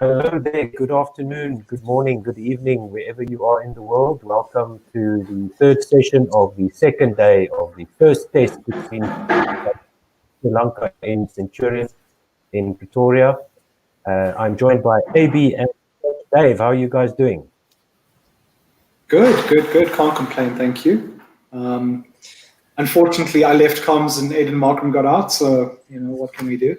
Hello there, good afternoon, good morning, good evening, wherever you are in the world. Welcome to the third session of the second day of the first test between Lanka and Centurion in Pretoria. I'm joined by AB and Dave. How are you guys doing? Good. Can't complain, thank you. Unfortunately, I left comms and Aiden Markham got out, so, what can we do?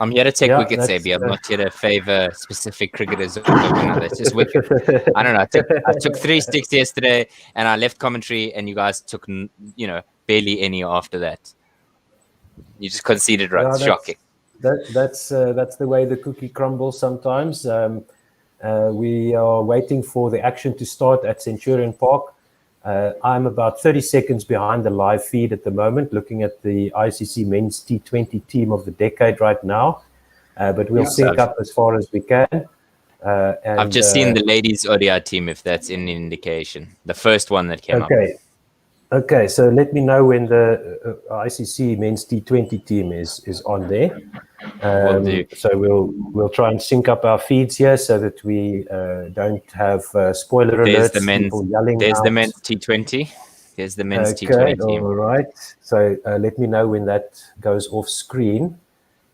I'm here to take wickets, AB. I'm not here to favor specific cricketers over another. It's just wicket. I don't know. I took 3 sticks yesterday, and I left commentary, and you guys took, barely any after that. You just conceded runs. Shocking. That's the way the cookie crumbles sometimes. We are waiting for the action to start at Centurion Park. I'm about 30 seconds behind the live feed at the moment, looking at the ICC Men's T20 team of the decade right now. But we'll sync up as far as we can. I've just seen the ladies' ODI team, if that's any indication. The first one that came up. Okay, so let me know when the ICC Men's T20 team is on there. So we'll try and sync up our feeds here so that we don't have spoiler alerts. People yelling there's out. the men's T20. There's the men's T20 team. All right. So let me know when that goes off screen.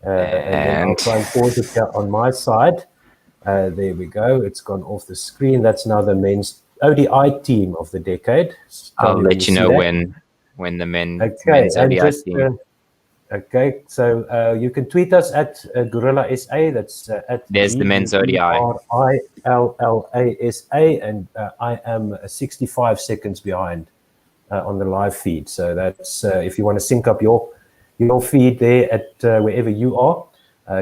And then I'll try and pause it here on my side. There we go. It's gone off the screen. That's now the men's ODI team of the decade. I'll let you know when the men's ODI team. Okay, so you can tweet us at Guerilla SA. That's at there's the men's ODI. ILLASA, and I am 65 seconds behind on the live feed. So that's if you want to sync up your feed there at wherever you are,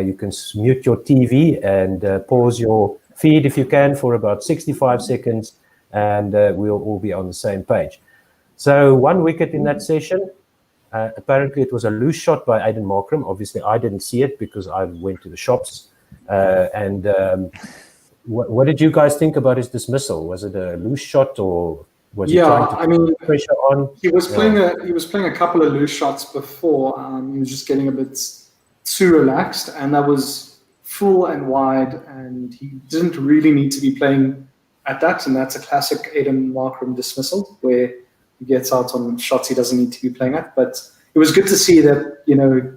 you can mute your TV and pause your feed if you can for about 65 seconds, and we'll all be on the same page. So 1 wicket in that session. Apparently, it was a loose shot by Aiden Markham. Obviously, I didn't see it because I went to the shops. What did you guys think about his dismissal? Was it a loose shot, or was he trying to put pressure on? He was playing a couple of loose shots before. He was just getting a bit too relaxed, and that was full and wide, and he didn't really need to be playing at that. And that's a classic Aiden Markham dismissal where he gets out on shots he doesn't need to be playing at. But it was good to see that,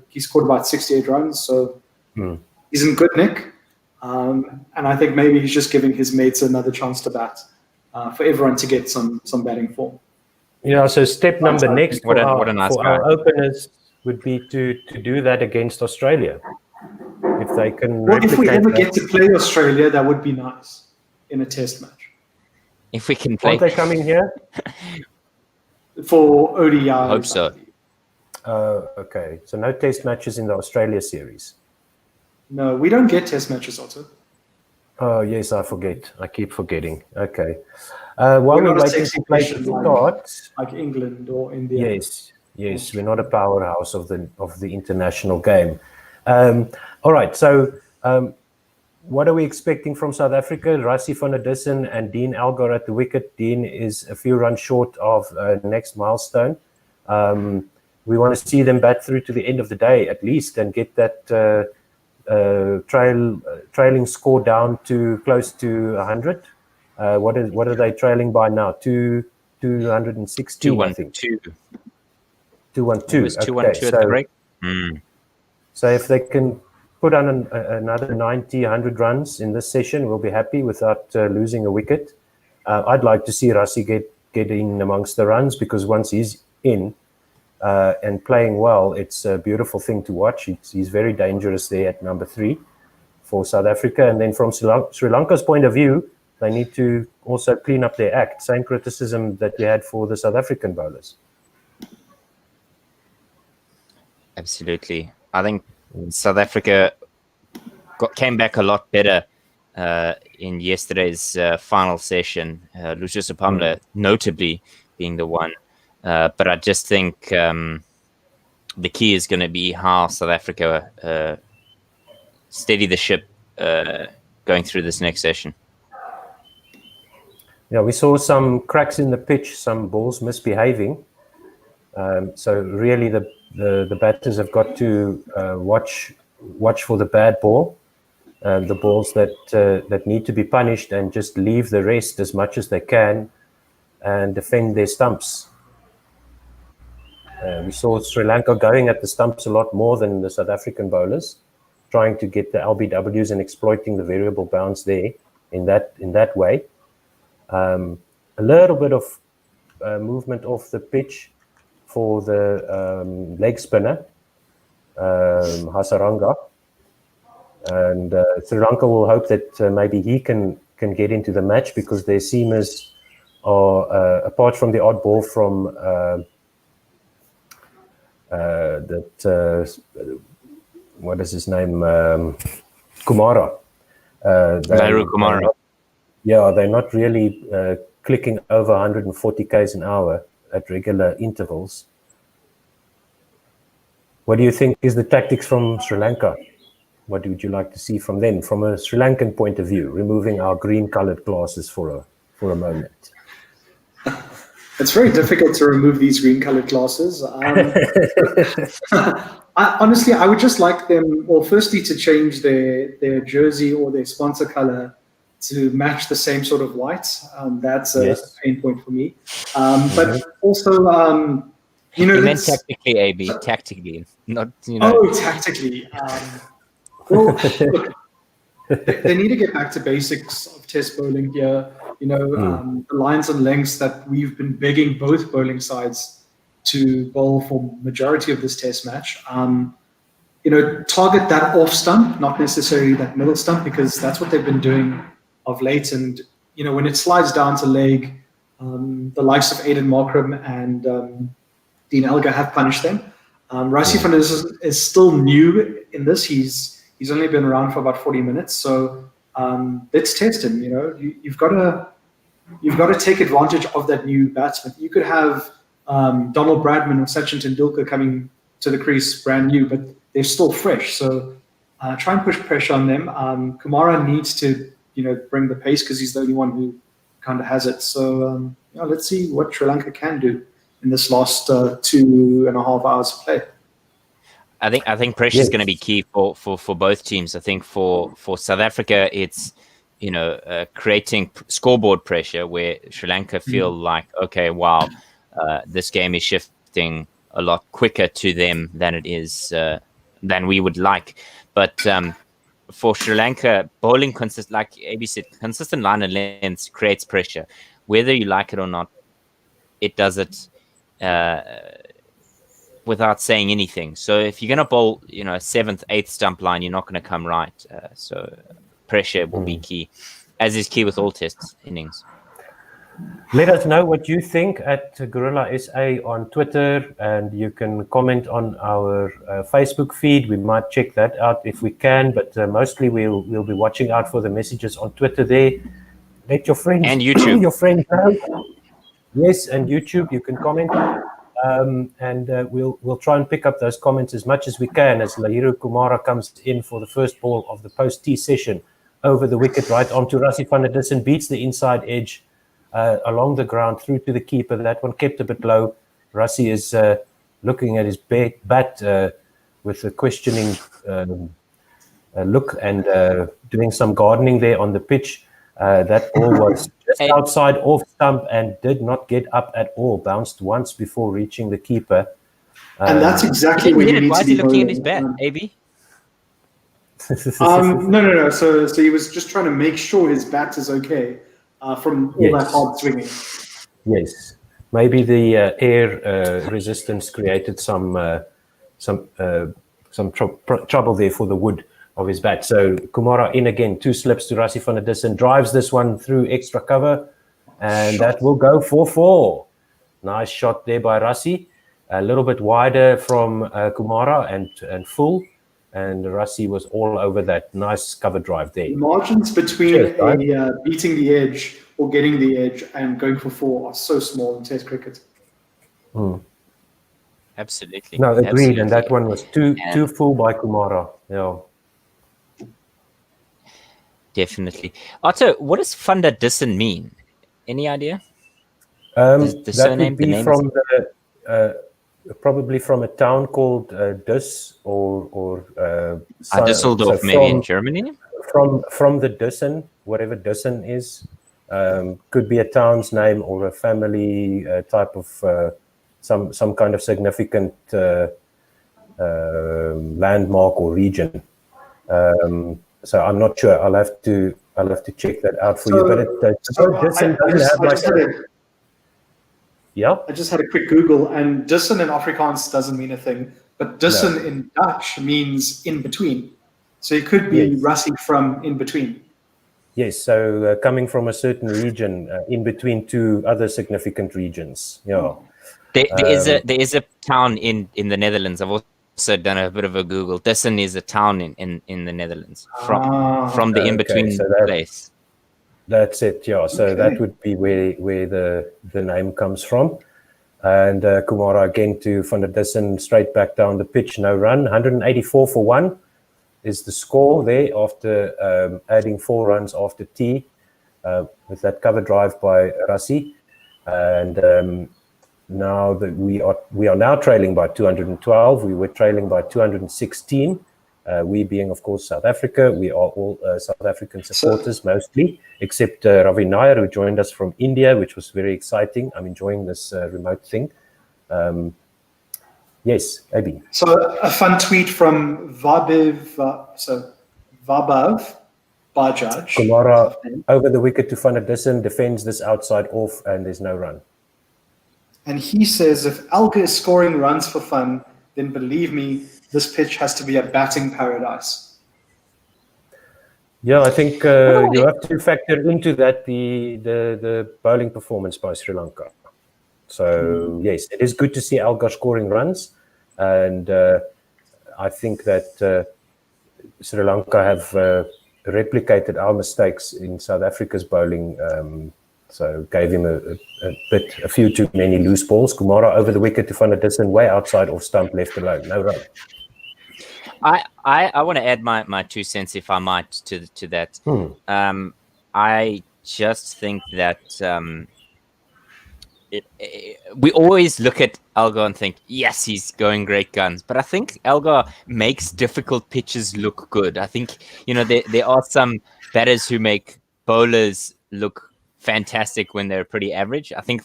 he scored about 68 runs. So he's in good nick. And I think maybe he's just giving his mates another chance to bat for everyone to get some batting form. So step number next for our openers would be to do that against Australia. If they can. Well, if we ever get to play Australia, that would be nice in a test match. If we can play. Aren't they coming here? For ODI. I hope so. Okay. So no test matches in the Australia series? No, we don't get test matches, Otto. Oh, yes, I forget. I keep forgetting. Okay. While we're waiting for play to start. Like England or India. Yes. We're not a powerhouse of the international game. All right. So what are we expecting from South Africa? Rassie van der Dussen and Dean Elgar at the wicket. Dean is a few runs short of next milestone. We want to see them bat through to the end of the day at least and get that trailing score down to close to 100. What are they trailing by now? 216, I think. 212. It was 212 at the break. So if they can put on another 90, 100 runs in this session, we'll be happy without losing a wicket. I'd like to see Rassie get in amongst the runs, because once he's in and playing well, it's a beautiful thing to watch. He's very dangerous there at number 3 for South Africa. And then from Sri Lanka's point of view, they need to also clean up their act. Same criticism that we had for the South African bowlers. Absolutely. I think South Africa came back a lot better in yesterday's final session. Lucius Apamla notably being the one. But I just think the key is going to be how South Africa steady the ship going through this next session. Yeah, we saw some cracks in the pitch, some balls misbehaving. So really the batters have got to watch for the bad ball the balls that need to be punished, and just leave the rest as much as they can and defend their stumps. We saw Sri Lanka going at the stumps a lot more than the South African bowlers, trying to get the LBWs and exploiting the variable bounce there in that way. A little bit of movement off the pitch for the leg spinner, Hasaranga. And Sri Lanka will hope that maybe he can get into the match, because their seamers are, apart from the odd ball from what is his name? Kumara. Lairu Kumara. They're not really clicking over 140 k's an hour at regular intervals. What do you think is the tactics from Sri Lanka? What would you like to see from them, from a Sri Lankan point of view, removing our green-colored glasses for a moment? It's very difficult to remove these green-colored glasses. Honestly, I would just like them, well, firstly, to change their jersey or their sponsor color to match the same sort of white. That's a pain point for me. But also, you meant tactically, AB, tactically, not, Oh, tactically. Well, look, they need to get back to basics of test bowling here. The lines and lengths that we've been begging both bowling sides to bowl for majority of this test match. Target that off stump, not necessarily that middle stump, because that's what they've been doing of late. And, when it slides down to leg, the likes of Aiden Markram and Dean Elgar have punished them. Rassie van der Dussen is still new in this. He's only been around for about 40 minutes. So let's test him. You've got to take advantage of that new batsman. You could have Donald Bradman or Sachin Tendulkar coming to the crease brand new, but they're still fresh. So try and push pressure on them. Kumara needs to bring the pace, because he's the only one who kind of has it. So let's see what Sri Lanka can do in this last 2.5 hours of play. I think pressure is going to be key for both teams. I think for South Africa, it's creating scoreboard pressure where Sri Lanka feel like, okay, wow, this game is shifting a lot quicker to them than it is than we would like. But for Sri Lanka, bowling like AB said, consistent line and length creates pressure, whether you like it or not. It does it without saying anything. So if you're going to bowl, 7th, 8th stump line, you're not going to come right. So pressure will be key, as is key with all test innings. Let us know what you think at Guerilla SA on Twitter, and you can comment on our Facebook feed. We might check that out if we can, but mostly we'll be watching out for the messages on Twitter there. Let your friends and YouTube. Your friends know. Yes, and YouTube, you can comment, and we'll try and pick up those comments as much as we can as Lairu Kumara comes in for the first ball of the post-T session over the wicket, right onto Rassie van der Dussen, beats the inside edge along the ground through to the keeper. That one kept a bit low. Rassie is looking at his bat with a questioning look and doing some gardening there on the pitch. That ball was just outside off stump and did not get up at all. Bounced once before reaching the keeper. And that's exactly where you need Why to is he be looking bowling. at his bat, AB? No. So he was just trying to make sure his bat is okay from all that hard swinging. Yes. Maybe the air resistance created some trouble there for the wood of his bat. So Kumara in again, 2 slips to Rassie van der Dussen, drives this one through extra cover, and that will go for 4. Nice shot there by Rassie, a little bit wider from Kumara and full, and Rassie was all over that. Nice cover drive there. Margins between beating the edge or getting the edge and going for 4 are so small in Test cricket. Absolutely. No, agreed. Absolutely. And that one was too full by Kumara. Yeah. Definitely. Otto, what does van der Dussen mean? Any idea? The surname, would be from probably from a town called Dus or Düsseldorf, maybe in Germany? from the Dussen, whatever Dussen is, could be a town's name or a family type of some kind of significant landmark or region. So I'm not sure. I'll have to check that out for you. But I just had a quick Google, and Dussen in Afrikaans doesn't mean a thing, but Dussen in Dutch means in between. So it could be Rassie from in between. Yes, so coming from a certain region, in between two other significant regions. Yeah. There is a town in the Netherlands. I've also done a bit of a Google. Dussen is a town in the Netherlands from the in-between place. That's it, yeah. So that would be where the name comes from. And Kumara again to Van der Dussen, straight back down the pitch, no run. 184 for 1 is the score there after adding 4 runs after tea with that cover drive by Rassie. And now that we are now trailing by 212. We were trailing by 216. We being, of course, South Africa. We are all South African supporters mostly, except Ravi Nair, who joined us from India, which was very exciting. I'm enjoying this remote thing. Yes, Abi. So a fun tweet from Vabav Bajaj. Kumara over the wicket to Van der Dussen, defends this outside off, and there's no run. And he says, if Alga is scoring runs for fun, then believe me, this pitch has to be a batting paradise. Yeah, I think you have to factor into that the bowling performance by Sri Lanka. So yes, it is good to see Alga scoring runs, and I think that Sri Lanka have replicated our mistakes in South Africa's bowling. So gave him a few too many loose balls. Kumara over the wicket to Van der Dussen, way outside off stump, left alone, no run. I want to add my 2 cents, if I might, to that. I just think that we always look at Alga and think, yes, he's going great guns. But I think Alga makes difficult pitches look good. I think, there are some batters who make bowlers look fantastic when they're pretty average. I think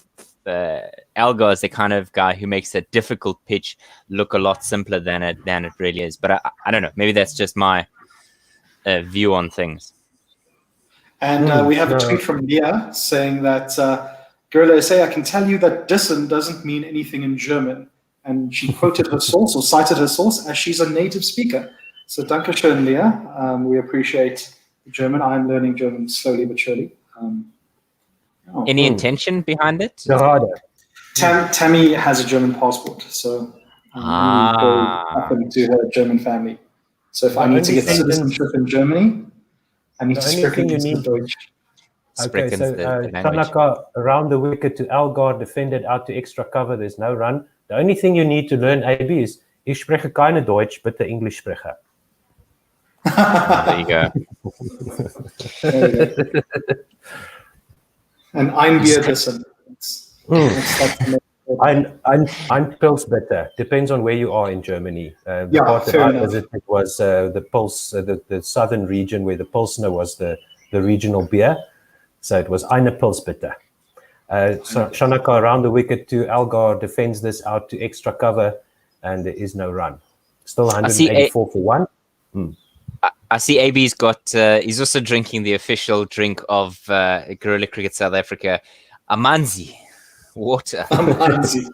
Alga is the kind of guy who makes a difficult pitch look a lot simpler than it really is. But I don't know. Maybe that's just my view on things. And we have a tweet from Leah saying that Guerilla SA, I can tell you that Dussen doesn't mean anything in German. And she quoted her source or cited her source as she's a native speaker. So danke schön, Leah. We appreciate German. I'm learning German slowly but surely. Any intention behind it? Tammy has a German passport, so to her German family. So if I need to get citizenship in Germany, I need to speak Deutsch. Okay, so Tanaka around the wicket to Algar, defended out to extra cover. There's no run. The only thing you need to learn, AB, is ich spreche keine Deutsch, bitte English sprechen. There you go. And I'm Bier Dussen. I'm Pils better. Depends on where you are in Germany. The part that I visited was the Pils, the southern region where the Pilsner was the regional beer. So it was eine Pils bitter. So Shanaka around the wicket to Algar, defends this out to extra cover, and there is no run. Still 184 for 1. I see AB's got, he's also drinking the official drink of Guerilla Cricket South Africa, Amanzi water. Amanzi.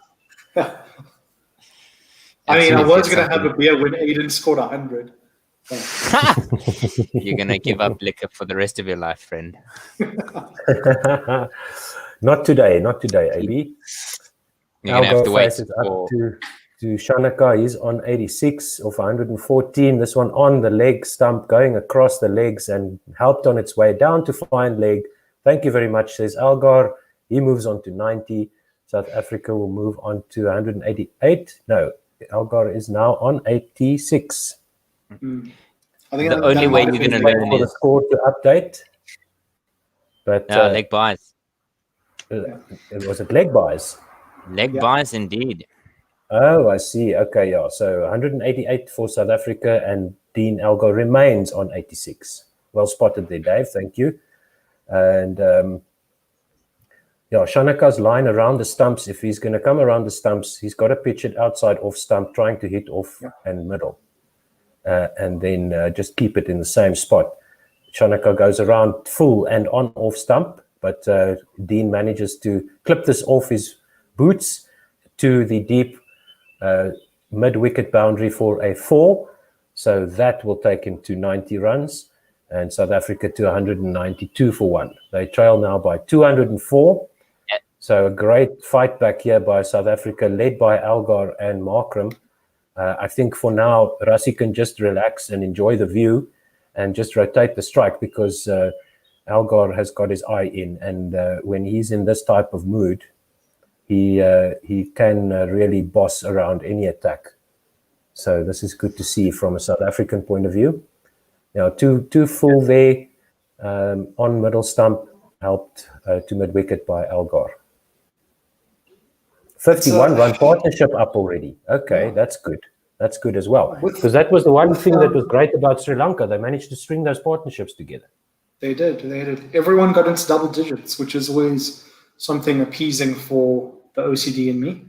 I mean, I was going to have a beer when Aiden scored 100. You're going to give up liquor for the rest of your life, friend. Not today, AB. You're going to have to wait to Shanaka. He's on 86 of 114. This one on the leg stump, going across the legs and helped on its way down to fine leg. Thank you very much, says Algar. He moves on to 90. South Africa will move on to 188. No, Algar is now on 86. I think the only way you're going to learn is the score to update. But leg buys. Was it leg buys? Leg buys, indeed. Oh, I see. Okay, yeah. So 188 for South Africa, and Dean Algar remains on 86. Well spotted there, Dave. Thank you. And Shanaka's line around the stumps. If he's going to come around the stumps, he's got to pitch it outside off stump, trying to hit off and middle, and then just keep it in the same spot. Shanaka goes around full and on off stump, but Dean manages to clip this off his boots to the deep mid-wicket boundary for a 4. So that will take him to 90 runs, and South Africa to 192 for 1. They trail now by 204. So a great fight back here by South Africa, led by Algar and Markram. I think for now, Rassie can just relax and enjoy the view and just rotate the strike, because Algar has got his eye in. And when he's in this type of mood, he can really boss around any attack. So this is good to see from a South African point of view. Now, two full there on middle stump, helped to mid-wicket by Algar. 51-run partnership up already. Okay, that's good. That's good as well. Because that was the one thing that was great about Sri Lanka. They managed to string those partnerships together. They did. Everyone got into double digits, which is always something appeasing for the OCD in me.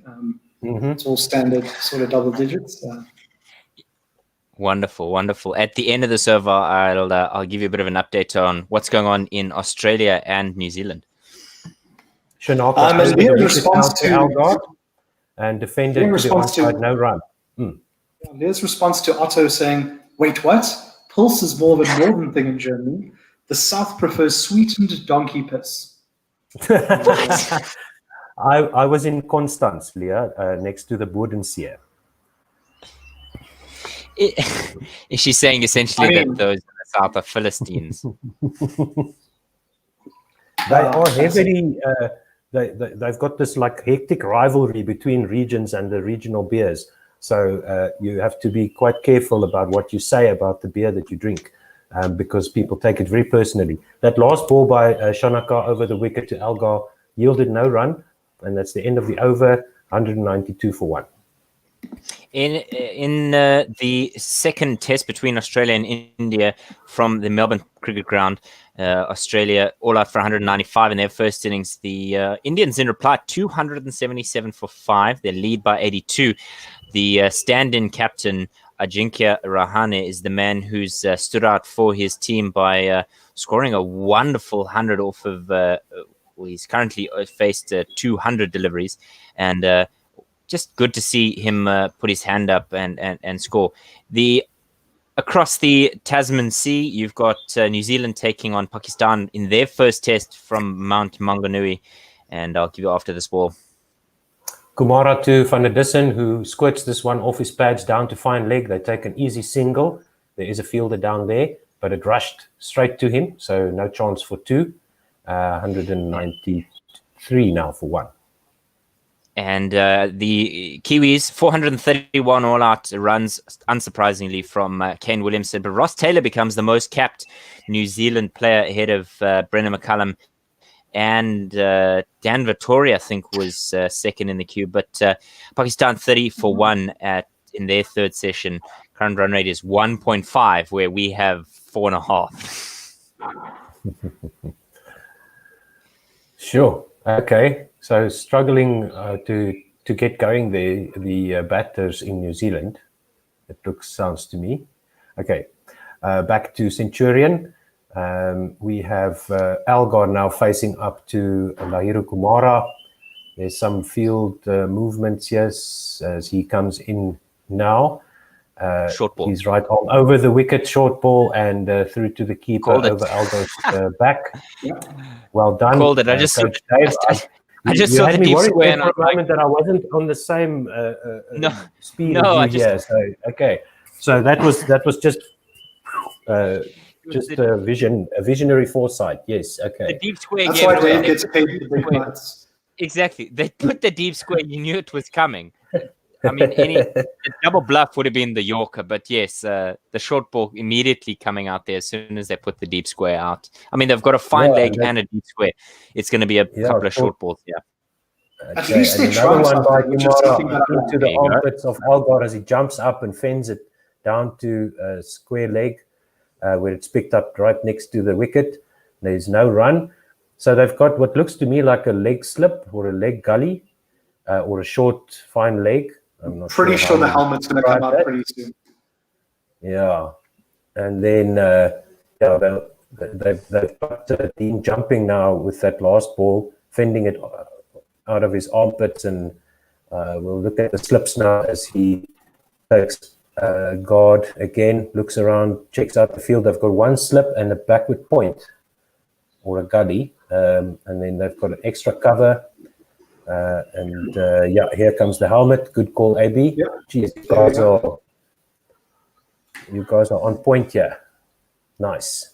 It's all standard sort of double digits. Wonderful. At the end of this over, I'll give you a bit of an update on what's going on in Australia and New Zealand. Shanaka response to Algar and defended to the onside, no run. Leah's response to Otto saying, "Wait, what? Pulse is more of a northern thing in Germany. The South prefers sweetened donkey piss." I was in Constance, Leah, next to the Bodensee. Is she saying essentially that those in the South are Philistines? They are heavily. They've got this like hectic rivalry between regions and the regional beers. So you have to be quite careful about what you say about the beer that you drink, because people take it very personally. That last ball by Shanaka over the wicket to Algar yielded no run, and that's the end of the over. 192 for 1. In the second test between Australia and India from the Melbourne Cricket Ground, Australia all out for 195 in their first innings. The Indians in reply 277 for 5. They lead by 82. The stand-in captain Ajinkya Rahane is the man who's stood out for his team by scoring a wonderful 100 off of. He's currently faced 200 deliveries, and just good to see him put his hand up and score. Across the Tasman Sea, you've got New Zealand taking on Pakistan in their first test from Mount Maunganui, and I'll give you after this ball. Kumara to Van der Dussen, who squirts this one off his pads down to fine leg. They take an easy single. There is a fielder down there, but it rushed straight to him, so no chance for 2. 193 now for 1. And the Kiwis, 431 all-out runs, unsurprisingly, from Kane Williamson. But Ross Taylor becomes the most capped New Zealand player ahead of Brendan McCullum. And Dan Vettori, I think, was second in the queue. But Pakistan 30 for 1 in their third session. Current run rate is 1.5, where we have 4.5. Sure. Okay. So struggling to get going there, the batters in New Zealand. It sounds to me. Okay. Back to Centurion. We have Algar now facing up to Lahiru Kumara. There's some field movements, yes, as he comes in now. Short ball. He's right on over the wicket, short ball, and through to the keeper over Algar's back. Yeah. Well done. Called it. I just saw the deep square. And for a moment that I wasn't on the same speed as you here. So okay, so that was just a visionary foresight. Yes. Okay. The deep square. That's why Dave gets paid the big bucks. Exactly. They put the deep square. You knew it was coming. I mean, the double bluff would have been the Yorker, but yes, the short ball immediately coming out there as soon as they put the deep square out. I mean, they've got a fine leg and a deep square. It's going to be a couple of short balls, yeah. At least they another one by Kumara into the armpits of Algar as he jumps up and fends it down to square leg. where it's picked up right next to the wicket. There's no run. So they've got what looks to me like a leg slip or a leg gully or a short, fine leg. I'm not pretty sure the helmet's going to come out that. pretty soon. Yeah. And then they've got Dean jumping now with that last ball, fending it out of his armpits. And we'll look at the slips now as he takes guard again, looks around, checks out the field. They've got one slip and a backward point or a gully. And then they've got an extra cover. Here comes the helmet. Good call, AB. Yeah. Jeez, you guys are on point here. Nice.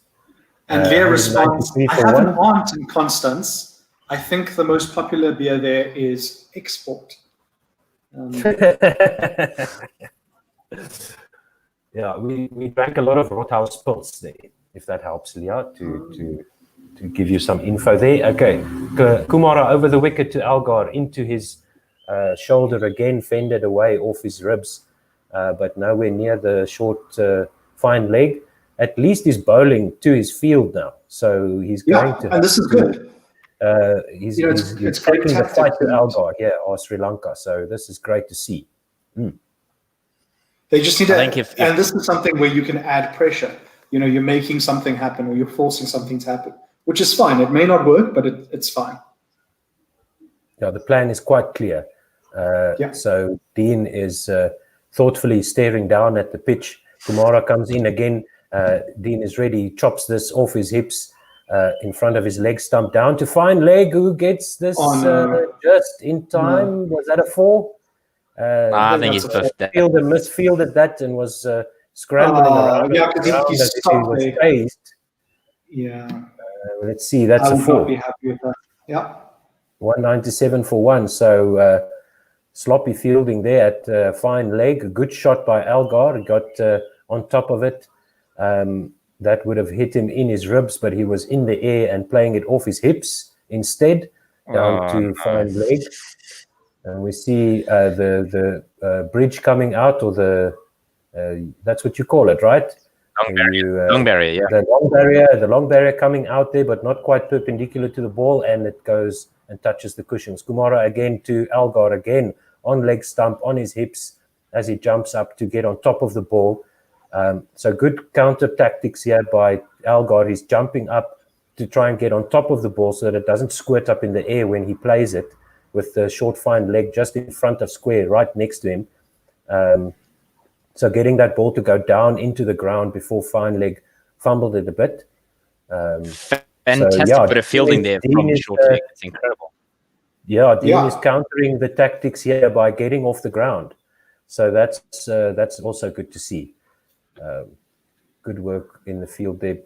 And Leah responds, I have an aunt in Constance. I think the most popular beer there is Export. Yeah, we drank a lot of Rothaus Pils there, if that helps, Leah, to give you some info there. Okay, Kumara over the wicket to Algar, into his shoulder again, fended away off his ribs, but nowhere near the short, fine leg. At least he's bowling to his field now, so he's going to. And this is good. He's taking the fight to Algar, or Sri Lanka. So this is great to see. They just need to, and this is something where you can add pressure. You're making something happen, or you're forcing something to happen, which is fine. It may not work, but it's fine. Yeah, the plan is quite clear. So Dean is thoughtfully staring down at the pitch. Kumara comes in again. Dean is ready, chops this off his hips in front of his leg stump, down to fine leg, who gets this just in time. Was that a 4? I think he's buffed that. Fielder misfielded that and was scrambling around. Yeah, because he stopped was there. phased. Yeah. Let's see, that's a 4. I would not be happy with that. Yeah. 197 for 1. So sloppy fielding there at fine leg. A good shot by Algar. He got on top of it. That would have hit him in his ribs, but he was in the air and playing it off his hips instead, down to fine leg. And we see the bridge coming out, or that's what you call it, right? Long barrier, yeah. The long barrier coming out there, but not quite perpendicular to the ball, and it goes and touches the cushions. Kumara again to Algar, again on leg stump, on his hips, as he jumps up to get on top of the ball. So good counter tactics here by Algar. He's jumping up to try and get on top of the ball so that it doesn't squirt up in the air when he plays it, with the short fine leg just in front of square, right next to him. So getting that ball to go down into the ground before fine leg fumbled it a bit. Fantastic bit of fielding there from short leg. It's incredible. Yeah, Dean is countering the tactics here by getting off the ground. So that's also good to see. Good work in the field there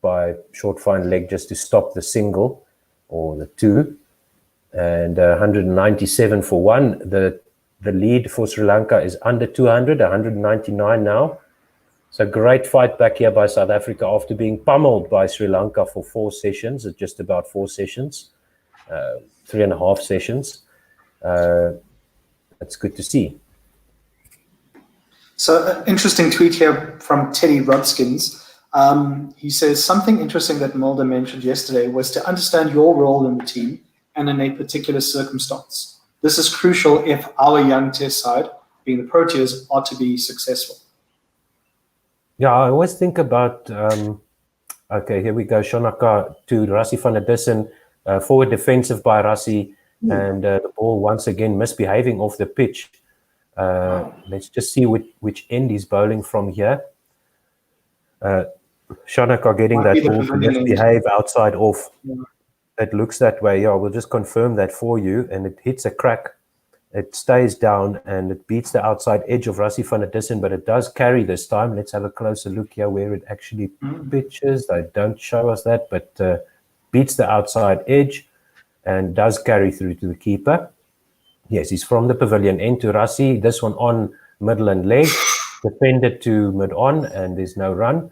by short fine leg just to stop the single or the 2. And 197 for 1. The lead for Sri Lanka is under 200, 199 now. So great fight back here by South Africa after being pummeled by Sri Lanka for 4 sessions, just about 4 sessions, 3.5 sessions. That's good to see. So an interesting tweet here from Teddy Rodskins. He says, something interesting that Mulder mentioned yesterday was to understand your role in the team and in a particular circumstance. This is crucial if our young test side, being the Proteas, are to be successful. Yeah, I always think about, okay, here we go, Shonaka to Rassie van der Dussen, forward defensive by Rassie, and the ball once again misbehaving off the pitch. Let's just see which end he's bowling from here. Shonaka getting that ball to misbehave outside off. Yeah. It looks that way. Yeah, we'll just confirm that for you. And it hits a crack. It stays down and it beats the outside edge of Rassie van der Dussen, but it does carry this time. Let's have a closer look here where it actually pitches. They don't show us that, but beats the outside edge and does carry through to the keeper. Yes, he's from the pavilion end to Rassie. This one on middle and leg. Defended to mid-on, and there's no run.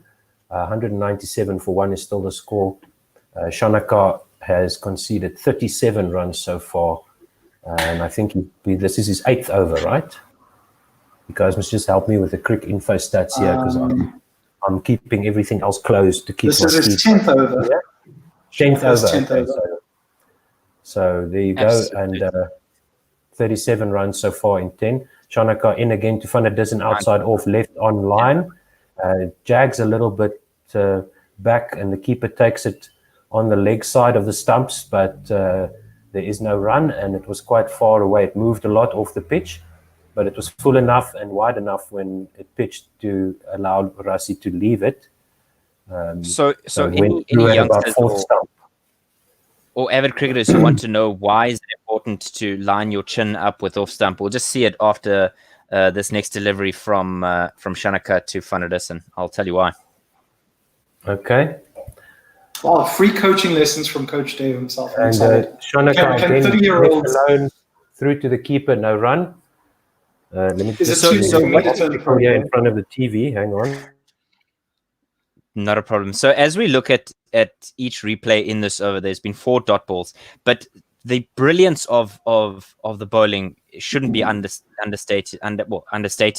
197 for 1 is still the score. Shanaka has conceded 37 runs so far, and I think this is his 8th over, right? You guys must just help me with the quick info stats here, because I'm keeping everything else closed to keep This my is his speed. 10th over. Yeah. 10th His over. 10th Okay, over. so there you go. Absolutely. And 37 runs so far in 10. Shanaka in again to Van der Dussen outside off left on line. Jags a little bit back, and the keeper takes it on the leg side of the stumps, but there is no run, and it was quite far away. It moved a lot off the pitch, but it was full enough and wide enough when it pitched to allow Rassie to leave it. So it went through any at about youngsters fourth stump. or avid cricketers who want to know why is it important to line your chin up with off stump, we'll just see it after this next delivery from Shanaka to Van der Dussen. I'll tell you why. Okay. Wow, free coaching lessons from Coach Dave himself. And Shanaka Can again 30-year-olds left alone through to the keeper, no run. Let me Is it just too so late for me to turn pro? here in front of the TV. Hang on. Not a problem. So as we look at each replay in this over, there's been 4 dot balls, but the brilliance of the bowling shouldn't be understated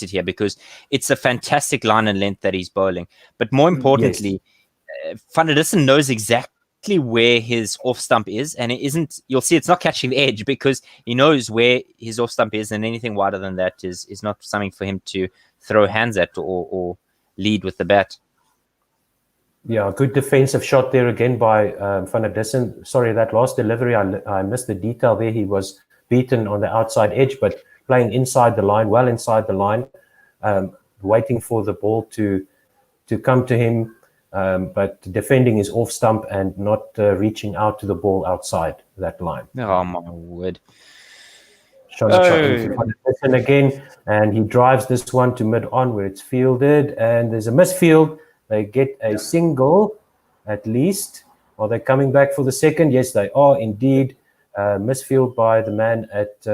here, because it's a fantastic line and length that he's bowling. But more importantly, Van der Dussen knows exactly where his off stump is, and it isn't. You'll see it's not catching the edge because he knows where his off stump is, and anything wider than that is not something for him to throw hands at or lead with the bat. Yeah, good defensive shot there again by Van der Dussen. Sorry, that last delivery, I missed the detail there. He was beaten on the outside edge, but playing inside the line, well inside the line, waiting for the ball to come to him, but defending his off stump and not reaching out to the ball outside that line. Oh my word! Into Van der Dussen again, and he drives this one to mid on where it's fielded, and there's a misfield. They get a single at least. Are they coming back for the second? Yes, they are indeed. Misfield by the man at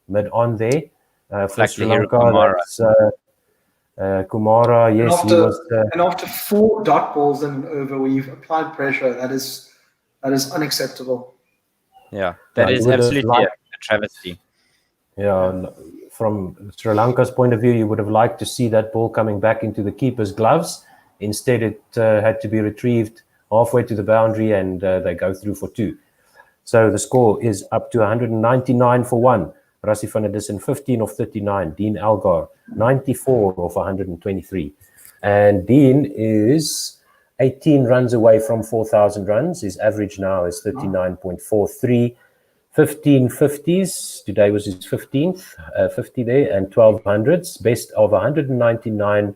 mid-on there. For Sri Lanka, that's Kumara. Yes, he was. And after 4 dot balls in an over where you've applied pressure, that is unacceptable. Yeah, that is absolutely a travesty. Yeah, from Sri Lanka's point of view, you would have liked to see that ball coming back into the keeper's gloves. Instead, it had to be retrieved halfway to the boundary, and they go through for 2. So the score is up to 199 for 1. Rassie van der Dussen, 15 of 39. Dean Algar, 94 of 123. And Dean is 18 runs away from 4,000 runs. His average now is 39.43. 15 50s. Today was his 15th 50 there, and 12 hundreds. Best of 199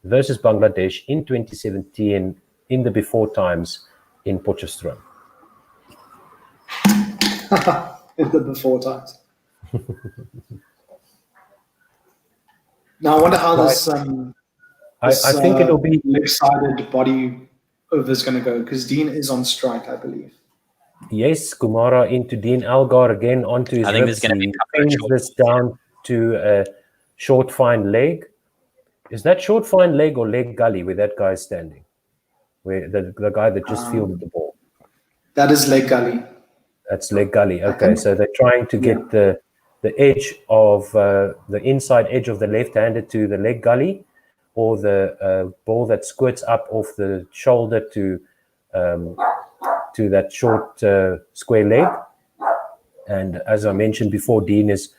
versus Bangladesh in 2017 in the before times in Potchefstroom. In the before times. Now I wonder how this I think it'll be leg-sided body over is going to go, because Dean is on strike, I believe. Yes, Kumara into Dean Algar again onto his ribs. He brings this down to a short fine leg. Is that short fine leg or leg gully where that guy is standing? Where the guy that just fielded the ball? That is leg gully. That's leg gully. Okay, so they're trying to get the edge of the inside edge of the left-hander to the leg gully, or the ball that squirts up off the shoulder to that short square leg. And as I mentioned before, Dean is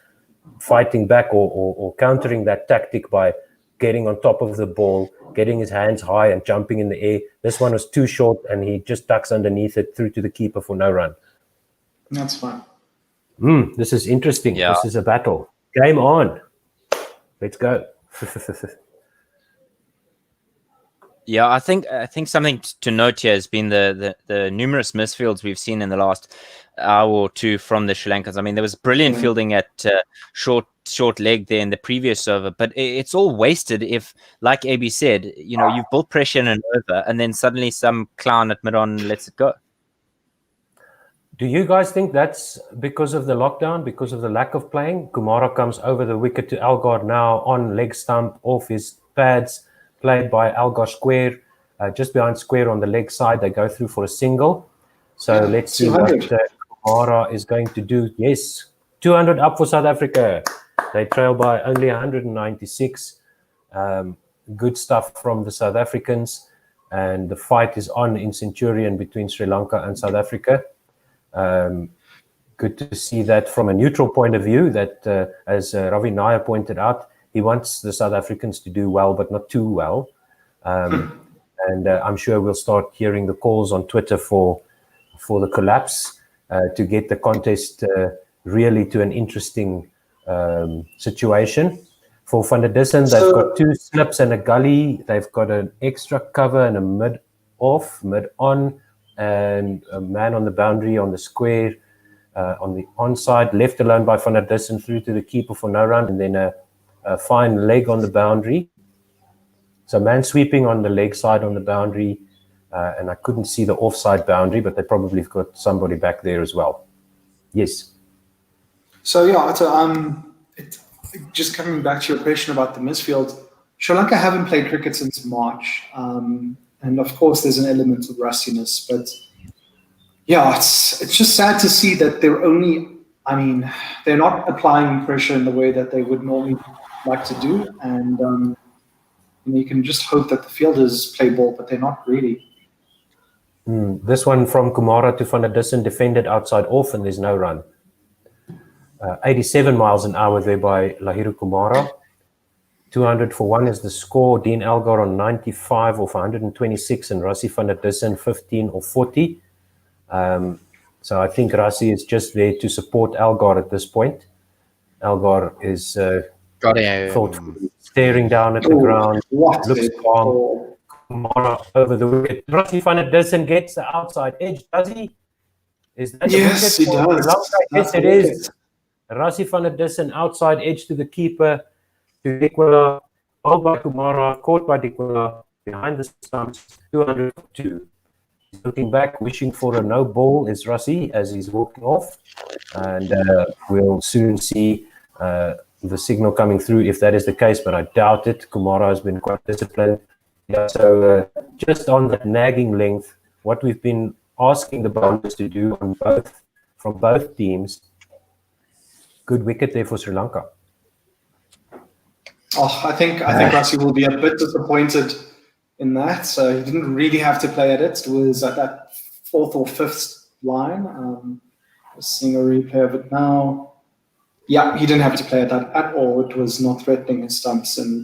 fighting back or countering that tactic by getting on top of the ball, getting his hands high and jumping in the air. This one was too short, and he just ducks underneath it through to the keeper for no run. That's fine. This is interesting. Yeah. This is a battle. Game on. Let's go. Yeah, I think something to note here has been the numerous misfields we've seen in the last hour or two from the Sri Lankans. I mean, there was brilliant fielding at short leg there in the previous over, but it's all wasted if, like AB said, you've built pressure in an over, and then suddenly some clown at mid-on lets it go. Do you guys think that's because of the lockdown, because of the lack of playing? Kumara comes over the wicket to Algar now on leg stump, off his pads, played by Algar square, just behind square on the leg side. They go through for a single. So let's see what Kumara is going to do. Yes, 200 up for South Africa. They trail by only 196. good stuff from the South Africans, and the fight is on in Centurion between Sri Lanka and South Africa. Good to see that from a neutral point of view, that as Ravi Nair pointed out, he wants the South Africans to do well, but not too well. And I'm sure we'll start hearing the calls on Twitter for the collapse to get the contest really to an interesting situation. For Van der Dussen, they've got 2 slips and a gully. They've got an extra cover and a mid-off, mid-on, and a man on the boundary on the square, on the onside, left alone by Van der Dussen through to the keeper for no run, and then a fine leg on the boundary. So man sweeping on the leg side on the boundary, and I couldn't see the offside boundary, but they probably have got somebody back there as well. Yes. So yeah, just coming back to your question about the midfield, Sri Lanka haven't played cricket since March, and of course there's an element of rustiness, but yeah, it's just sad to see that they're not applying pressure in the way that they would normally like to do, and you can just hope that the fielders play ball, but they're not really. This one from Kumara to Van der Dussen, defended outside off, and there's no run. 87 miles an hour there by Lahiru Kumara. 200 for 1 is the score. Dean Elgar on 95 off 126, and Rassie van der Dussen 15 or 40. So I think Rassie is just there to support Elgar at this point. Elgar is thoughtfully staring down at the ground, looks calm. Kumara over the wicket. Rassie van der Dussen gets the outside edge, does he? Is that yes, he does. Yes, it is. Rassie van der Dussen outside edge to the keeper, to Dikwela, bowled by Kumara, caught by Dikwela, behind the stumps, 202. He's looking back, wishing for a no ball is Rassie as he's walking off, and we'll soon see the signal coming through if that is the case, but I doubt it. Kumara has been quite disciplined. Yeah, so just on that nagging length, what we've been asking the bowlers to do from both teams. Good wicket there for Sri Lanka. I think Rassie will be a bit disappointed in that. So he didn't really have to play at it. It was at that 4th or 5th line. Just seeing a replay of it now. Yeah, he didn't have to play at that at all. It was not threatening his stumps, and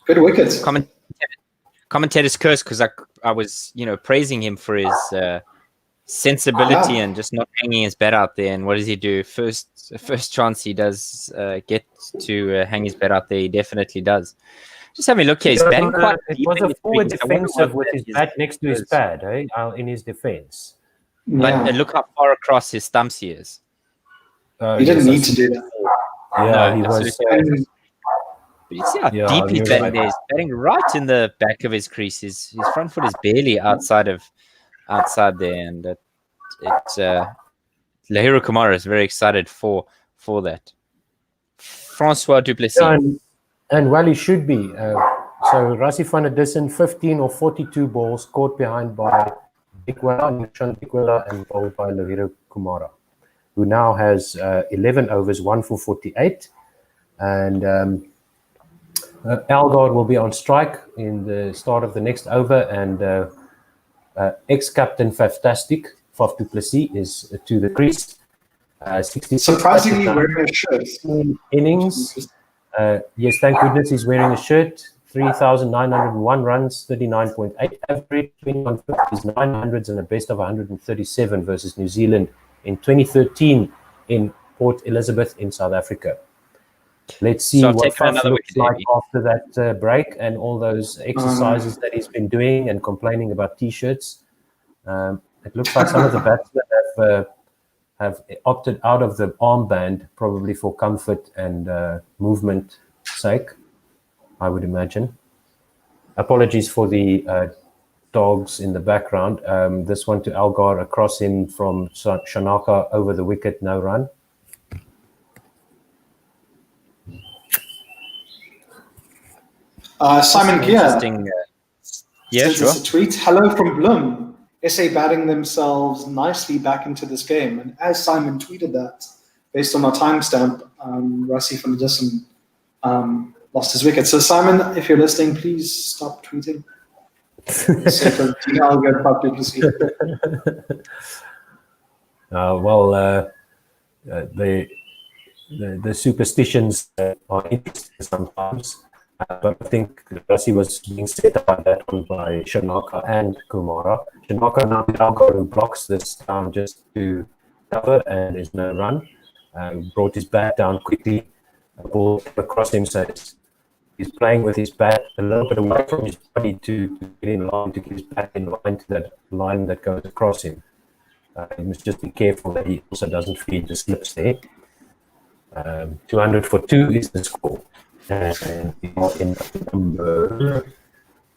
good wickets. Commentator's curse, because I was praising him for his sensibility and just not hanging his bat out there. And what does he do? First chance he does get to hang his bat out there, he definitely does. Just having a look here, he's batting quite deep. It was a forward defensive with his bat next to his pad, in his defense. But look how far across his stumps he is. He didn't need to do that. Yeah, he was. But you see how deep he's batting there. He's batting right in the back of his crease. His front foot is barely outside there, and Lahiru Kumara is very excited for that. Francois du Plessis. Yeah, and well, he should be. So Rassie van der Dussen, 15 or 42 balls caught behind by Dikwela and bowled by Lahiru Kumara, who now has 11 overs, 1 for 48. And Elgar will be on strike in the start of the next over, and ex-captain Faf du Plessis is to the crease. 66 surprisingly wearing a shirt. Innings. Yes, thank goodness he's wearing a shirt. 3,901 runs, 39.8 average, 21 50s, 900s, and a best of 137 versus New Zealand in 2013 in Port Elizabeth in South Africa. Let's see what Faf looks like after that break and all those exercises that he's been doing and complaining about T-shirts. It looks like some of the batsmen have opted out of the armband, probably for comfort and movement sake, I would imagine. Apologies for the dogs in the background. This one to Elgar, across in from Shanaka over the wicket, no run. Simon Gear. Yeah, sure. A tweet. Hello from Bloom. SA batting themselves nicely back into this game. And as Simon tweeted that, based on our timestamp, Rassie van der Dussen lost his wicket. So Simon, if you're listening, please stop tweeting. I'll get publicity. The superstitions are interesting sometimes, but I think Rassie was being set up by that one by Shanaka and Kumara. Shanaka now Algar, who blocks this down just to cover, and there's no run. Brought his bat down quickly, the ball across him, so he's playing with his bat a little bit away from his body to get in line, to get his bat in line to that line that goes across him. He must just be careful that he also doesn't feed the slips there. 200 for 2 is the score. And we are in number,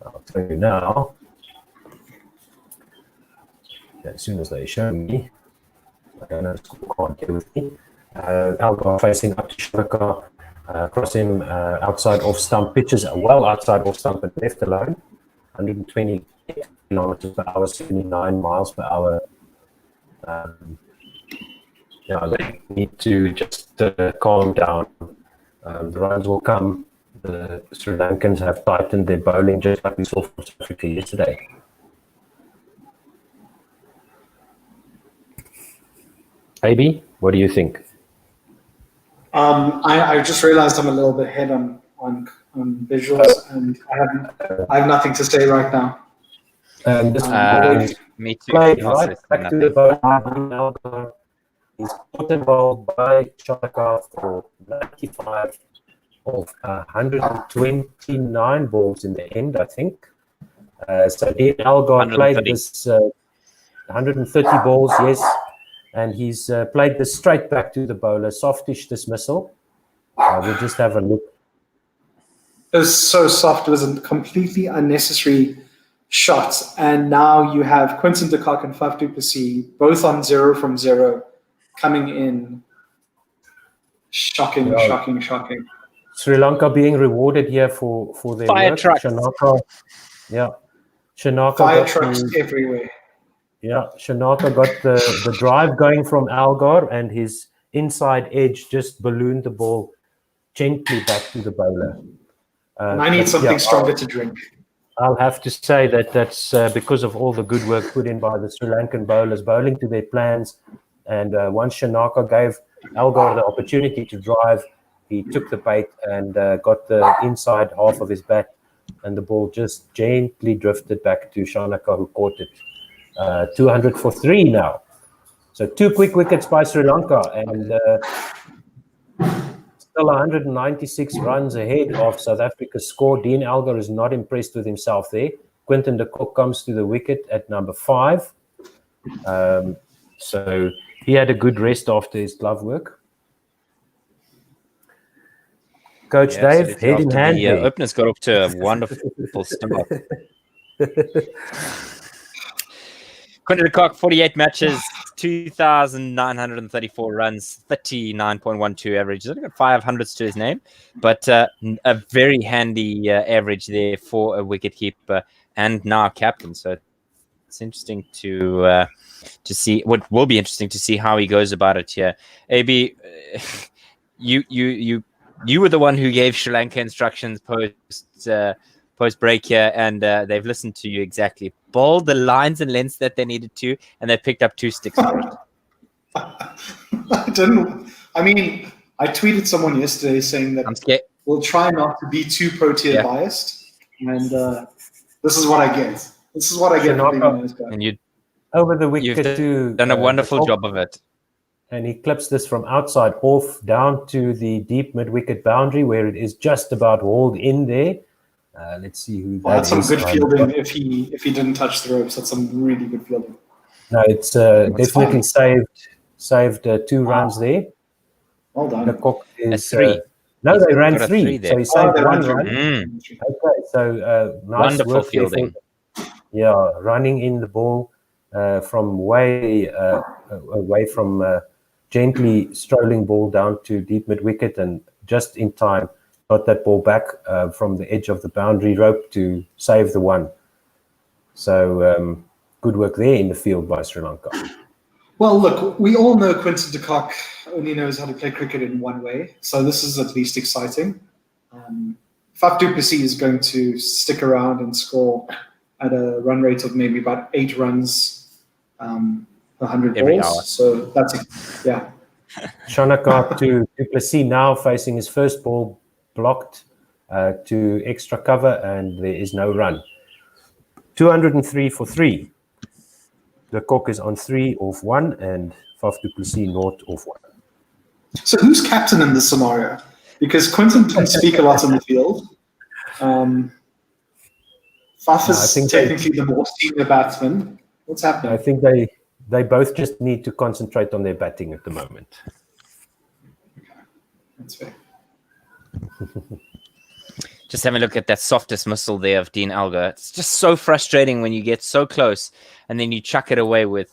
I'll tell you now, as soon as they show me, I don't know, the score can't get with me. Algar facing up to Shanaka, across him, outside off stump, pitches well outside off stump and left alone, 120 kilometers per hour, 79 miles per hour. They need to just calm down. The runs will come. The Sri Lankans have tightened their bowling just like we saw from South Africa yesterday. AB, what do you think? I just realized I'm a little bit ahead on visuals, and I have nothing to say right now. Me too. Played right back to the bowl. He's put the ball by Shanaka for 95 of 129 balls in the end, I think. So Dean Algar played this 130 balls, yes, and he's played this straight back to the bowler, softish dismissal. We'll just have a look. It was so soft. It was a completely unnecessary shot, and now you have Quinton de Kock and Faf du Plessis both on 0 from 0. Coming in, shocking. Sri Lanka being rewarded here for their fire work. trucks. Shanaka fire trucks everywhere. Yeah, Shanaka got the drive going from Algar, and his inside edge just ballooned the ball gently back to the bowler. And I need something stronger to drink. I'll have to say that's because of all the good work put in by the Sri Lankan bowlers, bowling to their plans. And once Shanaka gave Algar the opportunity to drive, he took the bait and got the inside half of his bat, and the ball just gently drifted back to Shanaka, who caught it. 200 for 3 now. So 2 quick wickets by Sri Lanka, and still 196 runs ahead of South Africa's score. Dean Algar is not impressed with himself there. Quinton de Kock comes to the wicket at number 5. So he had a good rest after his glove work. Coach Dave, head in hand. The openers got off to a wonderful start. Quinton de Kock, 48 matches, 2,934 runs, 39.12 average. He's only got 500s to his name, but a very handy average there for a wicketkeeper and now captain. So it's interesting to see. What will be interesting to see how he goes about it here. AB, you were the one who gave Sri Lanka instructions post break here, and they've listened to you exactly. Bowled the lines and lengths that they needed to, and they picked up 2 sticks for it. I tweeted someone yesterday saying that we'll try not to be too Protea biased, and this is what I get. This is what I get for being a nice guy. And you over the wicket too. Done a wonderful job of it. And he clips this from outside off down to the deep mid-wicket boundary where it is just about walled in there. Let's see who that that's some is. good fielding if he didn't touch the ropes. That's some really good fielding. No, it's definitely saved 2 runs there. Well done. The Kock is 3. No, they ran 3. So he saved 1 run. Okay, so nice wonderful work fielding. Yeah, running in the ball from way away from gently strolling ball down to deep mid-wicket, and just in time got that ball back from the edge of the boundary rope to save the 1. So good work there in the field by Sri Lanka. Well, look, we all know Quinton de Kock only knows how to play cricket in one way, so this is at least exciting. Faf du Plessis is going to stick around and score at a run rate of maybe about 8 runs per 100 Every balls. hour. So that's yeah. Shanaka to du Plessis now facing his first ball blocked to extra cover, and there is no run. 203 for 3. The Kok is on 3 off 1, and Faf du Plessis naught off 1. So who's captain in this scenario? Because Quinton didn't speak a lot in the field. Faf is technically the more senior batsman. What's happening? I think they both just need to concentrate on their batting at the moment. Okay. That's fair. Just having a look at that soft dismissal there of Dean Elgar. It's just so frustrating when you get so close and then you chuck it away with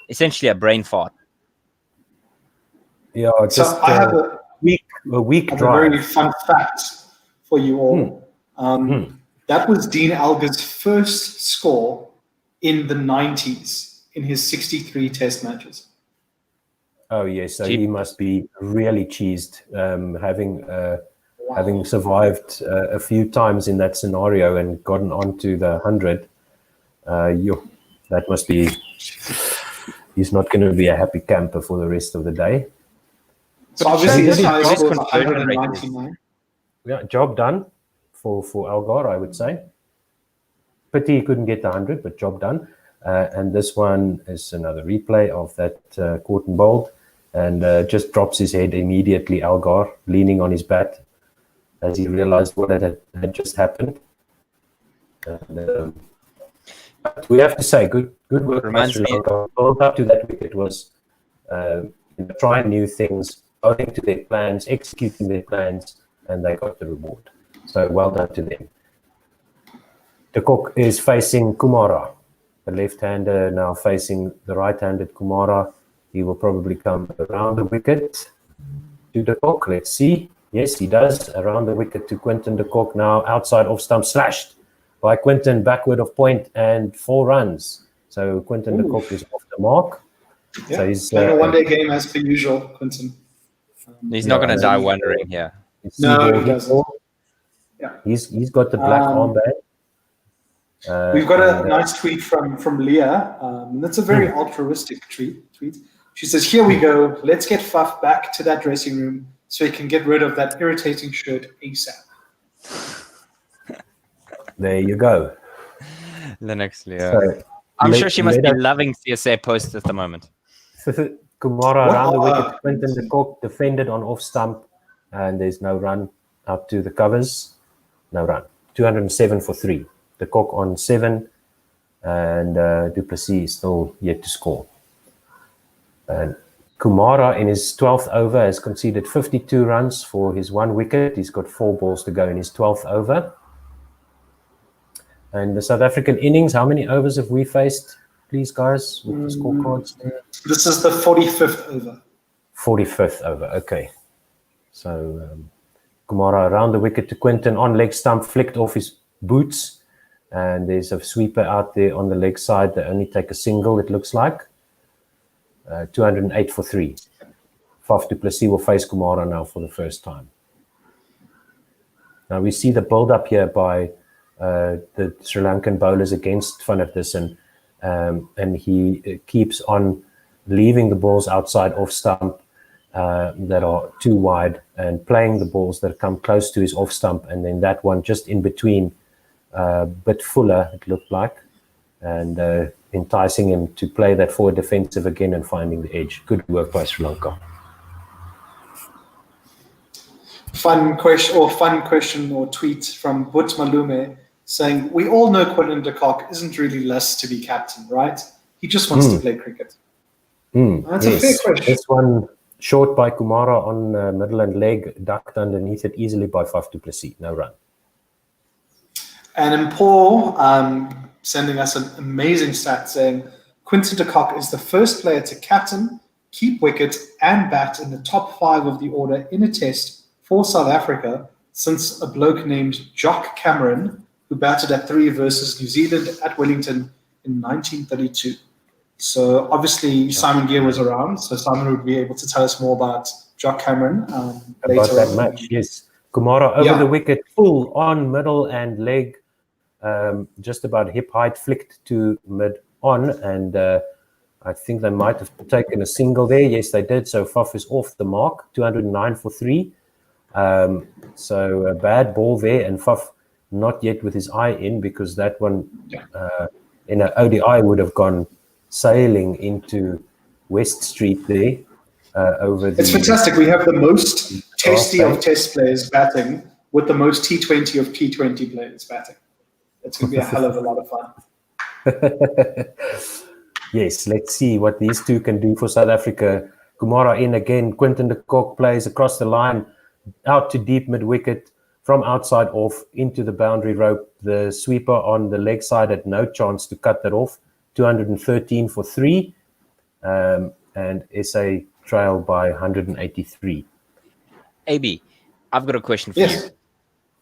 essentially a brain fart. Yeah, just so I have a weak drive. A very fun fact for you all. That was Dean Elgar's first score in the 90s in his 63 test matches. Oh, yes. So he must be really cheesed, having survived a few times in that scenario and gotten onto the 100. That must be... He's not going to be a happy camper for the rest of the day. So obviously this guy scored 199. Yeah, job done for Elgar, I would say. Pity he couldn't get the 100, but job done. And this one is another replay of that caught and bowled, and just drops his head immediately, Elgar, leaning on his bat as he realized what had just happened. And, but we have to say, good work. Reminds me. Build up to that wicket was trying new things, going to their plans, executing their plans, and they got the reward. So well done to them. The Kok is facing Kumara, the left-hander now facing the right-handed Kumara. He will probably come around the wicket to the Kok. Let's see. Yes, he does. Around the wicket to Quinton de Kock, now outside off stump, slashed by Quinton, backward of point, and 4 runs. So Quinton de Kock is off the mark. Yeah, so he's playing a one-day game as per usual, Quinton. He's not going to die wondering here. No, he doesn't. Yeah. He's got the black armband. We've got a nice tweet from Leah. That's a very altruistic tweet. She says, "Here we go. Let's get Faf back to that dressing room so he can get rid of that irritating shirt ASAP." There you go. Lennox Leah. So, I'm sure she must be loving CSA posts at the moment. Kumara around the wicket. Quinton de Kock defended on off stump, and there's no run out to the covers. No run. 207 for 3. De Kock on 7, and du Plessis is still yet to score. And Kumara in his 12th over has conceded 52 runs for his 1 wicket. He's got 4 balls to go in his 12th over. And the South African innings, how many overs have we faced, please, guys, with the scorecards? This is the 45th over. 45th over, okay. So Kumara around the wicket to Quinton, on leg stump, flicked off his boots. And there's a sweeper out there on the leg side. They only take a single, it looks like. 208 for 3. Faf du Plessis will face Kumara now for the first time. Now we see the build-up here by the Sri Lankan bowlers against Van der Dussen, and he keeps on leaving the balls outside off stump that are too wide, and playing the balls that come close to his off stump, and then that one just in between, bit fuller, it looked like, and enticing him to play that forward defensive again and finding the edge. Good work by Sri Lanka. Fun question or tweet from But Malume saying, "We all know Quinton de Kock isn't really less to be captain, right? He just wants to play cricket." That's a fair question. This one short by Kumara on middle and leg, ducked underneath it easily by Faf du Plessis. No run. And in Paul sending us an amazing stat saying, "Quinton de Kock is the first player to captain, keep wicket, and bat in the top 5 of the order in a test for South Africa since a bloke named Jock Cameron, who batted at 3 versus New Zealand at Wellington in 1932. So obviously Simon Gear was around, so Simon would be able to tell us more about Jock Cameron about that match. Yes, Kumara over Yeah. the wicket, full on middle and leg, just about hip height, flicked to mid on, and I think they might have taken a single there. Yes, they did. So Faf is off the mark, 209 for 3. So a bad ball there, and Faf not yet with his eye in, because that one in an ODI would have gone sailing into West Street there. It's fantastic. We have the most testy of test players batting with the most T20 of T20 players batting. It's going to be a hell of a lot of fun. Yes, let's see what these two can do for South Africa. Kumara in again. Quinton de Kock plays across the line, out to deep mid-wicket, from outside off into the boundary rope. The sweeper on the leg side had no chance to cut that off. 213 for 3. And SA trail by 183. AB, I've got a question for you.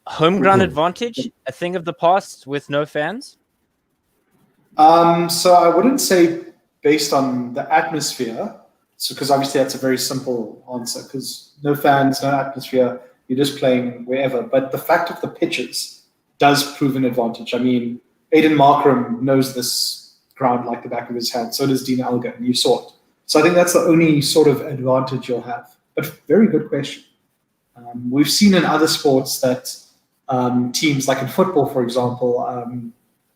Home ground advantage, a thing of the past with no fans? So I wouldn't say based on the atmosphere, so because obviously that's a very simple answer, because no fans, no atmosphere, you're just playing wherever. But the fact of the pitches does prove an advantage. I mean, Aiden Markram knows this ground like the back of his hand. So does Dean Elgar, and you saw it. So I think that's the only sort of advantage you'll have. But very good question. We've seen in other sports that teams, like in football, for example,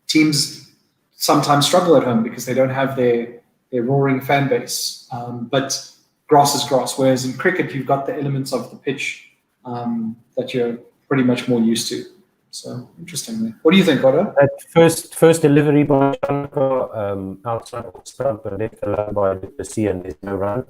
teams sometimes struggle at home because they don't have their roaring fan base. But grass is grass, whereas in cricket, you've got the elements of the pitch that you're pretty much more used to. So interesting. What do you think, Otto? That first delivery by Shanaka outside of stump and left alone by the sea, and there's no run.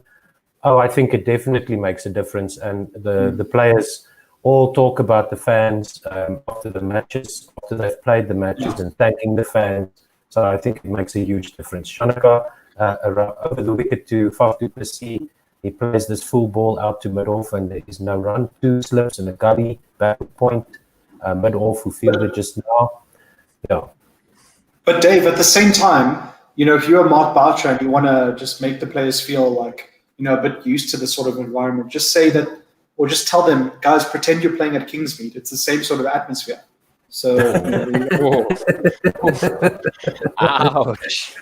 Oh, I think it definitely makes a difference. And the players all talk about the fans after the matches, after they've played the matches, and thanking the fans. So I think it makes a huge difference. Shanaka over the wicket to Faf du Plessis. He plays this full ball out to mid-off, and there is no run. 2 slips and a gully back point. Mid-off who fielded just now. Yeah. But Dave, at the same time, if you're Mark Boucher and you want to just make the players feel like, a bit used to this sort of environment, just say that, or just tell them, guys, pretend you're playing at Kingsmead. It's the same sort of atmosphere. So, ouch.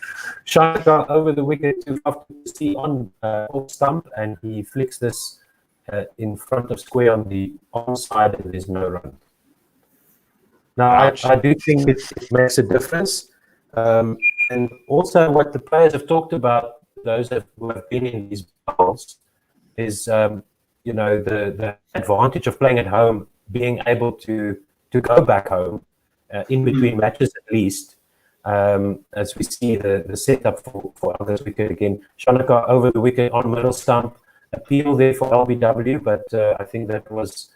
Shaka over the wicket to see on off stump, and he flicks this in front of square on the onside, and there's no run. Now, I do think it makes a difference. And also what the players have talked about, those who have been in these bubbles, is, the advantage of playing at home, being able to go back home in between matches at least, as we see the setup for Elgar's wicket again. Shanaka over the wicket on middle stump, appeal there for LBW, but I think that was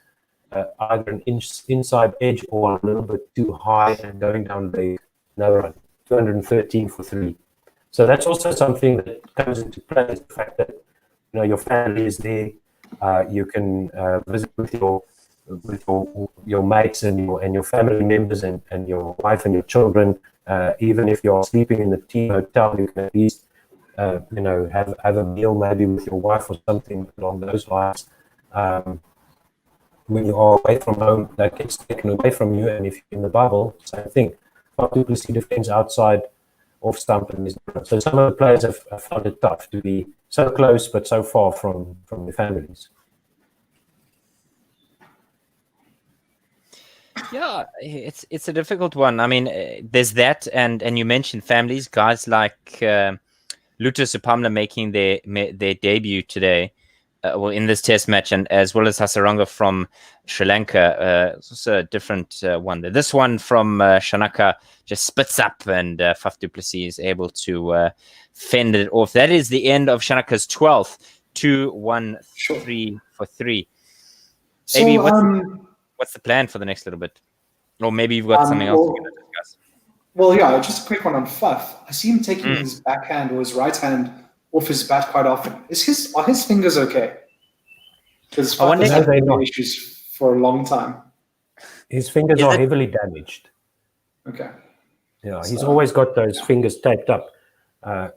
either an inside edge or a little bit too high and going down the no run. 213 for 3. So that's also something that comes into play, is the fact that your family is there. You can visit with your mates and your family members and your wife and your children. Even if you're sleeping in the team hotel, you can at least have a meal maybe with your wife or something along those lines. When you are away from home, that gets taken away from you, and if you're in the bubble, same thing. Faf du Plessis defends outside, off stump, and so some of the players have found it tough to be so close but so far from their families. Yeah, it's a difficult one. I mean, there's that, and you mentioned families, guys like Luther Supamla making their debut today. In this test match, and as well as Hasaranga from Sri Lanka. It's also a different one there. This one from Shanaka just spits up, and Faf du Plessis is able to fend it off. That is the end of Shanaka's 12th, 2-1-3 for 3. So, Maybe what's the plan for the next little bit? Or maybe you've got something else to discuss. Well, yeah, just a quick one on Faf. I see him taking his backhand or his right hand off his bat quite often. Are his fingers okay? Because Faf has had issues for a long time. His fingers are heavily damaged. Okay. Yeah, he's always got those fingers taped up.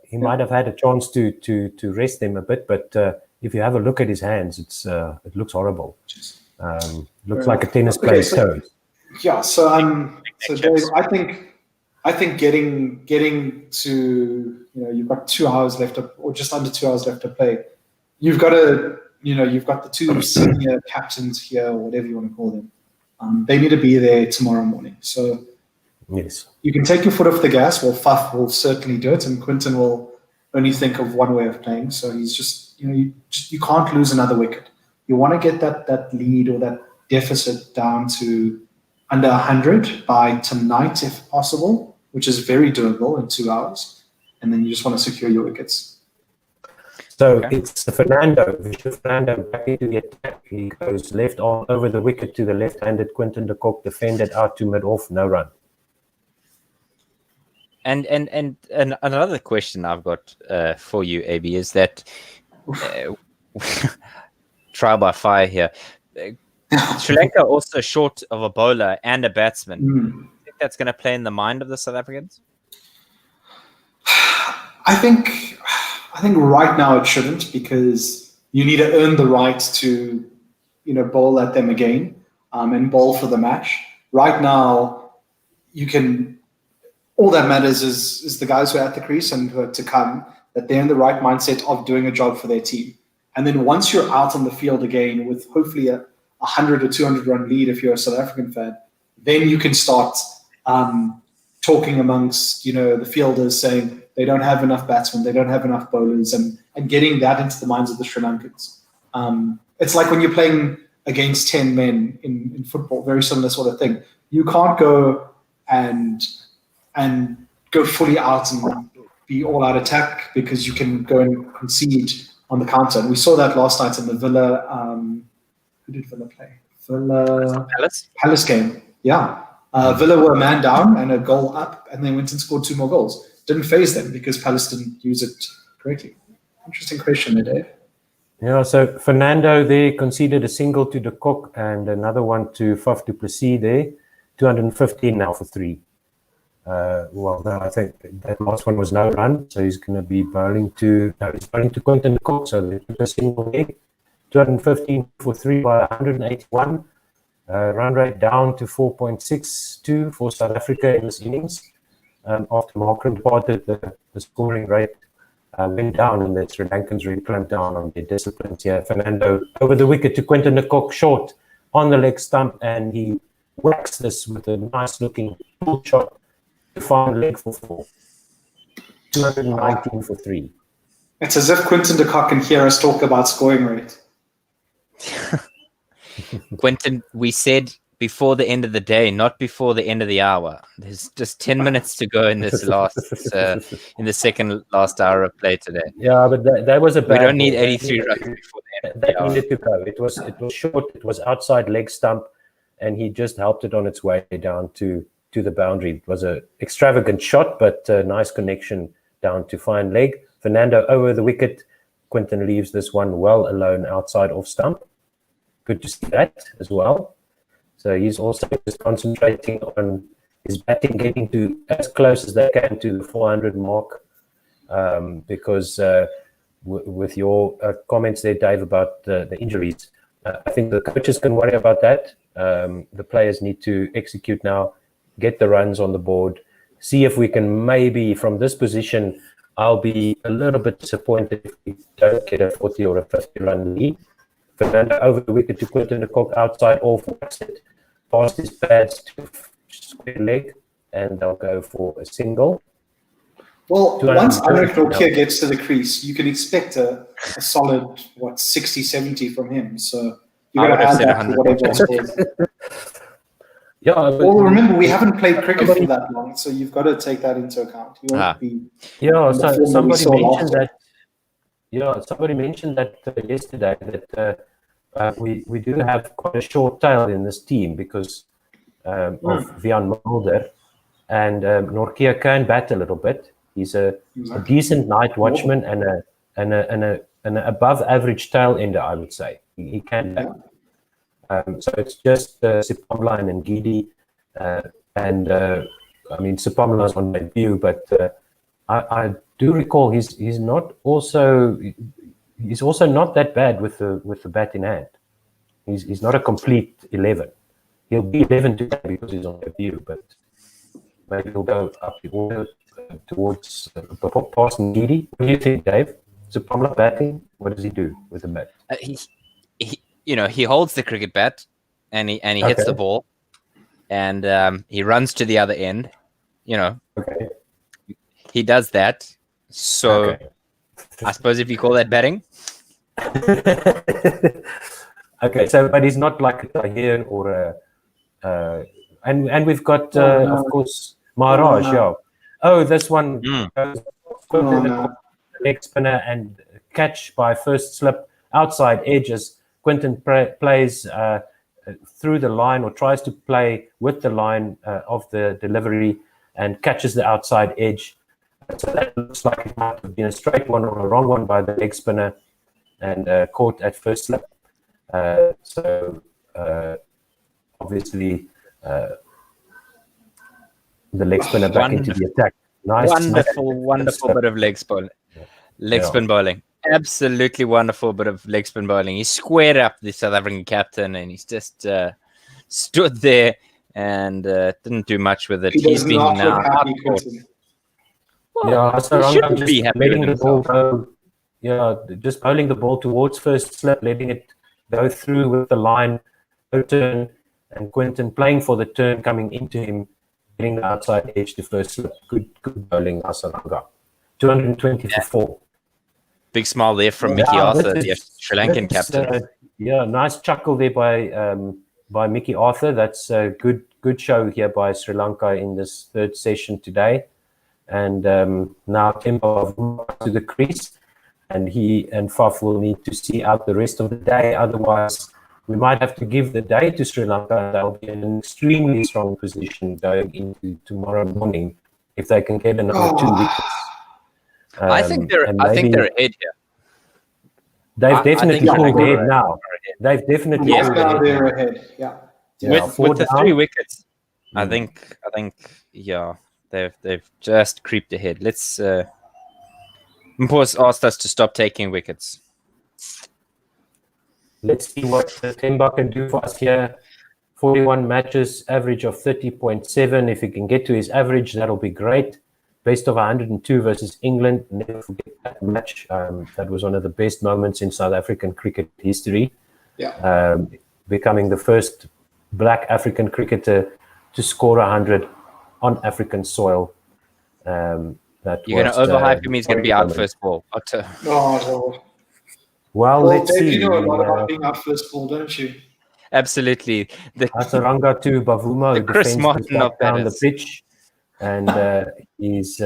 He might have had a chance to rest them a bit, but if you have a look at his hands, it looks horrible. Looks like a tennis player's toes. Yeah, so Dave, I think getting to, you've got 2 hours left or just under 2 hours left to play. You've got the 2 senior captains here, or whatever you want to call them. They need to be there tomorrow morning. So yes, you can take your foot off the gas. Well, Faf will certainly do it, and Quinton will only think of one way of playing. So he's just, you can't lose another wicket. You want to get that lead or that deficit down to under 100 by tonight, if possible, which is very doable in 2 hours. And then you just want to secure your wickets. So it's Fernando back into the attack. He goes left arm over the wicket to the left-handed Quinton de Kock, defended out to mid-off, no run. And another question I've got for you, AB, is that trial by fire here. Sri Lanka also short of a bowler and a batsman. Do you think that's going to play in the mind of the South Africans? I think right now it shouldn't, because you need to earn the right to, bowl at them again and bowl for the match. Right now, all that matters is the guys who are at the crease and who are to come, that they're in the right mindset of doing a job for their team. And then once you're out on the field again with hopefully a 100 or 200 run lead, if you're a South African fan, then you can start talking amongst, the fielders, saying they don't have enough batsmen, they don't have enough bowlers, and getting that into the minds of the Sri Lankans. It's like when you're playing against 10 men in football, very similar sort of thing. You can't go and go fully out and be all out attack, because you can go and concede on the counter. And we saw that last night in the Villa. Who did Villa play? Palace game. Yeah. Villa were a man down and a goal up, and they went and scored 2 more goals. Didn't phase them because Palace didn't use it correctly. Interesting question there, Dave. Yeah, so Fernando there conceded a single to de Kock and another one to Faf du Plessis there. 215 now for 3. No, I think that last one was no run, so he's going to be bowling to Quinton de Kock, so they took a single there. 215 for 3 by 181. Run rate down to 4.62 for South Africa in this innings. After Markram departed, the scoring rate went down, and the Sri Lankans really clamped down on their disciplines here. Fernando over the wicket to Quinton de Kock, short on the leg stump, and he whacks this with a nice looking pull shot to find leg for 4. 219 for 3. It's as if Quinton de Kock can hear us talk about scoring rate. Quinton, we said before the end of the day, not before the end of the hour. There's just 10 minutes to go in this in the second last hour of play today. Yeah, but that was a bad. We don't need 83 runs before the end of the hour. Needed to go. It was short. It was outside leg stump, and he just helped it on its way down to the boundary. It was an extravagant shot, but a nice connection down to fine leg. Fernando over the wicket. Quinton leaves this one well alone outside off stump. Good to see that as well. So he's also just concentrating on his batting, getting to as close as they can to the 400 mark. Because with your comments there, Dave, about the injuries, I think the coaches can worry about that. The players need to execute now, get the runs on the board, see if we can maybe from this position. I'll be a little bit disappointed if we don't get a 40 or a 50 run lead. Fernando over the wicket to Quinton de Kock, outside off, past his pads to square leg, and they'll go for a single. Well, once Anrich Nortje gets to the crease, you can expect a solid, 60, 70 from him. So you got to add that to whatever else is. Yeah, well, remember, we haven't played cricket for that long, so you've got to take that into account. You won't be. Yeah, so somebody mentioned that. Yeah, somebody mentioned that yesterday, that we do have quite a short tail in this team because of Vian Mulder, and Nortje can bat a little bit. He's a decent night watchman and an above average tail ender, I would say. He can bat. So it's just Sipamla and Gidi, Sipamla's on debut, but I do recall he's also not that bad with the bat in hand. He's not a complete 11. He'll be 11 today because he's on debut, but maybe he'll go up the order towards past Ngidi. What do you think, Dave? Zipamla batting? What does he do with the bat? He holds the cricket bat and he hits the ball, and he runs to the other end. Okay. He does that. So I suppose if you call that batting. Okay, so but he's not like a Tahir or a and we've got of course Maharaj. Yeah. Oh, this one leg spinner and catch by first slip outside edges. Quinton plays through the line or tries to play with the line of the delivery and catches the outside edge. So that looks like it might have been a straight one or a wrong one by the leg spinner and caught at first slip. So obviously the leg spinner back into the attack. Nice, wonderful bit of leg spin bowling. Absolutely wonderful bit of leg spin bowling. He squared up the South African captain, and he's just stood there and didn't do much with it. He's been now out court. Well, so just letting the ball go. Yeah, just bowling the ball towards first slip, letting it go through with the line, no turn, and Quinton playing for the turn, coming into him, getting the outside edge to first slip. Good bowling, Hasaranga. 220 for 4. Big smile there from Mickey Arthur, the Sri Lankan captain. Nice chuckle there by Mickey Arthur. That's a good show here by Sri Lanka in this third session today. And now Temba to the crease, and he and Faf will need to see out the rest of the day. Otherwise, we might have to give the day to Sri Lanka, and they'll be in an extremely strong position going into tomorrow morning if they can get another 2 wickets. I think they're ahead here. They've definitely pulled ahead now. They've definitely pulled ahead. They're ahead. Yeah. With the 3 wickets, I think they've just creeped ahead. Let's Mpos asked us to stop taking wickets. Let's see what Temba can do for us here. 41 matches, average of 30.7. If he can get to his average, that'll be great. Best of 102 versus England. Never forget that match. That was one of the best moments in South African cricket history. Yeah. Becoming the first black African cricketer to score 100 on African soil. You're going to overhype him. He's going to be out first ball. Well, let's see. You know a lot about being out first ball, don't you? Absolutely. Hasaranga to Bavuma, the Chris Martin of down the pitch. And he's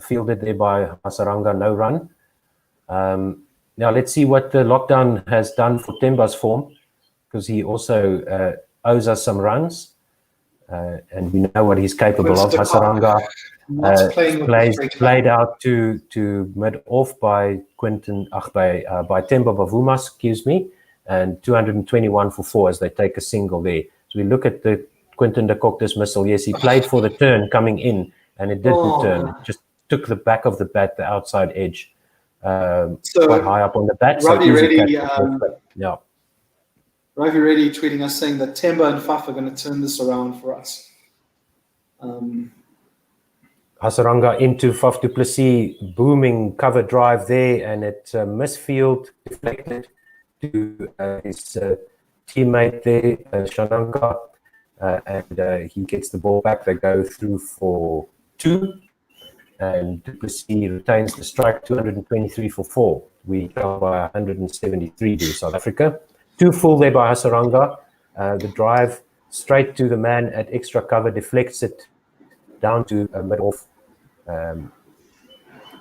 fielded there by Hasaranga, no run. Now let's see what the lockdown has done for Temba's form, because he also owes us some runs, and we know what he's capable of. Hasaranga played out to mid off by Quinton, by Temba Bavuma, excuse me, and 221 for 4 as they take a single there. So we look at the Quinton de Kock dismissal. Yes, he played for the turn coming in, and it didn't turn. It just took the back of the bat, the outside edge, quite high up on the bat. Ravi Reddy, Ravi Reddy tweeting us saying that Temba and Faf are going to turn this around for us. Hasaranga into Faf du Plessis, booming cover drive there, and it misfield deflected to his teammate there, Shananga. And he gets the ball back. They go through for 2, and du Plessis retains the strike. 223 for 4. We go by 173 to South Africa. 2 full there by Hasaranga. The drive straight to the man at extra cover, deflects it down to mid off.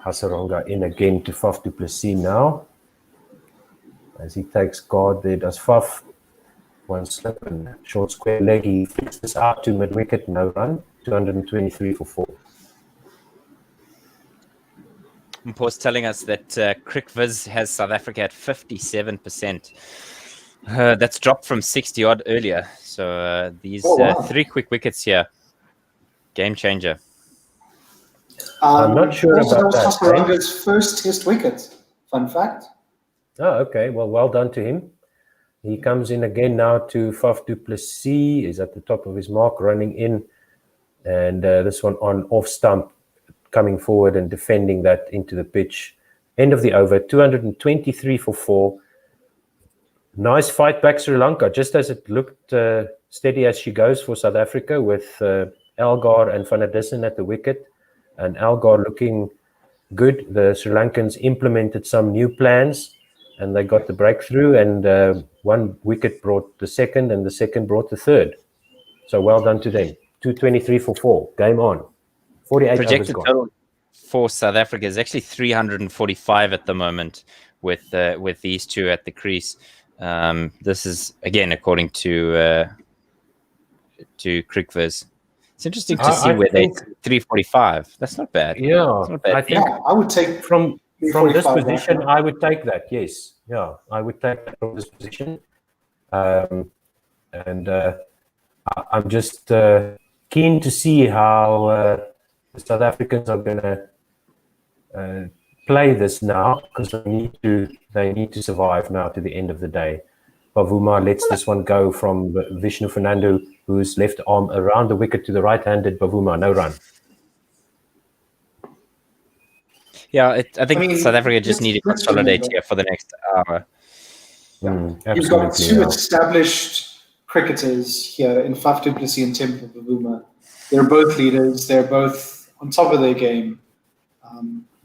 Hasaranga in again to Faf du Plessis now, as he takes guard there. Does Faf. One slip and short square leg. He flicks this out to mid wicket, no run. 223 for 4. Mpos telling us that CricViz has South Africa at 57%. That's dropped from 60 odd earlier. So these 3 quick wickets here, game changer. I'm not sure about that. Hasaranga's first test wicket. Fun fact. Oh, okay. Well done to him. He comes in again now to Faf du Plessis. Is at the top of his mark, running in. And this one on off stump, coming forward and defending that into the pitch. End of the over, 223 for 4. Nice fight back Sri Lanka, just as it looked steady as she goes for South Africa, with Algar and Van der Dussen at the wicket. And Algar looking good. The Sri Lankans implemented some new plans and they got the breakthrough, and one wicket brought the second and the second brought the third. So well done to them. 223 for 4. Game on. 48 Projected overs total for South Africa is actually 345 at the moment, with these two at the crease. This is again according to Crickviz. It's interesting to see where they 345. That's not bad. Yeah, not bad. I think I would take from this 345 position, right. I would take that. Yes, yeah, I would take that from this position. And I'm just keen to see how the South Africans are going to play this now, because they need to survive now to the end of the day. Bavuma lets this one go from Vishnu Fernando, whose left arm around the wicket to the right-handed Bavuma. No run. Yeah, I think South Africa just need to consolidate here for the next hour. You've got two established cricketers here in Faf du Plessis and Temple Bavuma. They're both leaders. They're both on top of their game.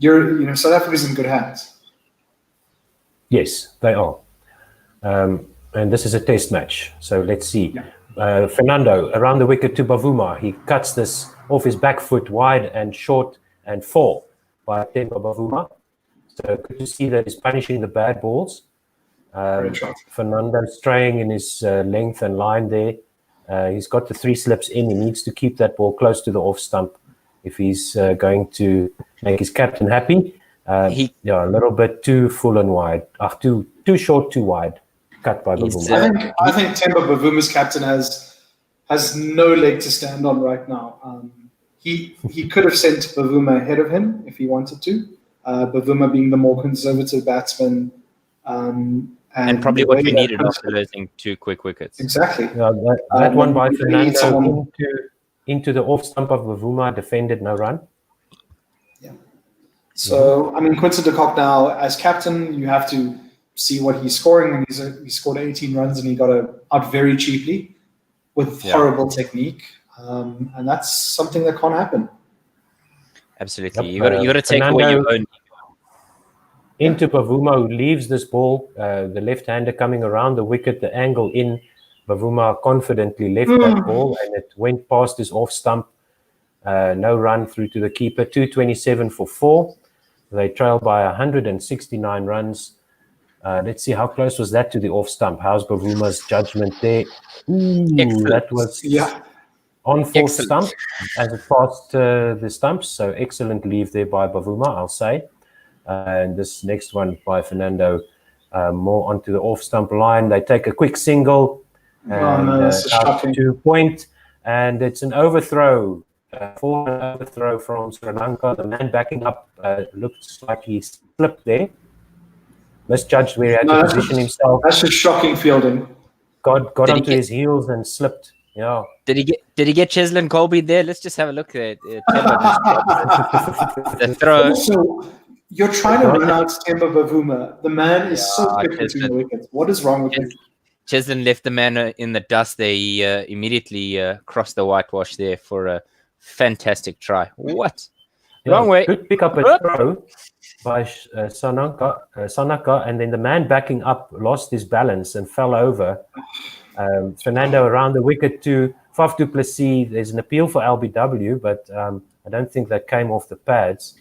South Africa's in good hands. Yes, they are. And this is a test match. So let's see. Fernando around the wicket to Bavuma. He cuts this off his back foot wide and short and 4 by Temba Bavuma. So good to see that he's punishing the bad balls. Fernando straying in his length and line there. He's got the 3 slips in. He needs to keep that ball close to the off stump if he's going to make his captain happy. A little bit too full and wide. Too short, too wide. Cut by Bavuma. I think Temba Bavuma's captain has no leg to stand on right now. He could have sent Bavuma ahead of him if he wanted to. Bavuma being the more conservative batsman. And probably what we needed after losing 2 quick wickets. Exactly. That one by Fernando into the off stump of Bavuma, defended, no run. Yeah. So, Quinton de Kock now, as captain, you have to see what he's scoring. And he scored 18 runs and he got out very cheaply with horrible technique. And that's something that can't happen. Absolutely. You got to take away your own. Into Bavuma, who leaves this ball, the left-hander coming around the wicket, the angle in. Bavuma confidently left that ball and it went past his off stump. No run through to the keeper. 227 for 4. They trail by 169 runs. Let's see, how close was that to the off stump? How's Bavuma's judgment there? That was on full stump as it passed the stumps. So excellent leave there by Bavuma, I'll say. And this next one by Fernando, more onto the off stump line. They take a quick single and out to point, and it's an overthrow. Forward overthrow from Sri Lanka. The man backing up looks like he slipped there. Misjudged where he had to position himself. That's just shocking fielding. Got onto his heels and slipped. Yeah. Did he get Cheslin Colby there? Let's just have a look at the throw. Also, you're trying to run out Temba Bavuma. The man is so quick between the wickets. What is wrong with him? Cheslin left the man in the dust there. He immediately crossed the whitewash there for a fantastic try. What? Wrong way. Good pick up a throw by Sanaka, and then the man backing up lost his balance and fell over. Fernando around the wicket to Faf du Plessis. There's an appeal for LBW, but I don't think that came off the pads.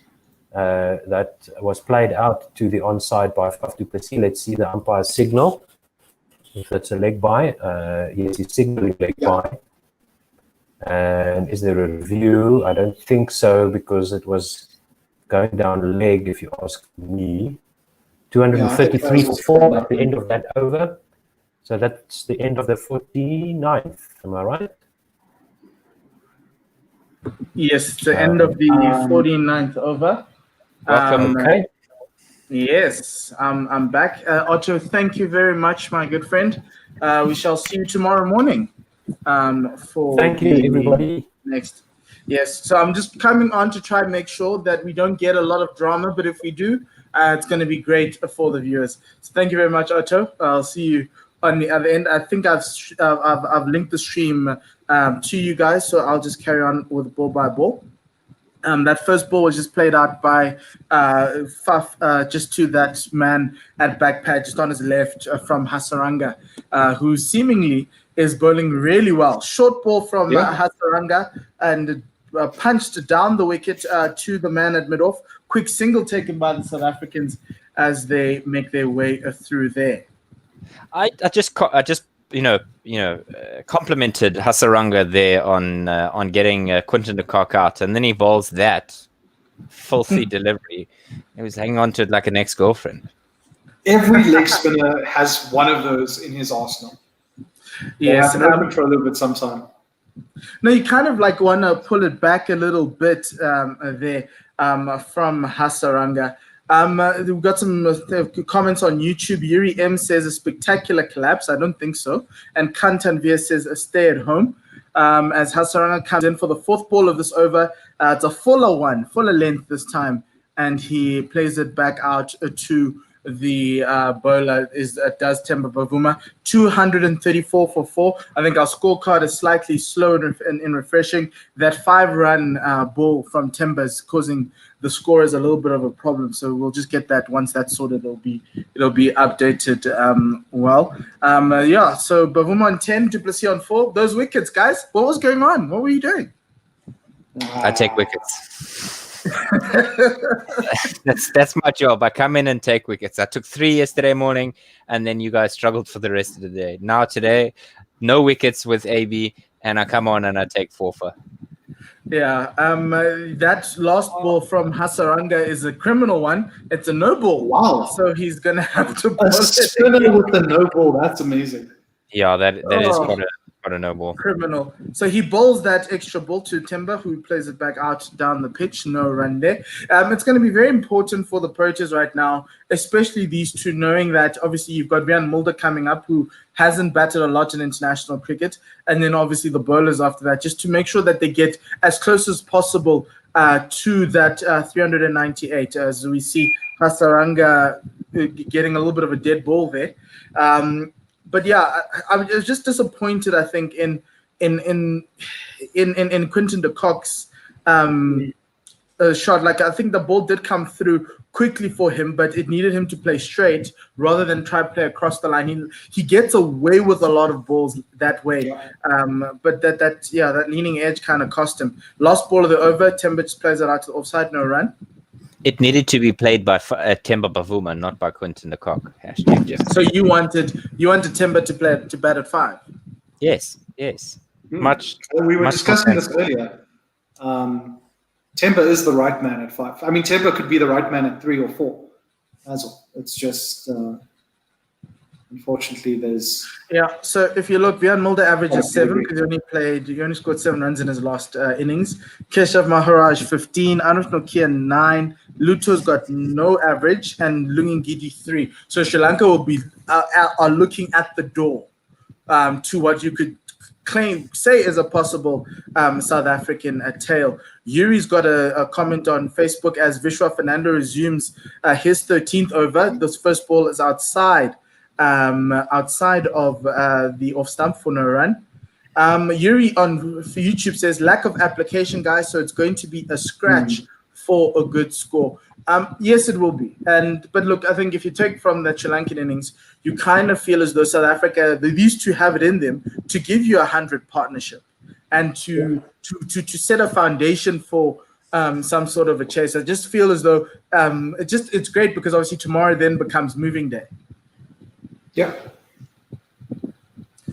That was played out to the onside by Faf du Plessis. Let's see the umpire's signal. If it's a leg by, yes, he's signaling leg by. And is there a review? I don't think so, because it was going down leg, if you ask me. 233 for 4 at the end of that over. So that's the end of the 49th. Am I right? Yes, it's the end of the 49th over. Welcome. Okay. Yes, I'm back. Otto, thank you very much, my good friend. We shall see you tomorrow morning for Thank you, everybody. next. Yes, so I'm just coming on to try and make sure that we don't get a lot of drama, but if we do, it's going to be great for the viewers. So thank you very much, Otto. I'll see you on the other end. I think I've linked the stream to you guys, so I'll just carry on with ball by ball. That first ball was just played out by Faf, just to that man at back pad, just on his left from Hasaranga, who seemingly is bowling really well. Short ball from Hasaranga and punched down the wicket to the man at mid-off. Quick single taken by the South Africans as they make their way through there. I just complimented Hasaranga there on getting Quinton de Kock out, and then he bowls that filthy delivery. He was hanging on to it like an ex-girlfriend. Every leg spinner has one of those in his arsenal. Yes, no control over it sometime. No, you kind of like want to pull it back a little bit there from Hasaranga. We've got some comments on YouTube. Yuri M says a spectacular collapse. I don't think so. And Kantanvir says a stay at home. As Hasaranga comes in for the fourth ball of this over, it's a fuller length this time, and he plays it back out to the bowler does Temba Bavuma. 234 for 4. I think our scorecard is slightly slow in refreshing. That 5-run ball from Temba is causing the score is a little bit of a problem, so we'll just get that once that's sorted. It'll be updated well. So Bavuma on 10, Du Plessis on 4. Those wickets, guys. What was going on? What were you doing? I take wickets. That's my job. I come in and take wickets. I took 3 yesterday morning, and then you guys struggled for the rest of the day. Now today, no wickets with AB, and I come on and I take 4 for. Yeah, that last ball from Hasaranga is a criminal one. It's a no ball. Wow. So he's going to have to a spinner with the no ball. That's amazing. Yeah, that is quite a no ball. Criminal. So he bowls that extra ball to Timber, who plays it back out down the pitch. No run there. It's going to be very important for the Proteas right now, especially these two, knowing that obviously you've got Rian Mulder coming up, who hasn't batted a lot in international cricket, and then obviously the bowlers after that, just to make sure that they get as close as possible to that 398, as we see Hasaranga getting a little bit of a dead ball there. But yeah, I was just disappointed, I think, in Quinton de Kock's shot. Like, I think the ball did come through quickly for him, but it needed him to play straight rather than try to play across the line. He gets away with a lot of balls that way. But that leaning edge kind of cost him. Last ball of the over, Temba just plays it out to the offside, no run. It needed to be played by Temba Bavuma, not by Quinton de Kock. So you wanted Temba to bat at 5? Yes. We were discussing this earlier. Temba is the right man at 5. I mean, Temba could be the right man at 3 or 4 as well. It's just, unfortunately, there's... Yeah, so if you look, Rian Mulder averages 7 because he only scored 7 runs in his last innings. Keshav Maharaj, 15. Anush Nokia, 9. Luto's got no average, and Lungingidi, 3. So Sri Lanka will be are looking at the door to what you could say is a possible South African tail. Yuri's got a comment on Facebook as Vishwa Fernando resumes his 13th over. This first ball is outside of the off stump for no run. Yuri on YouTube says lack of application, guys, so it's going to be a scratch for a good score. Yes, it will be. But look, I think if you take from the Sri Lankan innings, you kind of feel as though South Africa, these two have it in them to give you 100 partnership and to set a foundation for some sort of a chase. I just feel as though it's great because obviously tomorrow then becomes moving day. Yeah.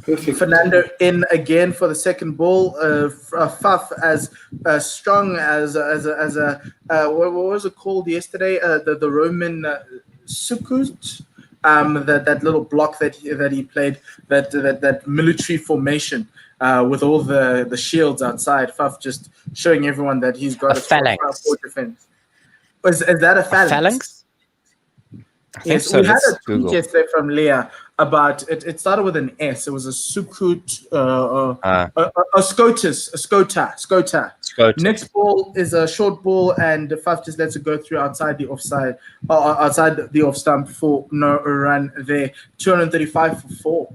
Perfect. Fernando in again for the second ball. Faf as strong as a what was it called yesterday? The Roman Sukut. That little block that he played, that military formation with all the shields outside. Faf just showing everyone that he's got a phalanx. Defense. Is that a phalanx? I think Yes, so. we had Let's a tweet Google. yesterday from Leah about it. It started with an S. It was a sukut, a scotus, a scota. Scrotum. Next ball is a short ball, and Faf just lets it go through outside the offside, outside the off stump for no run there. 235 for 4.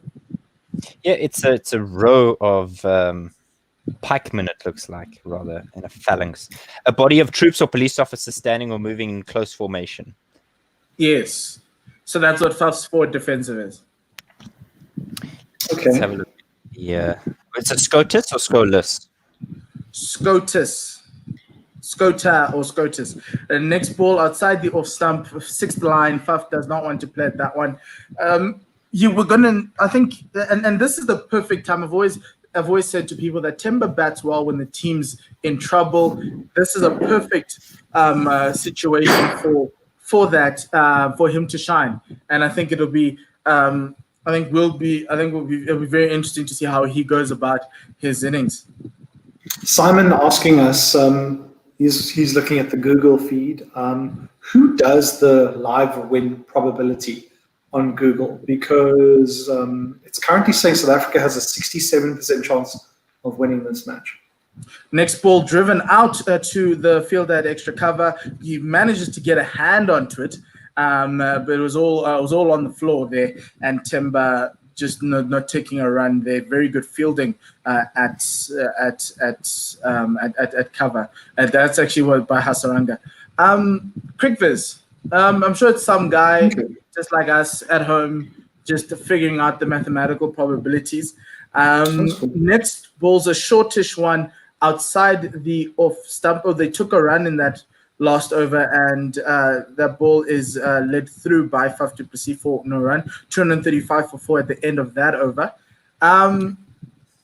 Yeah, it's a row of pikemen, it looks like, rather, in a phalanx. A body of troops or police officers standing or moving in close formation. Yes. So that's what Faf's forward defensive is. Let's have a Okay. look. Yeah. It's a scotus or scolus? Scotus. Scota or Scotus. The next ball outside the off stump, 6th line. Faf does not want to play at that one. You were gonna, I think, and this is the perfect time. I've always said to people that Timber bats well when the team's in trouble. This is a perfect situation for that for him to shine, and I think it'll be. It'll be very interesting to see how he goes about his innings. Simon asking us, he's looking at the Google feed. Who does the live win probability on Google? Because it's currently saying South Africa has a 67% chance of winning this match. Next ball driven out to the field at extra cover. He manages to get a hand onto it, but it was all on the floor there, and Timber just not taking a run there. Very good fielding at cover. That's actually what by Hasaranga. Crickviz. I'm sure it's some guy just like us at home, just figuring out the mathematical probabilities. Next ball's a shortish one outside the off stump. They took a run in that last over, and that ball is led through by Faf du Plessis for no run. 235 for 4 at the end of that over.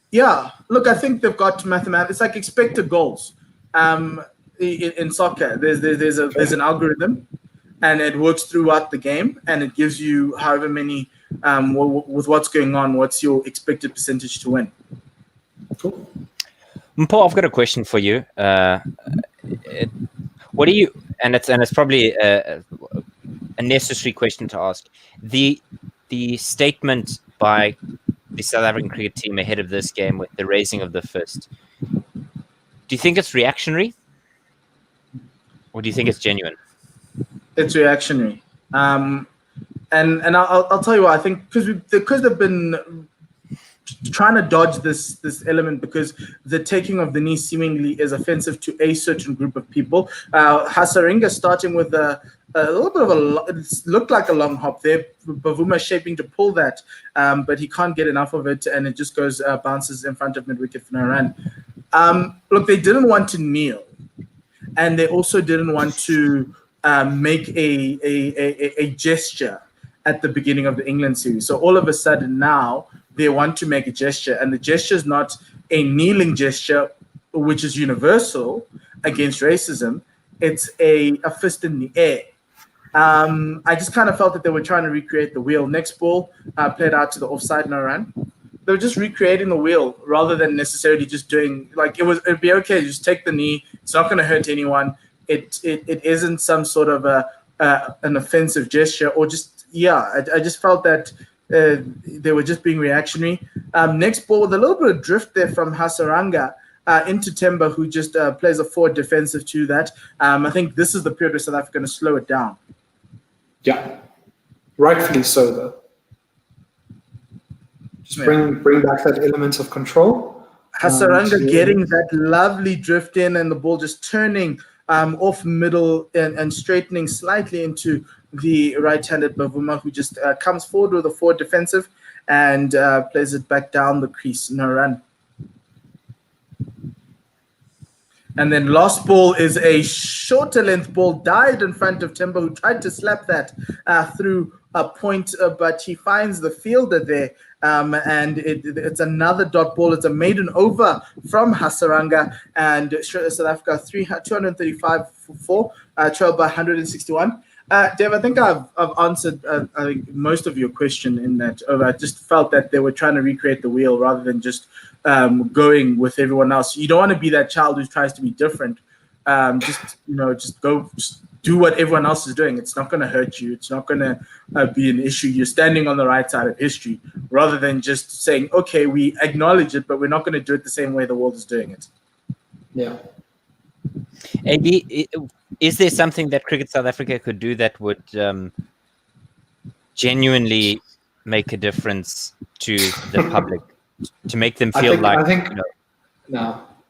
Yeah, look, I think they've got mathematics. It's like expected goals. In soccer, there's an algorithm, and it works throughout the game, and it gives you however many with what's going on. What's your expected percentage to win? Cool. Paul, I've got a question for you. What do you? And it's probably a necessary question to ask. The statement by the South African cricket team ahead of this game with the raising of the fist. Do you think it's reactionary, or do you think it's genuine? It's reactionary, and I'll tell you what I think, because they've been trying to dodge this element, because the taking of the knee seemingly is offensive to a certain group of people. Hasaranga starting with a little bit of it looked like a long hop there. Bavuma shaping to pull that, but he can't get enough of it, and it just goes bounces in front of mid-wicket for no run. Look, they didn't want to kneel, and they also didn't want to make a gesture at the beginning of the England series. So all of a sudden now they want to make a gesture, and the gesture is not a kneeling gesture, which is universal against racism. It's a fist in the air. I just kind of felt that they were trying to recreate the wheel. Next ball played out to the offside, no run. They were just recreating the wheel rather than necessarily just doing, like, it'd be okay, just take the knee. It's not going to hurt anyone. It isn't some sort of an offensive gesture, or just, yeah, I just felt that they were just being reactionary. Next ball with a little bit of drift there from Hasaranga into Temba, who just plays a forward defensive to that. I think this is the period where South Africa going to slow it down. Yeah, rightfully so, though. Just bring back that element of control. Hasaranga getting that lovely drift in, and the ball just turning off middle and straightening slightly into the right-handed Bavuma, who just comes forward with a forward defensive and plays it back down the crease. No run. And then last ball is a shorter length ball, died in front of Timber, who tried to slap that through a point, but he finds the fielder there. And it's another dot ball. It's a maiden over from Hasaranga, and South Africa 235 for 4, trailed by 161. Dave, I think I've answered I think most of your question in that over. I just felt that they were trying to recreate the wheel rather than just going with everyone else. You don't want to be that child who tries to be different just do what everyone else is doing. It's not going to hurt you. It's not going to be an issue. You're standing on the right side of history, rather than just saying, okay, we acknowledge it, but we're not going to do it the same way the world is doing it. Yeah. AB, is there something that Cricket South Africa could do that would genuinely make a difference to the public, to make them feel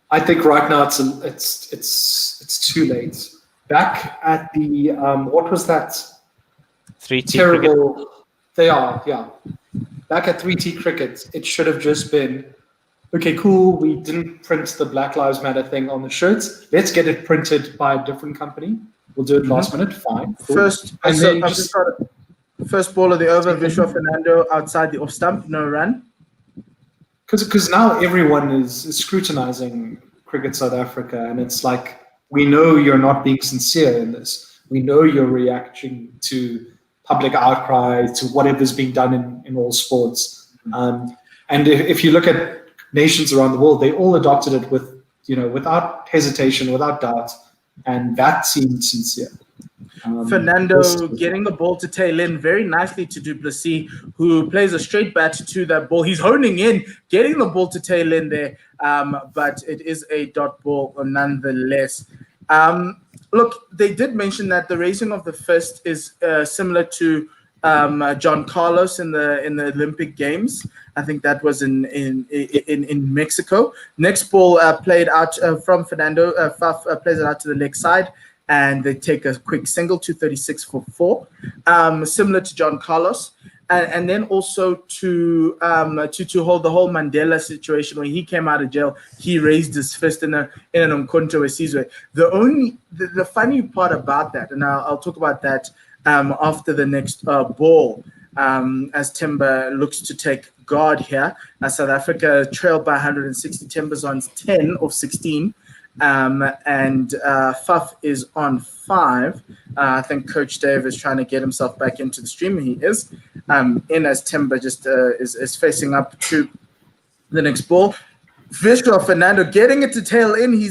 I think right now it's too late. Back at the what was that? 3T terrible cricket. They are, yeah. Back at 3T cricket, it should have just been, okay, cool, we didn't print the Black Lives Matter thing on the shirts. Let's get it printed by a different company. We'll do it last minute, fine. Cool. First ball of the over, Vishwa Fernando outside the off stump, no run. Because now everyone is scrutinizing Cricket South Africa, and it's like, we know you're not being sincere in this. We know you're reacting to public outcry, to whatever's being done in all sports. And if you look at nations around the world, they all adopted it without hesitation, without doubt, and that seemed sincere. Fernando getting the ball to tail in very nicely to Du Plessis, who plays a straight bat to that ball. He's honing in, getting the ball to tail in there, but it is a dot ball nonetheless. Look, they did mention that the raising of the fist is similar to John Carlos in the Olympic Games. I think that was in Mexico. Next ball played out from Fernando. Faf plays it out to the leg side, and they take a quick single, 236 for 4, similar to John Carlos. And then also to hold the whole Mandela situation when he came out of jail, he raised his fist in an Umkhonto Wesizwe. The funny part about that, and I'll talk about that after the next ball, as Timber looks to take guard here. South Africa trailed by 160. Timber's on 10 of 16. And Faf is on 5. I think Coach Dave is trying to get himself back into the stream. He is in as Timber just is facing up to the next ball. Vishwa Fernando getting it to tail in. He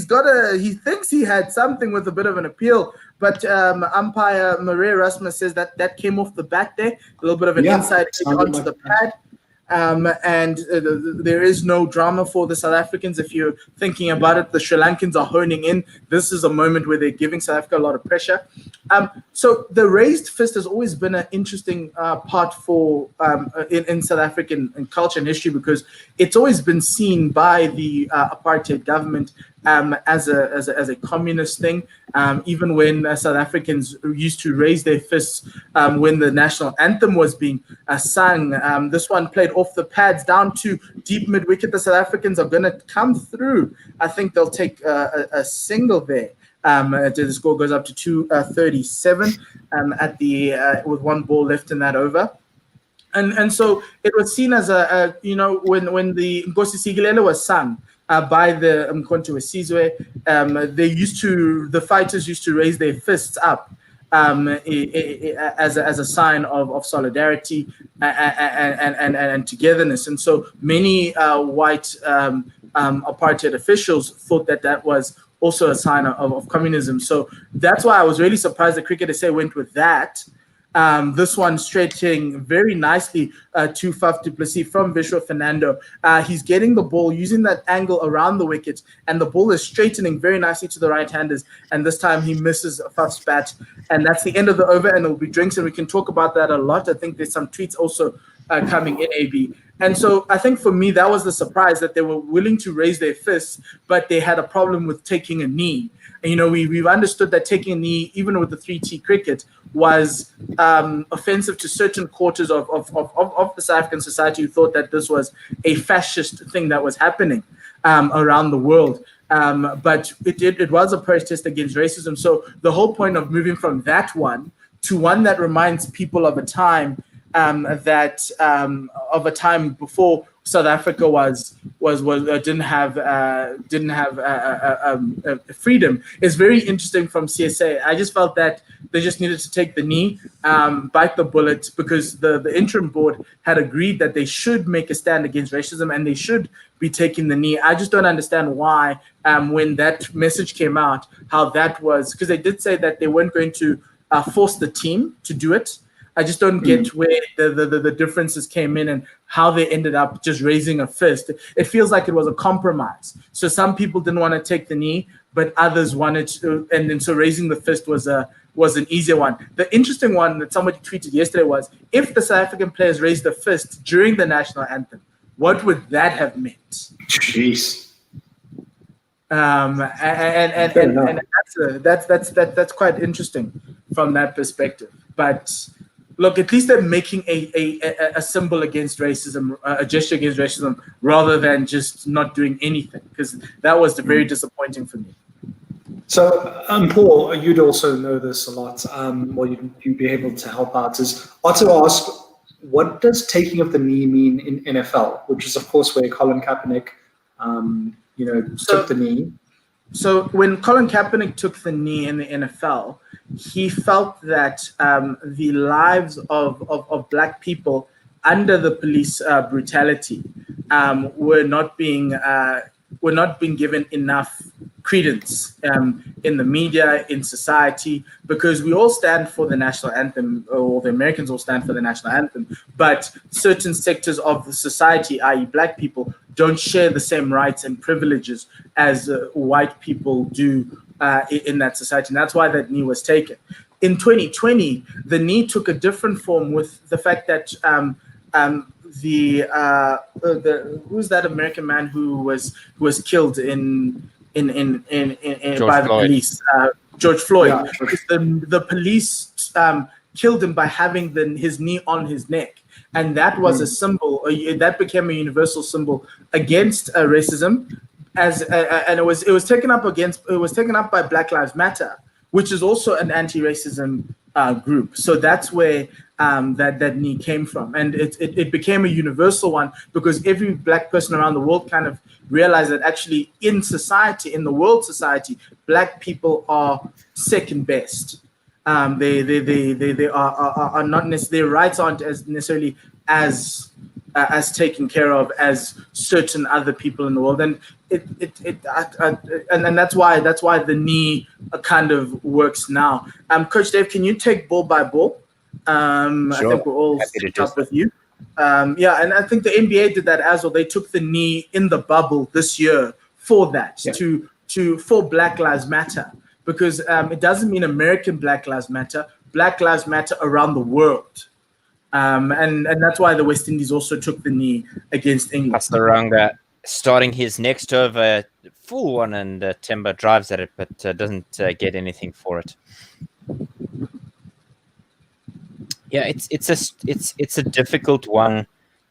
thinks he had something with a bit of an appeal, but umpire Maria Rasmus says that came off the bat there. A little bit of an inside edge onto the pad. And there is no drama for the South Africans. If you're thinking about it, the Sri Lankans are honing in. This is a moment where they're giving South Africa a lot of pressure. So the raised fist has always been an interesting part for in South African culture and history, because it's always been seen by the apartheid government as a communist thing. Even when South Africans used to raise their fists when the national anthem was being sung. This one played off the pads down to deep mid wicket. The South Africans are going to come through. I think they'll take a single there. The score goes up to 237 at the with one ball left in that over. And so it was seen as when the Nkosi Sikelel was sung by the Umkhonto Wesizwe, the fighters used to raise their fists up as a sign of solidarity and togetherness. And so many white apartheid officials thought that was also a sign of communism. So that's why I was really surprised that Cricket SA went with that. This one straightening very nicely to Faf du Plessis from Vishwa Fernando. He's getting the ball, using that angle around the wicket, and the ball is straightening very nicely to the right-handers. And this time he misses Faf's bat. And that's the end of the over, and there will be drinks, and we can talk about that a lot. I think there's some tweets also coming in, AB. And so I think for me, that was the surprise, that they were willing to raise their fists, but they had a problem with taking a knee. And, we've understood that taking a knee, even with the 3T cricket, was offensive to certain quarters of the South African society who thought that this was a fascist thing that was happening around the world. But it was a protest against racism. So the whole point of moving from that one to one that reminds people of a time before South Africa didn't have freedom is very interesting from CSA. I just felt that They just needed to take the knee, bite the bullet, because the interim board had agreed that they should make a stand against racism and they should be taking the knee. I just don't understand why, when that message came out, how that was, because they did say that they weren't going to force the team to do it. I just don't get where the differences came in and how they ended up just raising a fist. It feels like it was a compromise. So some people didn't want to take the knee, but others wanted to, and then so raising the fist was an easier one. The interesting one that somebody tweeted yesterday was, if the South African players raised a fist during the national anthem, what would that have meant? Jeez. And that's quite interesting from that perspective. But look, at least they're making a symbol against racism, a gesture against racism, rather than just not doing anything, because that was very disappointing for me. So, Paul, you'd also know this a lot. Well, you'd be able to help out. Is Otto asked, what does taking of the knee mean in NFL, which is, of course, where Colin Kaepernick, took the knee. So when Colin Kaepernick took the knee in the NFL, he felt that the lives of Black people under the police brutality were not being given enough credence in the media, in society, because we all stand for the national anthem, or the Americans all stand for the national anthem, but certain sectors of the society, i.e. Black people, don't share the same rights and privileges as white people do in that society. And that's why that knee was taken. In 2020, the knee took a different form with the fact that who's that American man who was killed by the police? George Floyd. Yeah. The police killed him by having his knee on his neck, and that was a symbol. That became a universal symbol against racism, and it was taken up by Black Lives Matter, which is also an anti-racism group. So that's where that knee came from, and it became a universal one because every Black person around the world kind of realized that actually in society, in the world society, Black people are second best. They are not necessarily, their rights aren't as necessarily as taken care of as certain other people in the world, and and that's why the knee kind of works now. Coach Dave, can you take ball by ball? Sure. I think we're all up with you. Yeah, and I think the NBA did that as well. They took the knee in the bubble this year for that, for Black Lives Matter, because it doesn't mean American Black Lives Matter, Black Lives Matter around the world. And that's why the West Indies also took the knee against England. Hasaranga starting his next over, full one, and Timber drives at it, but doesn't get anything for it. Yeah, it's a difficult one.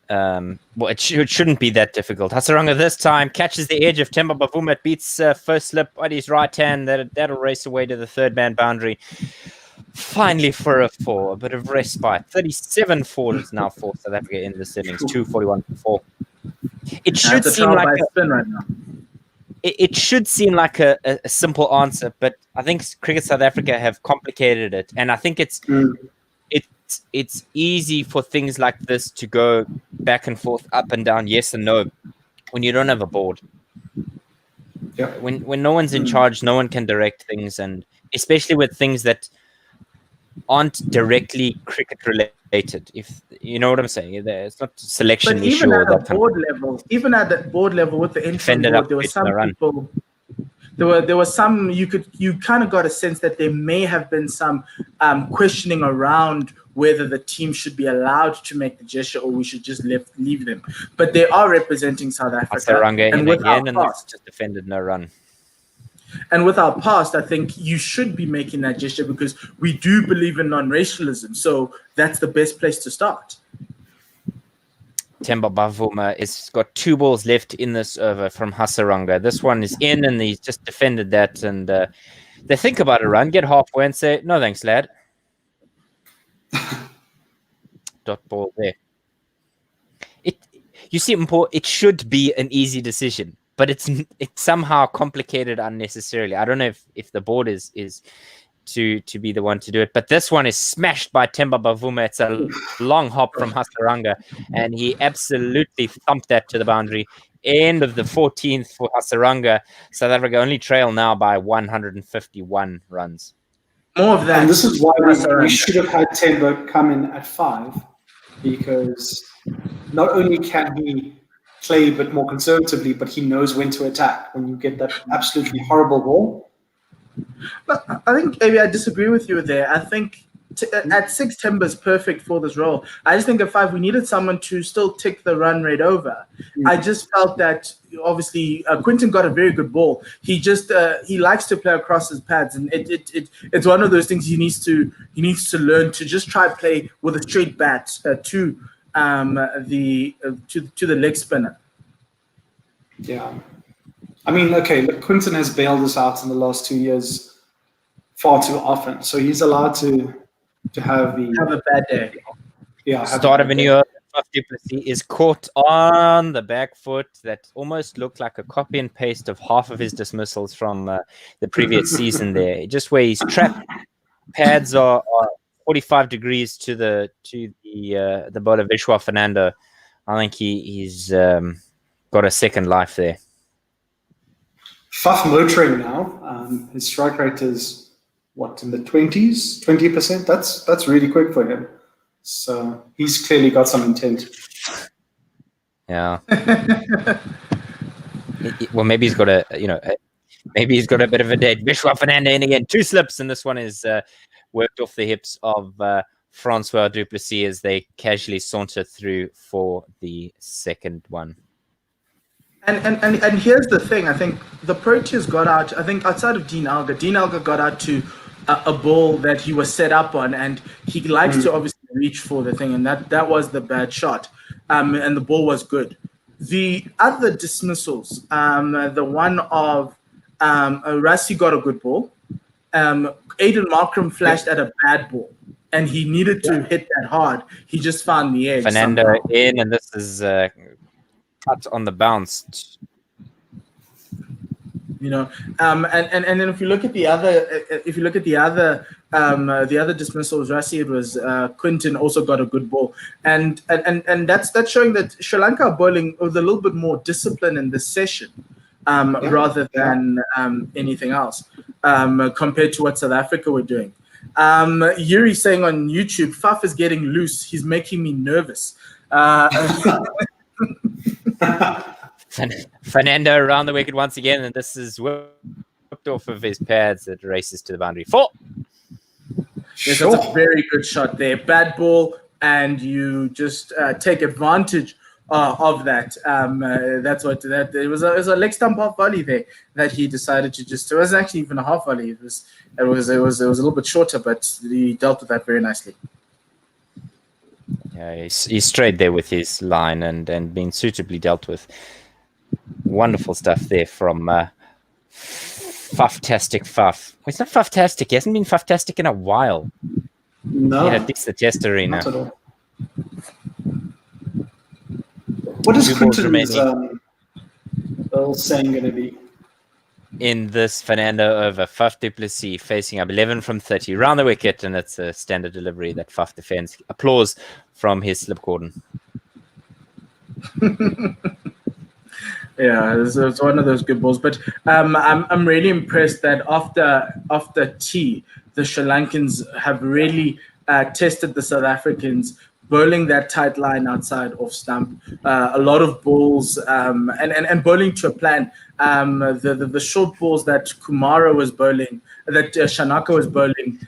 Well, it shouldn't be that difficult. Hasaranga this time catches the edge of Temba Bavuma, beats first slip on his right hand. That'll race away to the third man boundary. Finally for a bit of respite. 37 forwards now for South Africa in this innings. 2:41-4. It should seem like a spin right now. It should seem like a simple answer, but I think Cricket South Africa have complicated it, and I think it's easy for things like this to go back and forth, up and down, yes and no, when you don't have a board. Yeah. When no one's in charge, no one can direct things, and especially with things that aren't directly cricket related. If you know what I'm saying, it's not selection but issue. Even at that board level with the interim board, there were some people. There was some you kind of got a sense that there may have been some questioning around whether the team should be allowed to make the gesture or we should just leave them. But they are representing South Africa. And with again, and past, just defended no run. And with our past, I think you should be making that gesture because we do believe in non-racialism. So that's the best place to start. Temba Bavuma has got 2 balls left in this over from Hasaranga. This one is in, and he's just defended that. And they think about a run, get halfway, and say, "No, thanks, lad." Dot ball there. You see, it should be an easy decision, but it's somehow complicated unnecessarily. I don't know if the board is to be the one to do it. But this one is smashed by Themba Bavuma. It's a long hop from Hasaranga, and he absolutely thumped that to the boundary. End of the 14th for Hasaranga. South Africa only trail now by 151 runs. More of that. And this is why we should have had Themba come in at 5, because not only can he play a bit more conservatively, but he knows when to attack when you get that absolutely horrible ball. I think maybe I disagree with you there. I think at 6, Themba's perfect for this role. I just think at 5, we needed someone to still tick the run rate over. I just felt that obviously Quinton got a very good ball. He just he likes to play across his pads, and it's one of those things he needs to learn to just try to play with a straight bat to the leg spinner. Yeah. I mean, okay, look, Quinton has bailed us out in the last 2 years far too often, so he's allowed to have a bad day. Yeah. Start of a new du Plessis is caught on the back foot. That almost looked like a copy and paste of half of his dismissals from the previous season there. Just where his trap pads are 45 degrees to the bowler Vishwa Fernando. I think he's got a second life there. Faf motoring now. His strike rate is in the 20%? That's really quick for him. So he's clearly got some intent. Yeah. Well, maybe he's got a bit of a day. Vishwa Fernando in again, 2 slips, and this one is worked off the hips of Francois du Plessis as they casually saunter through for the second one. And here's the thing. I think the Proteas got out. I think outside of Dean Elgar got out to a ball that he was set up on, and he likes to obviously reach for the thing, and that was the bad shot. And the ball was good. The other dismissals, the one of Rassie got a good ball. Aiden Markram flashed at a bad ball, and he needed to hit that hard. He just found the edge. Fernando somehow. in, and this is cut on the bounce. And then if you look at the other dismissals, Rassie, it was Quinton also got a good ball, and that's showing that Sri Lanka are bowling with a little bit more discipline in this session, rather than anything else, compared to what South Africa were doing. Yuri saying on YouTube, Faf is getting loose. He's making me nervous. Fernando around the wicket once again, and this is whipped off of his pads. It races to the boundary. 4. Yes, that's a very good shot there. Bad ball, and you just take advantage of that. That's what that it was a leg stump half volley there that he decided to just. It wasn't actually even a half volley. It was a little bit shorter, but he dealt with that very nicely. Yeah, he's straight there with his line and being suitably dealt with. Wonderful stuff there from Faftastic Faf. Well, it's not Faftastic. He hasn't been Faftastic in a while. No. Yeah, it's the test arena. Not at all. What is Quinton's saying going to be? In this Fernando over Faf du Plessis facing up 11 from 30 round the wicket, and it's a standard delivery that Faf defends. Applause from his slip cordon. Yeah, it's one of those good balls. But I'm really impressed that after tea, the Sri Lankans have really tested the South Africans, bowling that tight line outside off stump. A lot of balls and bowling to a plan. The short balls that Kumara was bowling, that Shanaka was bowling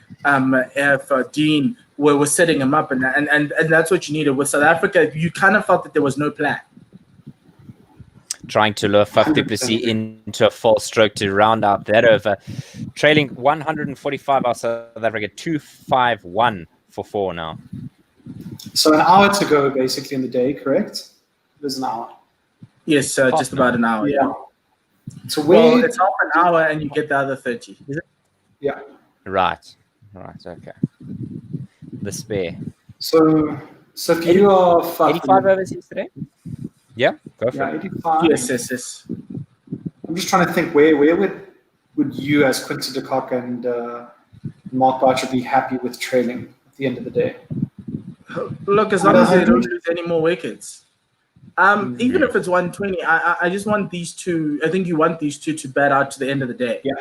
for Dean were setting him up, and that's what you needed. With South Africa, you kind of felt that there was no plan. Trying to lure Faf du Plessis into a false stroke to round out that over. Trailing 145 out South Africa, 251 for 4 now. So an hour to go, basically, in the day, correct? There's an hour. Yes, just about an hour. Yeah. So it's half an hour, and you get the other 30. Is it? Yeah. Right. Okay. The spare. So if you are 85 overs yesterday. Yeah, go for it. 85. Yes. I'm just trying to think where would you as Quinton de Kock and Mark Bart should be happy with trailing at the end of the day. Look, as long as they don't lose any more wickets. Even if it's 120, I just want these two. I think you want these two to bat out to the end of the day. Yeah.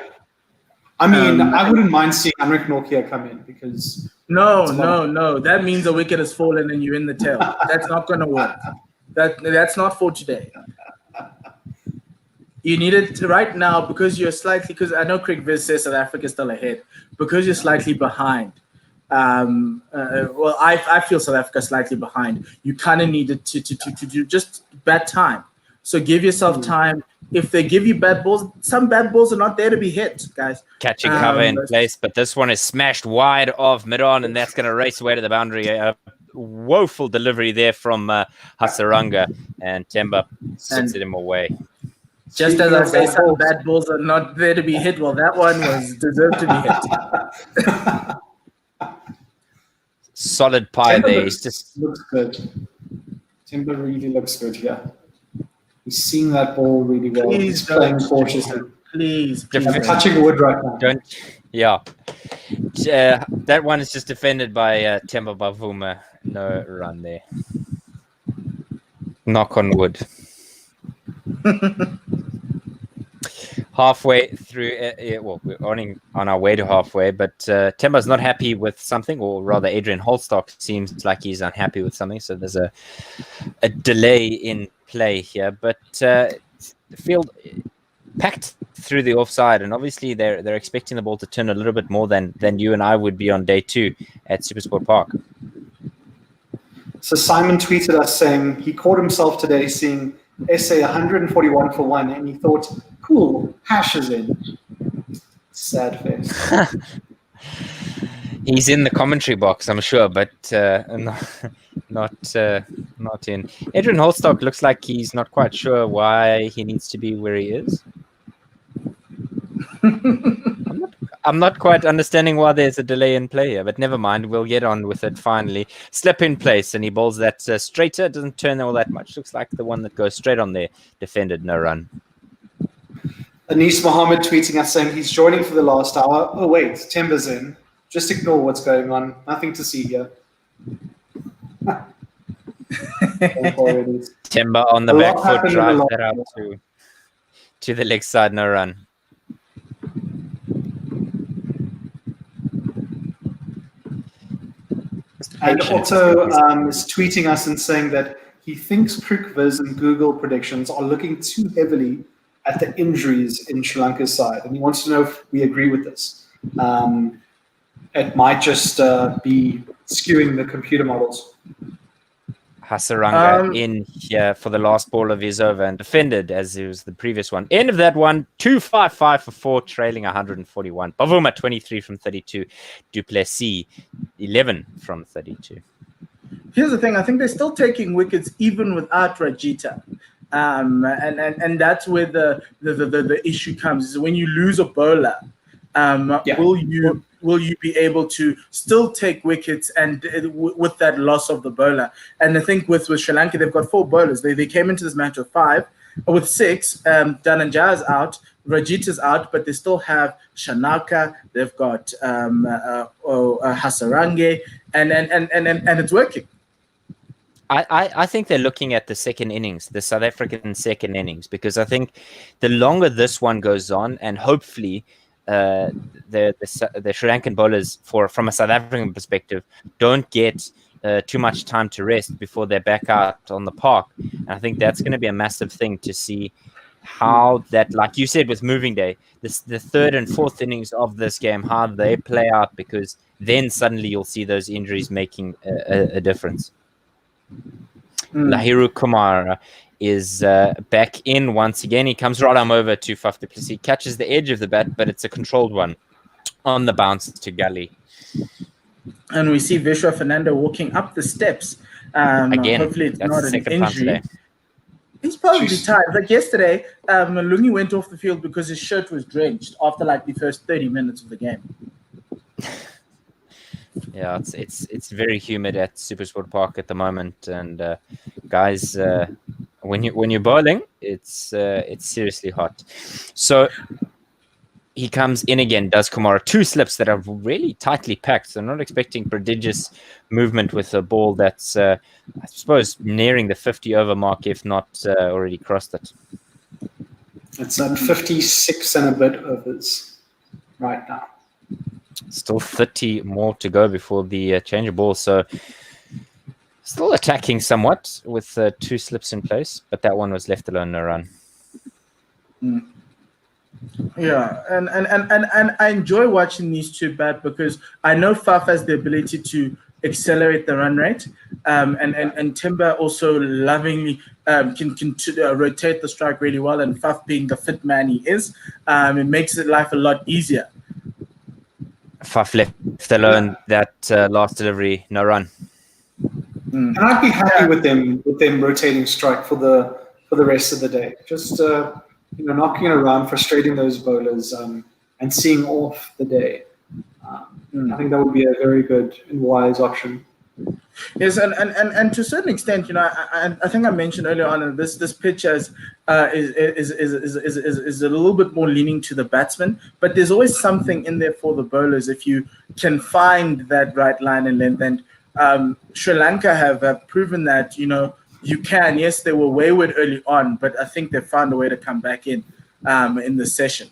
I mean, I wouldn't mind seeing Henrik Nokia come in because... No. That means a wicket has fallen and you're in the tail. That's not going to work. That's not for today. You need it right now because you're slightly... Because I know Craig Viz says South Africa is still ahead. Because you're slightly behind. I feel South Africa slightly behind. You kind of needed to do just bad time. So give yourself time. If they give you bad balls, some bad balls are not there to be hit, guys. Catching cover in place, but this one is smashed wide of mid-on, and that's going to race away to the boundary. A woeful delivery there from Hasaranga, and Temba sends it him away. Just as I say, some bad balls are not there to be hit. Well, that one was deserved to be hit. Solid pie there. Looks good. Timber really looks good here. He's seeing that ball really well. He's playing cautiously. Please. I'm touching wood right now. That one is just defended by Temba Bavuma. No run there. Knock on wood. Halfway through, we're on our way to halfway, but Temba's not happy with something, or rather Adrian Holstock seems like he's unhappy with something, so there's a delay in play here, but the field packed through the offside, and obviously they're expecting the ball to turn a little bit more than you and I would be on day 2 at SuperSport Park. So Simon tweeted us saying he caught himself today seeing SA 141 for 1, and he thought, cool, Hash is in. Sad face. He's in the commentary box, I'm sure, but not in. Adrian Holstock looks like he's not quite sure why he needs to be where he is. I'm not quite understanding why there's a delay in play here, but never mind. We'll get on with it finally. Slip in place, and he bowls that straighter. Doesn't turn all that much. Looks like the one that goes straight on there. Defended, no run. Anis Mohammed tweeting us saying he's joining for the last hour. Oh, wait, Temba's in. Just ignore what's going on. Nothing to see here. Temba on the back foot, drives that out to the leg side, no run. And Otto is tweeting us and saying that he thinks CricViz and Google predictions are looking too heavily at the injuries in Sri Lanka's side, and he wants to know if we agree with this. It might just be skewing the computer models. Hasaranga in here for the last ball of his over and defended as it was the previous one. End of that one, 255 for 4, trailing 141. Bavuma 23 from 32. Duplessis 11 from 32. Here's the thing. I think they're still taking wickets even without Rajita. And that's where the issue comes, is when you lose a bowler, will you be able to still take wickets and with that loss of the bowler? And I think with Sri Lanka, they've got 4 bowlers. They came into this match with 6. Dhananjaya is out, Rajita's out, but they still have Shanaka. They've got Hasarange, and it's working. I think they're looking at the second innings, the South African second innings, because I think the longer this one goes on, and hopefully the Sri Lankan bowlers, from a South African perspective, don't get too much time to rest before they're back out on the park. And I think that's going to be a massive thing to see how that, like you said with moving day, the 3rd and 4th innings of this game, how they play out, because then suddenly you'll see those injuries making a difference. Lahiru Kumar is back in once again. He comes right on over to Faf du Plessis, catches the edge of the bat, but it's a controlled one on the bounce to Gully. And we see Vishwa Fernando walking up the steps. Again, hopefully it's that's not the an second time injury. today. He's probably tired. Like yesterday, Lungi went off the field because his shirt was drenched after like the first 30 minutes of the game. Yeah, it's very humid at SuperSport Park at the moment, and guys, when you're bowling, it's seriously hot. So he comes in again, does Kamara 2 slips that are really tightly packed. So not expecting prodigious movement with a ball that's, I suppose, nearing the 50 over mark, if not already crossed it. It's at 56 and a bit overs right now. Still 30 more to go before the change of ball. So still attacking somewhat with 2 slips in place, but that one was left alone, no run. Yeah, and I enjoy watching these two bat because I know Faf has the ability to accelerate the run rate, and Timber also lovingly can rotate the strike really well, and Faf being the fit man he is, it makes life a lot easier. Faf left alone that last delivery, no run. And I'd be happy with them rotating strike for the rest of the day. Just knocking it around, frustrating those bowlers, and seeing off the day. I think that would be a very good and wise option. Yes, and to a certain extent, I think I mentioned earlier on this pitch is a little bit more leaning to the batsman, but there's always something in there for the bowlers if you can find that right line and length. And Sri Lanka have proven that you can. Yes, they were wayward early on, but I think they found a way to come back in the session.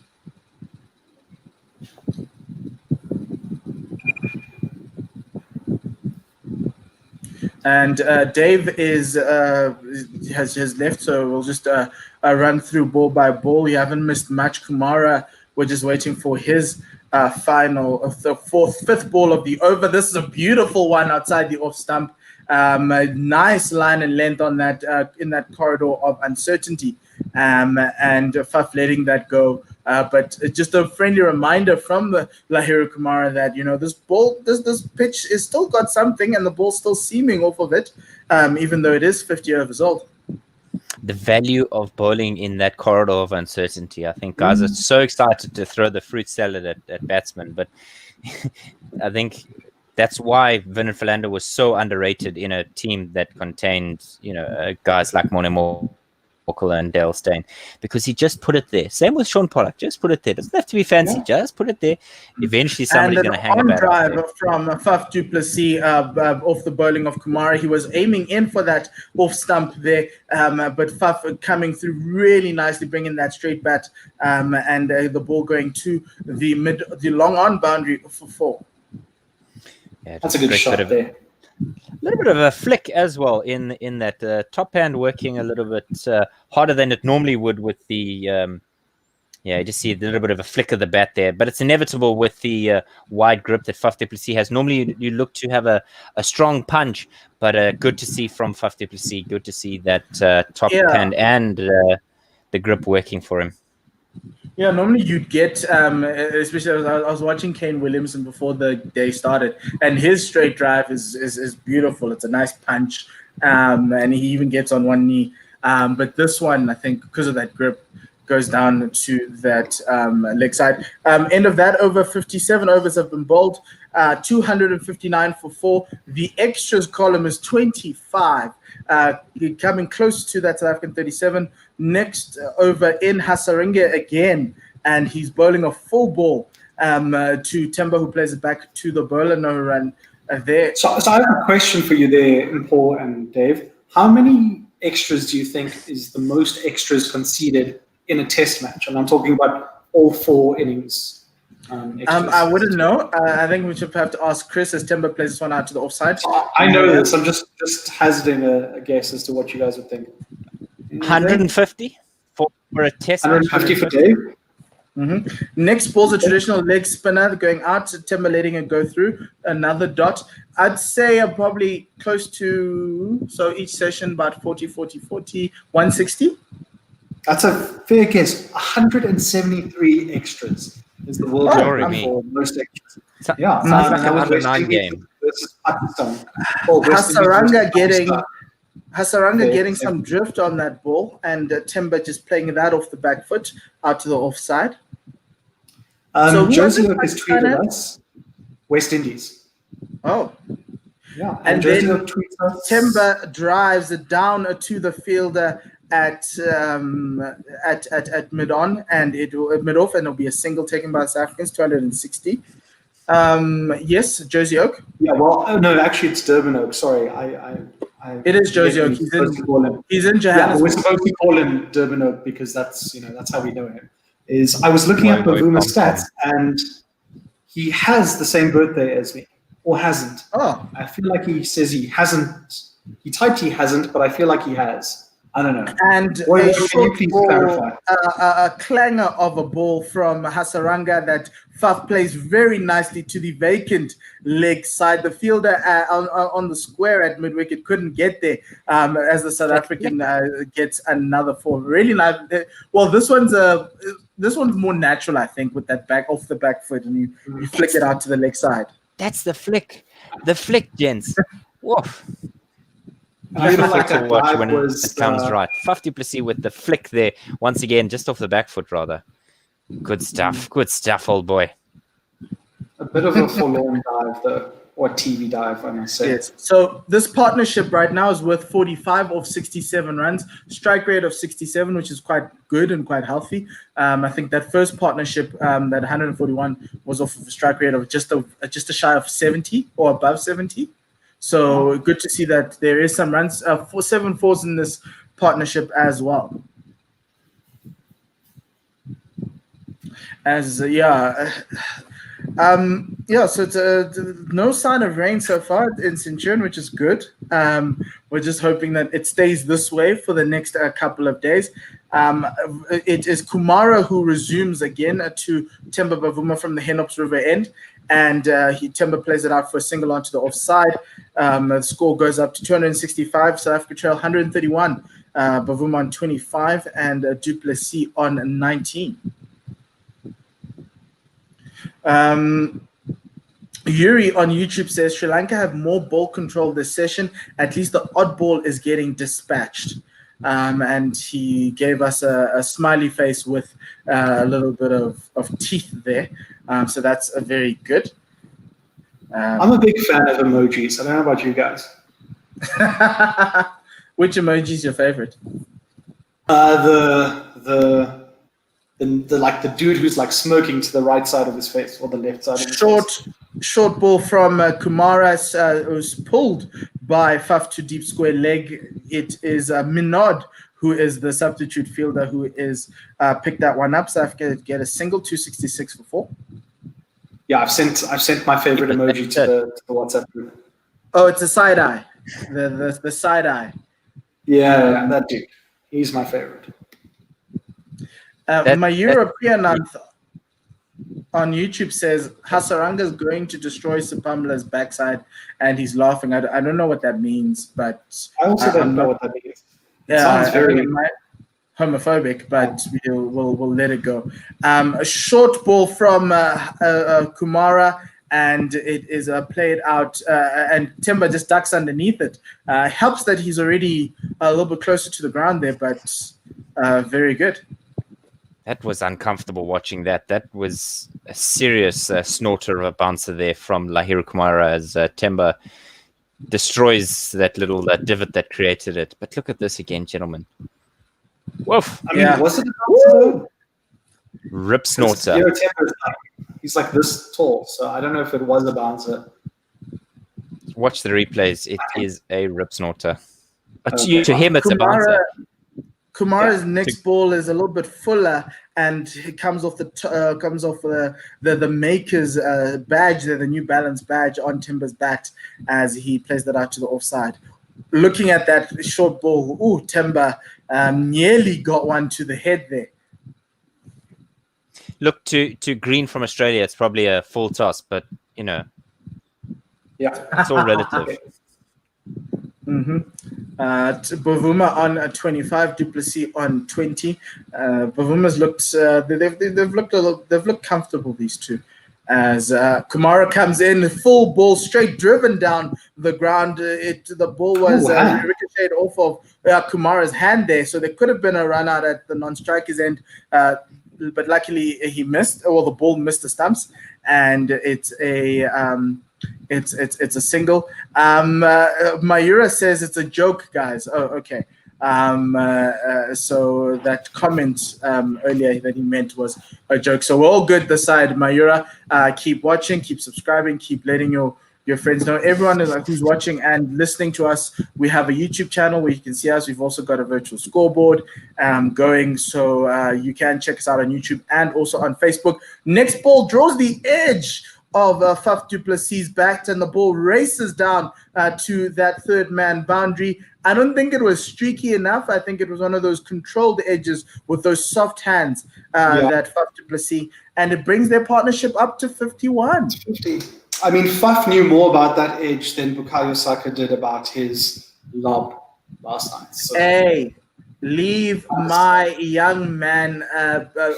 And Dave has left, so we'll just run through ball by ball. We haven't missed much. Kumara, we're just waiting for his final of the fifth ball of the over. This is a beautiful one outside the off stump. A nice line and length on that in that corridor of uncertainty, and Faf letting that go. But just a friendly reminder from the Lahiru Kumara that this pitch is still got something, and the ball's still seaming off of it, even though it is 50 overs old. The value of bowling in that corridor of uncertainty. I think guys are so excited to throw the fruit salad at batsmen, but I think that's why Vinod Philander was so underrated in a team that contained, guys like Morne Morkel and Dale Steyn, because he just put it there. Same with Sean Pollock, just put it there. Doesn't have to be fancy, just put it there. Eventually somebody's going to hang a bat drive from Faf du Plessis off the bowling of Kumara. He was aiming in for that off stump there, but Faf coming through really nicely, bringing that straight bat, and the ball going to the long on boundary for 4. Yeah, that's a good shot there. A little bit of a flick as well in that top hand working a little bit harder than it normally would with the you just see a little bit of a flick of the bat there, but it's inevitable with the wide grip that Faf du Plessis has. Normally you look to have a strong punch, but good to see from Faf du Plessis. Good to see that top hand and the grip working for him. Yeah, normally you'd get, especially I was watching Kane Williamson before the day started, and his straight drive is beautiful. It's a nice punch, and he even gets on one knee. But this one, I think, because of that grip, goes down to that leg side. End of that over, 57 overs have been bowled, 259 for 4. The extras column is 25. Coming close to that South African 37. Next over in Hasaringa again, and he's bowling a full ball to Timber, who plays it back to the bowler. No run there. So I have a question for you there, Paul and Dave. How many extras do you think is the most extras conceded in a test match? And I'm talking about all 4 innings. I wouldn't know. I think we should have to ask Chris as Timber plays this one out to the offside. I know this. I'm just hazarding a guess as to what you guys would think. 150 for a test. 150 for Dave. Next ball's a traditional leg spinner going out to Timber, letting it go through. Another dot. I'd say I'm probably close to, so each session about 40, 160. That's a fair guess. 173 extras is the world record for most extras. Yeah, sounds like a 109 game. Versus Pakistan. Hasaranga getting some drift on that ball, and Timber just playing that off the back foot out to the offside. So Josie has tweeted us West Indies. Oh. Yeah. And then Timber drives it down to the fielder at mid-on, and mid-off, and it'll be a single taken by the South Africans, 260. Yes, Josie Oak. Yeah, well, no, actually, it's Durban Oak. Sorry, It is Josie Oak. He's in Johannesburg. Yeah, but we're supposed to call him Durban Oak because that's how we know him. I was looking at Bavuma's stats, and he has the same birthday as me, or hasn't. Oh, I feel like he says he hasn't. He typed he hasn't, but I feel like he has. I don't know. And Can a you short please ball, clarify? a clanger of a ball from Hasaranga that Faf plays very nicely to the vacant leg side. The fielder on the square at mid-wicket couldn't get there as the South African gets another four. Really nice. Well, this one's more natural, I think, with that back off the back foot, and you flick it out to the leg side. That's the flick. The flick, gents. Woof. I feel like to that watch dive when was, it comes right. Faf du Plessis with the flick there. Once again, just off the back foot, rather. Good stuff. Good stuff, old boy. a bit of a forlorn dive, though, or TV dive, I must say. Yes. So this partnership right now is worth 45 of 67 runs, strike rate of 67, which is quite good and quite healthy. I think that first partnership, that 141, was off of a strike rate of just a shy of 70 or above 70. So good to see that there is some runs, 7 fours in this partnership as well. So it's no sign of rain so far in Centurion, which is good. We're just hoping that it stays this way for the next couple of days. It is Kumara who resumes again to Temba Bavuma from the Henops River end, and Temba plays it out for a single onto the offside. The score goes up to 265, South Africa trail 131, Bavuma on 25, and du Plessis on 19. Yuri on YouTube says Sri Lanka have more ball control this session. At least the odd ball is getting dispatched. And he gave us a smiley face with a little bit of teeth there. So that's very good. I'm a big fan of emojis. I don't know about you guys. Which emoji is your favorite? The dude who's like smoking to the right side of his face or the left side of his face. Short ball from Kumara was pulled by Faf to deep square leg. It is Minod who is the substitute fielder who is picked that one up. So I have to get a single, 266 for 4. Yeah, I've sent my favorite emoji to the WhatsApp group. Oh, it's a side eye. The side eye. Yeah, that dude. He's my favorite. My European on YouTube says Hasaranga is going to destroy Sipamla's backside, and he's laughing. I don't know what that means, but I also don't know what that means. It sounds very homophobic, but we'll let it go. A short ball from Kumara, and it is played out, and Temba just ducks underneath it. Helps that he's already a little bit closer to the ground there, but very good. That was uncomfortable watching that. That was a serious snorter of a bouncer there from Lahiru Kumara as Temba destroys that little divot that created it. But look at this again, gentlemen. Woof. I mean, was it a bouncer? Rip snorter. He's like this tall, so I don't know if it was a bouncer. Watch the replays. It is a rip snorter. But to him, it's a bouncer. Kumara's next ball is a little bit fuller, and it comes off the maker's badge there, the New Balance badge on Timber's bat as he plays that out to the offside. Looking at that short ball, Timber nearly got one to the head there. Look, to Green from Australia, it's probably a full toss, but yeah, it's all relative. Mm-hmm. Bavuma on 25, du Plessis on 20. Bavuma's looked they've looked comfortable, these two. As Kumara comes in, full ball straight driven down the ground. The ball was ricocheted off of Kumara's hand there, so there could have been a run out at the non-striker's end. But luckily he missed, the ball missed the stumps, and it's a single. Mayura says it's a joke, guys. Oh, okay. So that comment earlier that he meant was a joke. So we're all good this side, Mayura. Keep watching, keep subscribing, keep letting your friends know. Everyone who's watching and listening to us, we have a YouTube channel where you can see us. We've also got a virtual scoreboard going, so you can check us out on YouTube and also on Facebook. Next ball draws the edge of Faf du Plessis' back, and the ball races down to that third man boundary. I don't think it was streaky enough. I think it was one of those controlled edges with those soft hands that Faf du Plessis, and it brings their partnership up to 51. 50. I mean, Faf knew more about that edge than Bukayo Saka did about his lob last night. So. Hey, leave my young man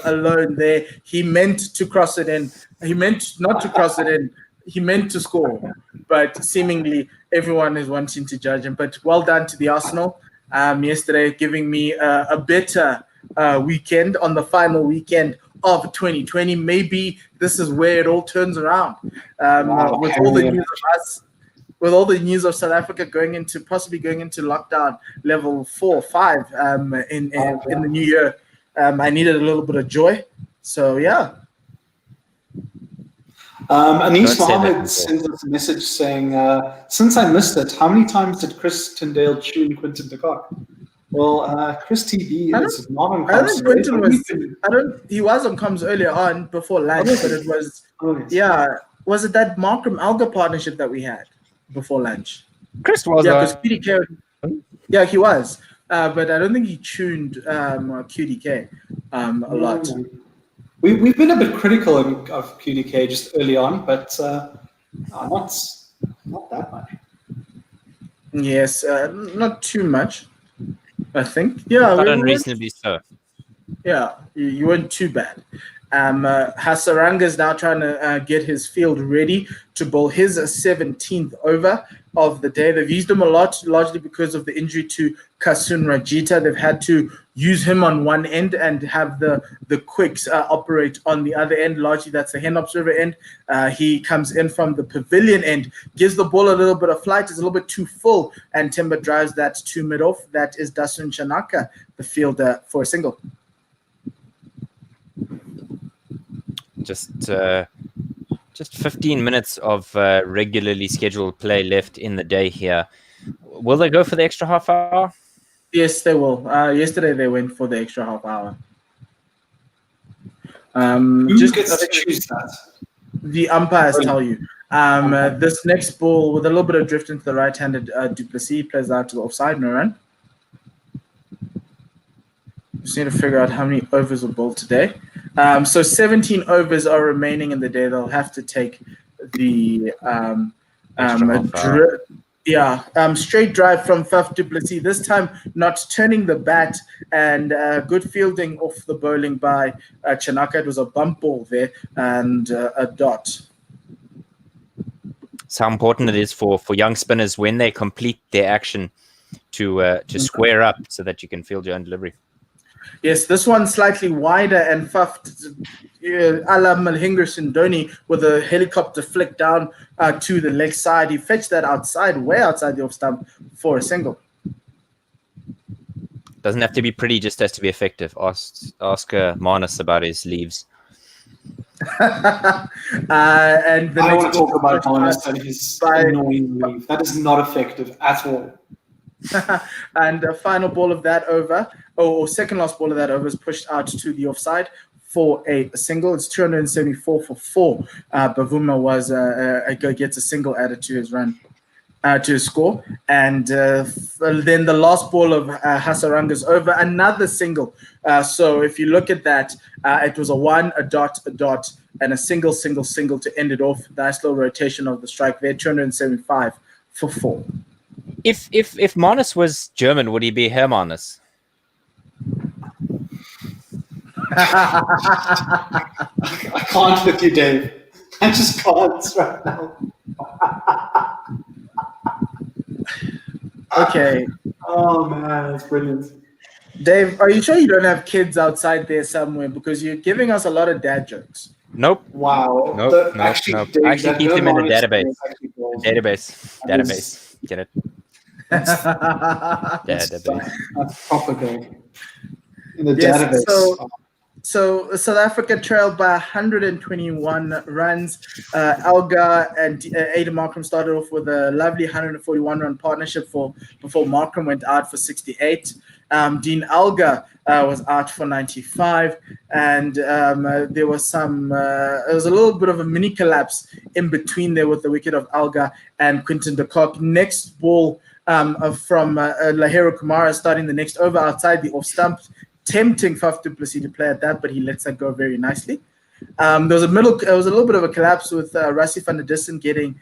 alone there. He meant to cross it in. He meant not to cross it in. He meant to score. But seemingly everyone is wanting to judge him. But well done to the Arsenal yesterday, giving me a better weekend on the final weekend of 2020. Maybe this is where it all turns around. With all the news of us, with all the news of South Africa possibly going into lockdown level 4 or 5 in the new year, I needed a little bit of joy. So yeah. Anis Mohammed sends us a message saying, since I missed it, how many times did Chris Tyndale tune Quinton de Kock? Well, Chris TB is not on comms. I think Quinton was. He was on comms earlier on before lunch, but it was. Was it that Markham Alga partnership that we had before lunch? Chris was. Yeah, because QDK. Yeah, he was, but I don't think he tuned QDK a lot. We've been a bit critical of QDK just early on, but not that much. Yes, not too much, I think. Yeah, not unreasonably so. Yeah, you weren't too bad. Hasaranga is now trying to get his field ready to bowl his 17th over of the day. They've used him a lot, largely because of the injury to Kasun Rajita. They've had to use him on one end and have the quicks operate on the other end. Largely, that's the Hen Observer end. He comes in from the Pavilion end, gives the ball a little bit of flight, is a little bit too full, and Timber drives that to mid-off. That is Dasun Chanaka, the fielder, for a single. Just 15 minutes of regularly scheduled play left in the day here. Will they go for the extra half hour? Yes, they will. Yesterday they went for the extra half hour. Who gets to choose that? The umpires tell you. This next ball with a little bit of drift into the right-handed du Plessis plays out to the offside, no run. Just need to figure out how many overs were bowled today. So 17 overs are remaining in the day. They'll have to take the straight drive from Faf du Plessis. This time not turning the bat, and good fielding off the bowling by Chanaka. It was a bump ball there and a dot. It's how important it is for young spinners when they complete their action to square up so that you can field your own delivery. Yes, this one's slightly wider and Faf a la Malinga Sindoni with a helicopter flick down to the leg side. He fetched that outside, way outside the off stump for a single. Doesn't have to be pretty, just has to be effective. Ask Manus about his leaves. And the I want to talk about Manus and his annoying leave. That is not effective at all. And the final ball of that over, or second last ball of that over, is pushed out to the offside for a single. It's 274 for 4. Bavuma gets a single added to his run, to his score. And then the last ball of Hasaranga's over, another single. So if you look at that, it was a 1, a dot, and a single to end it off. Nice little rotation of the strike there, 275 for 4. If Manus was German, would he be Herr Manus? I can't with you, Dave. I just can't right now. Okay. Oh man, that's brilliant. Dave, are you sure you don't have kids outside there somewhere? Because you're giving us a lot of dad jokes. Nope. Wow. Nope. Actually, Dave, I actually keep them in a database. Database. Get it? Database. That's proper gold. In the Yes, database. So South Africa trailed by 121 runs. Alga and Aidan Markram started off with a lovely 141-run partnership before Markram went out for 68. Dean Alga was out for 95, and there was a little bit of a mini collapse in between there with the wicket of Alga and Quinton de Kock. Next ball from Lahiro Kumara starting the next over outside the off stump, tempting Faf du Plessis to play at that, but he lets that go very nicely. There was a little bit of a collapse with Rassie van der Dussen getting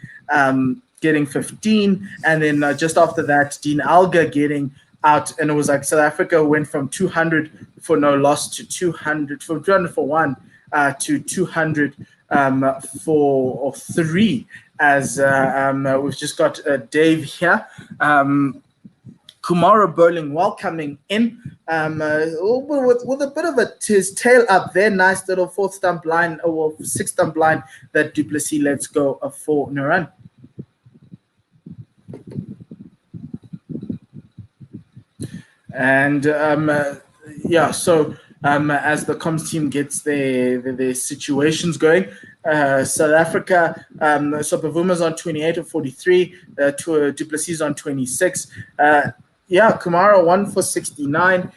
15, and then just after that, Dean Alga getting out, and it was like South Africa went from 200 for no loss to 200 from 200 for one to 200 for 3. As we've just got Dave here. Kumara bowling well coming in, with a bit of his tail up there. Nice little 4th stump line, or 6th stump line that du Plessis lets go for no run. And so as the comms team gets their situations going, South Africa, so Bavuma's on 28 of 43, du Plessis on 26. Kumara 1 for 69.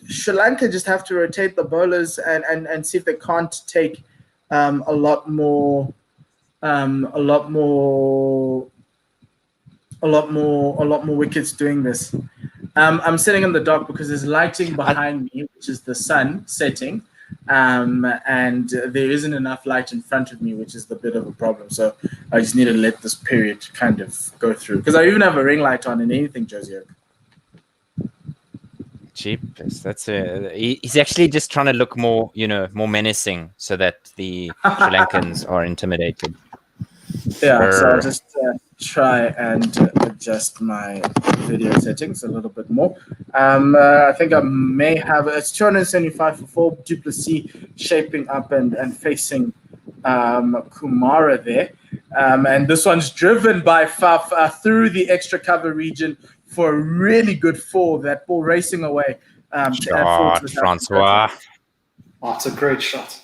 Sri Lanka just have to rotate the bowlers and see if they can't take a lot more wickets doing this. I'm sitting in the dark because there's lighting behind me, which is the sun setting, and there isn't enough light in front of me, which is the bit of a problem. So I just need to let this period kind of go through, because I even have a ring light on and anything, Josie. Cheap. He's actually just trying to look more menacing, so that the Sri Lankans are intimidated. Yeah, so I'll just try and adjust my video settings a little bit more. I think I may have it's 275 for 4. Du Plessis shaping up and facing Kumara there. And this one's driven by Faf through the extra cover region for a really good 4. That ball racing away. Francois. Oh, it's a great shot.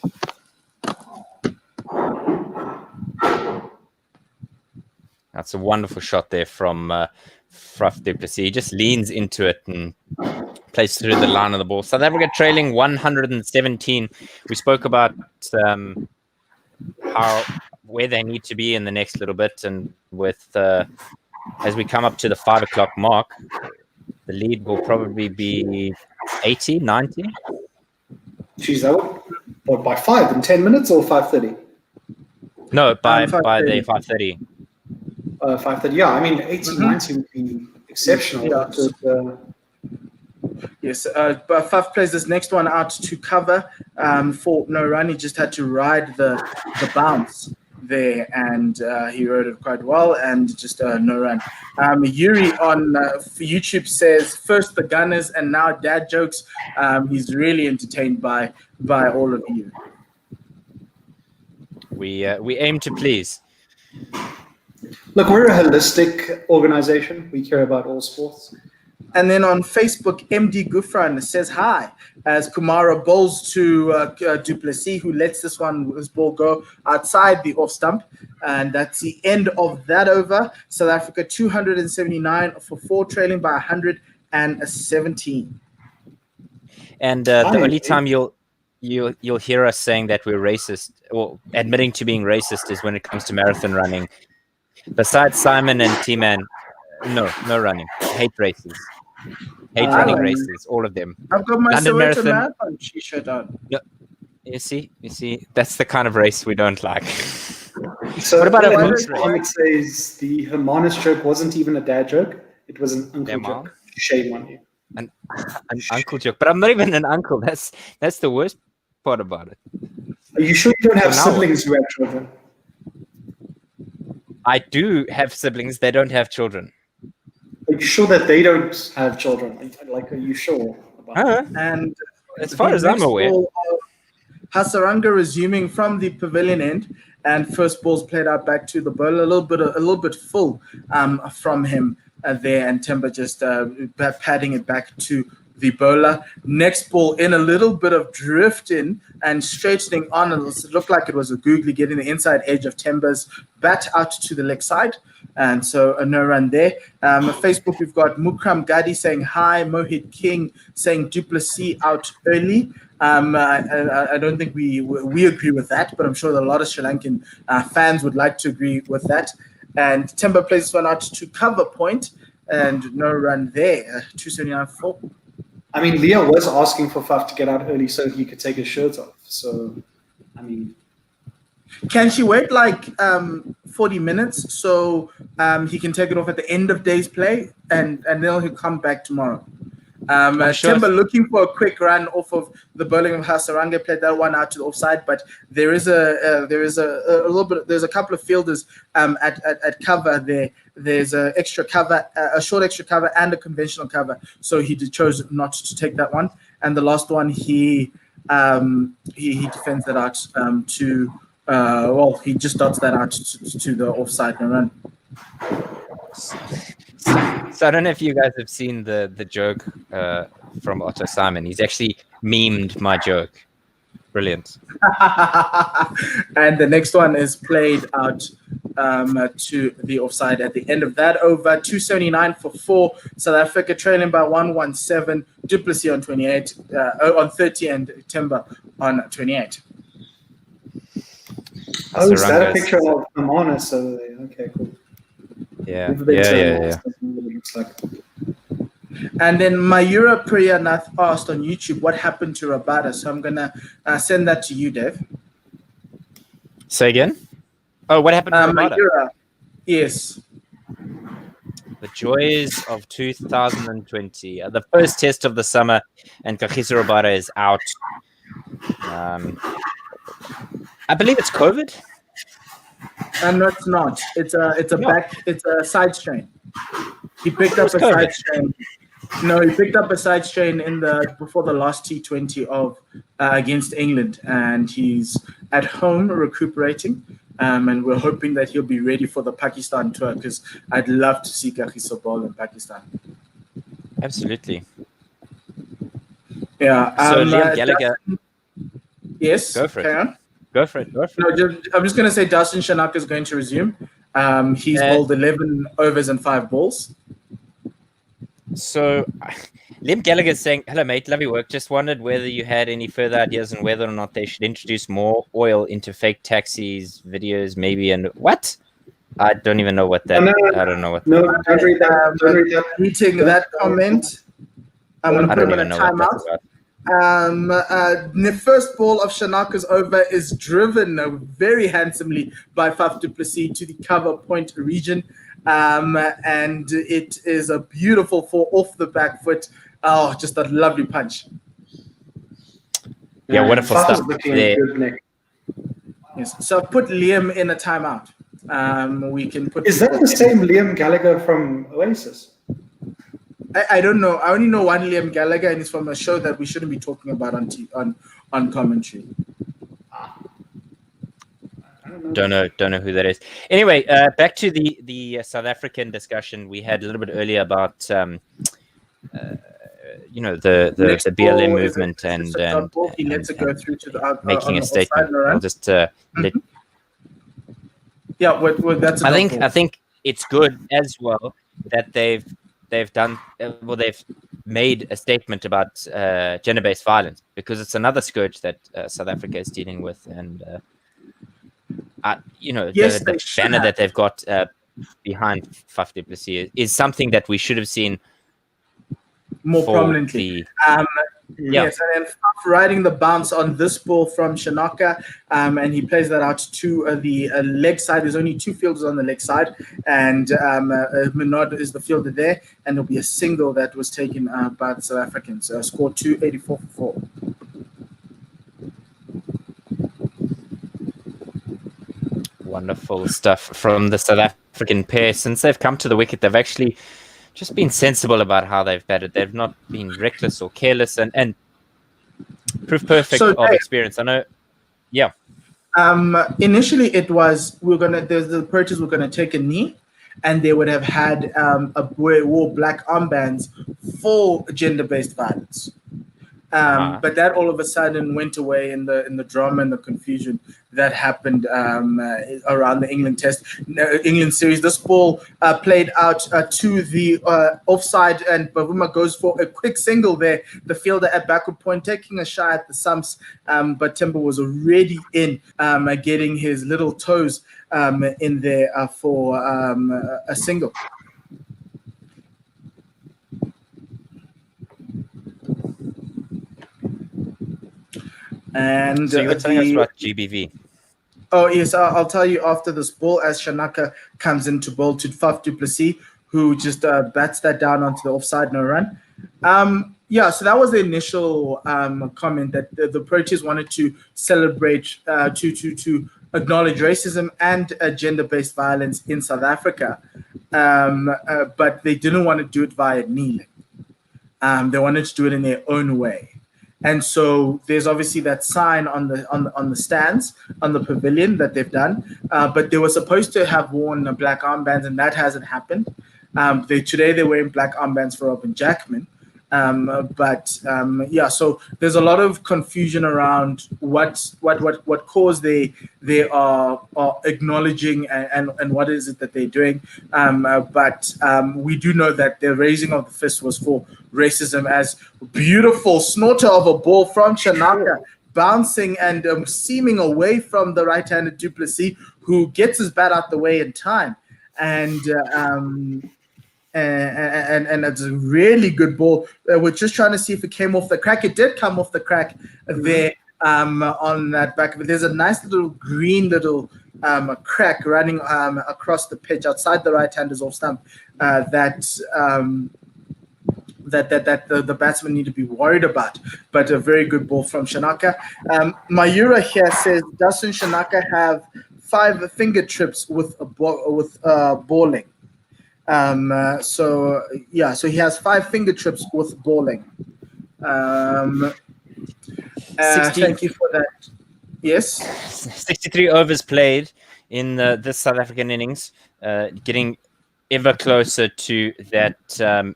That's a wonderful shot there from Faf du Plessis. He just leans into it and plays through the line of the ball. South Africa trailing 117. We spoke about where they need to be in the next little bit, and with as we come up to the 5 o'clock mark, the lead will probably be 80, 90. Geez, what, by 5 in 10 minutes or 5:30? No, by the 5:30. 5:30. Yeah, I mean 80, 90 would be exceptional. Yeah. Yes, but Faf plays this next one out to cover for no run. He just had to ride the bounce there, and he rode it quite well, and just no run. Yuri on YouTube says, first the Gunners and now dad jokes. He's really entertained by all of you. We aim to please. Look, we're a holistic organization. We care about all sports. And then on Facebook, MD Gufran says hi as Kumara bowls to du Plessis, who lets this ball go outside the off stump. And that's the end of that over. South Africa 279 for 4, trailing by 117. And the only time you'll hear us saying that we're racist, or admitting to being racist, is when it comes to marathon running. Besides Simon and T-Man, no running. Hate races. Hate running races, all of them. I've got my London Soweto Marathon t-shirt on. Yeah. You see, that's the kind of race we don't like. So what about a moose race? It says the Hermanus joke wasn't even a dad joke. It was an uncle joke. Shame on you. An uncle joke. But I'm not even an uncle. That's the worst part about it. Are you sure you don't have siblings who have children? I do have siblings. They don't have children. Are you sure that they don't have children? Are you sure about that? And as far as I'm aware, Hasaranga resuming from the pavilion end, and first ball's played out back to the bowler. A little bit full from him there, and Timber just padding it back to the bowler. Next ball in, a little bit of drifting and straightening on. It looked like it was a googly getting the inside edge of Timber's bat out to the leg side. And so a no run there. Facebook, we've got Mukram Gadi saying hi. Mohit King saying Du Plessis out early. I don't think we agree with that, but I'm sure that a lot of Sri Lankan fans would like to agree with that. And Timber plays this one out to cover point, and no run there. 279-4. I mean, Leo was asking for Faf to get out early so he could take his shirt off. So, I mean, can she wait like 40 minutes so he can take it off at the end of day's play, and then he'll come back tomorrow? Sure. Timber looking for a quick run off of the bowling of Hasaranga, played that one out to the offside, but there's a couple of fielders at cover there. There's a extra cover, a short extra cover, and a conventional cover. So he chose not to take that one. And the last one, he defends that out he just dots that out to the offside and run. So I don't know if you guys have seen the joke from Otto Simon. He's actually memed my joke. Brilliant. And the next one is played out to the offside at the end of that over. 279 for 4. South Africa trailing by 117. Du Plessis on 28, on 30, and Timber on 28. oh, is that a picture of Amonis over there? Okay, cool. Yeah. Looks like. And then Mayura Priyanath asked on YouTube, what happened to Rabada? So I'm going to send that to you, Dev. Say again? Oh, what happened to Rabada? Mayura, yes. The joys of 2020. The first test of the summer, and Kagiso Rabada is out. I believe it's COVID. No, it's not. It's a side strain. He picked up a side strain. No, he picked up a side strain before the last T20 of against England, and he's at home recuperating. And we're hoping that he'll be ready for the Pakistan tour, because I'd love to see Kagiso bowl in Pakistan. Absolutely. Yeah. So Liam Gallagher. Yes. Go for it. Carry on. Go for it. No, I'm just going to say Dustin Shanaka is going to resume. He's bowled 11 overs and 5 balls. So, Liam Gallagher is saying, hello, mate, love your work. Just wondered whether you had any further ideas on whether or not they should introduce more oil into fake taxis, videos, maybe. And what? I don't even know what that I don't know what No, don't read that. Reading that comment, I'm going to put him in a timeout. The first ball of Shanaka's over is driven very handsomely by Faf du Plessis to the cover point region. And it is a beautiful 4 off the back foot. Oh, just a lovely punch. Yeah, wonderful stuff there. Yes. So I've put Liam in a timeout. We can put. Is that the same Liam Gallagher from Oasis? I don't know. I only know one Liam Gallagher, and it's from a show that we shouldn't be talking about on commentary. Don't know who that is. Anyway, back to the South African discussion we had a little bit earlier about the BLM movement and making a statement. I'll just let. Yeah, that's. I think it's good as well that they've made a statement about gender-based violence, because it's another scourge that South Africa is dealing with, and the banner that they've got behind Faf du Plessis is something that we should have seen more prominently. Yes, and then Faf riding the bounce on this ball from Shanaka, and he plays that out to the leg side. There's only 2 fielders on the leg side, and Minod is the fielder there, and there'll be a single that was taken by the South Africans. Scored 284 for 4. Wonderful stuff from the South African pair. Since they've come to the wicket, they've actually just been sensible about how they've batted. They've not been reckless or careless, and proof perfect of experience. I know. Yeah. Initially, it was the Proteas were going to take a knee, and they would have had wore black armbands for gender-based violence. But that all of a sudden went away in the drama and the confusion that happened around the England series. This ball played out to the offside, and Bavuma goes for a quick single there. The fielder at backward point taking a shot at the sumps, but Timber was already in, getting his little toes in there for a single. And so you were telling us about GBV. Oh, yes, I'll tell you after this ball as Shanaka comes into ball to Faf du Plessis, who just bats that down onto the offside, no run. So that was the initial comment that the Proteas wanted to celebrate, to acknowledge racism and gender-based violence in South Africa, but they didn't want to do it via kneeling. They wanted to do it in their own way. And so there's obviously that sign on the stands, on the pavilion that they've done, but they were supposed to have worn black armbands, and that hasn't happened. Today they're wearing black armbands for Robin Jackman. So there's a lot of confusion around what cause they are acknowledging and what is it that they're doing. But we do know that the raising of the fist was for racism, as beautiful snorter of a ball from Shanaka bouncing and seaming away from the right-handed du Plessis, who gets his bat out the way in time. And it's a really good ball. We're just trying to see if it came off the crack. It did come off the crack there on that back. But there's a nice little green crack running across the pitch outside the right-handers off stump that the batsmen need to be worried about. But a very good ball from Shanaka. Mayura here says, doesn't Shanaka have 5 finger trips with bowling? So he has 5 finger trips with bowling. Thank you for that. Yes. 63 overs played in this South African innings, getting ever closer to that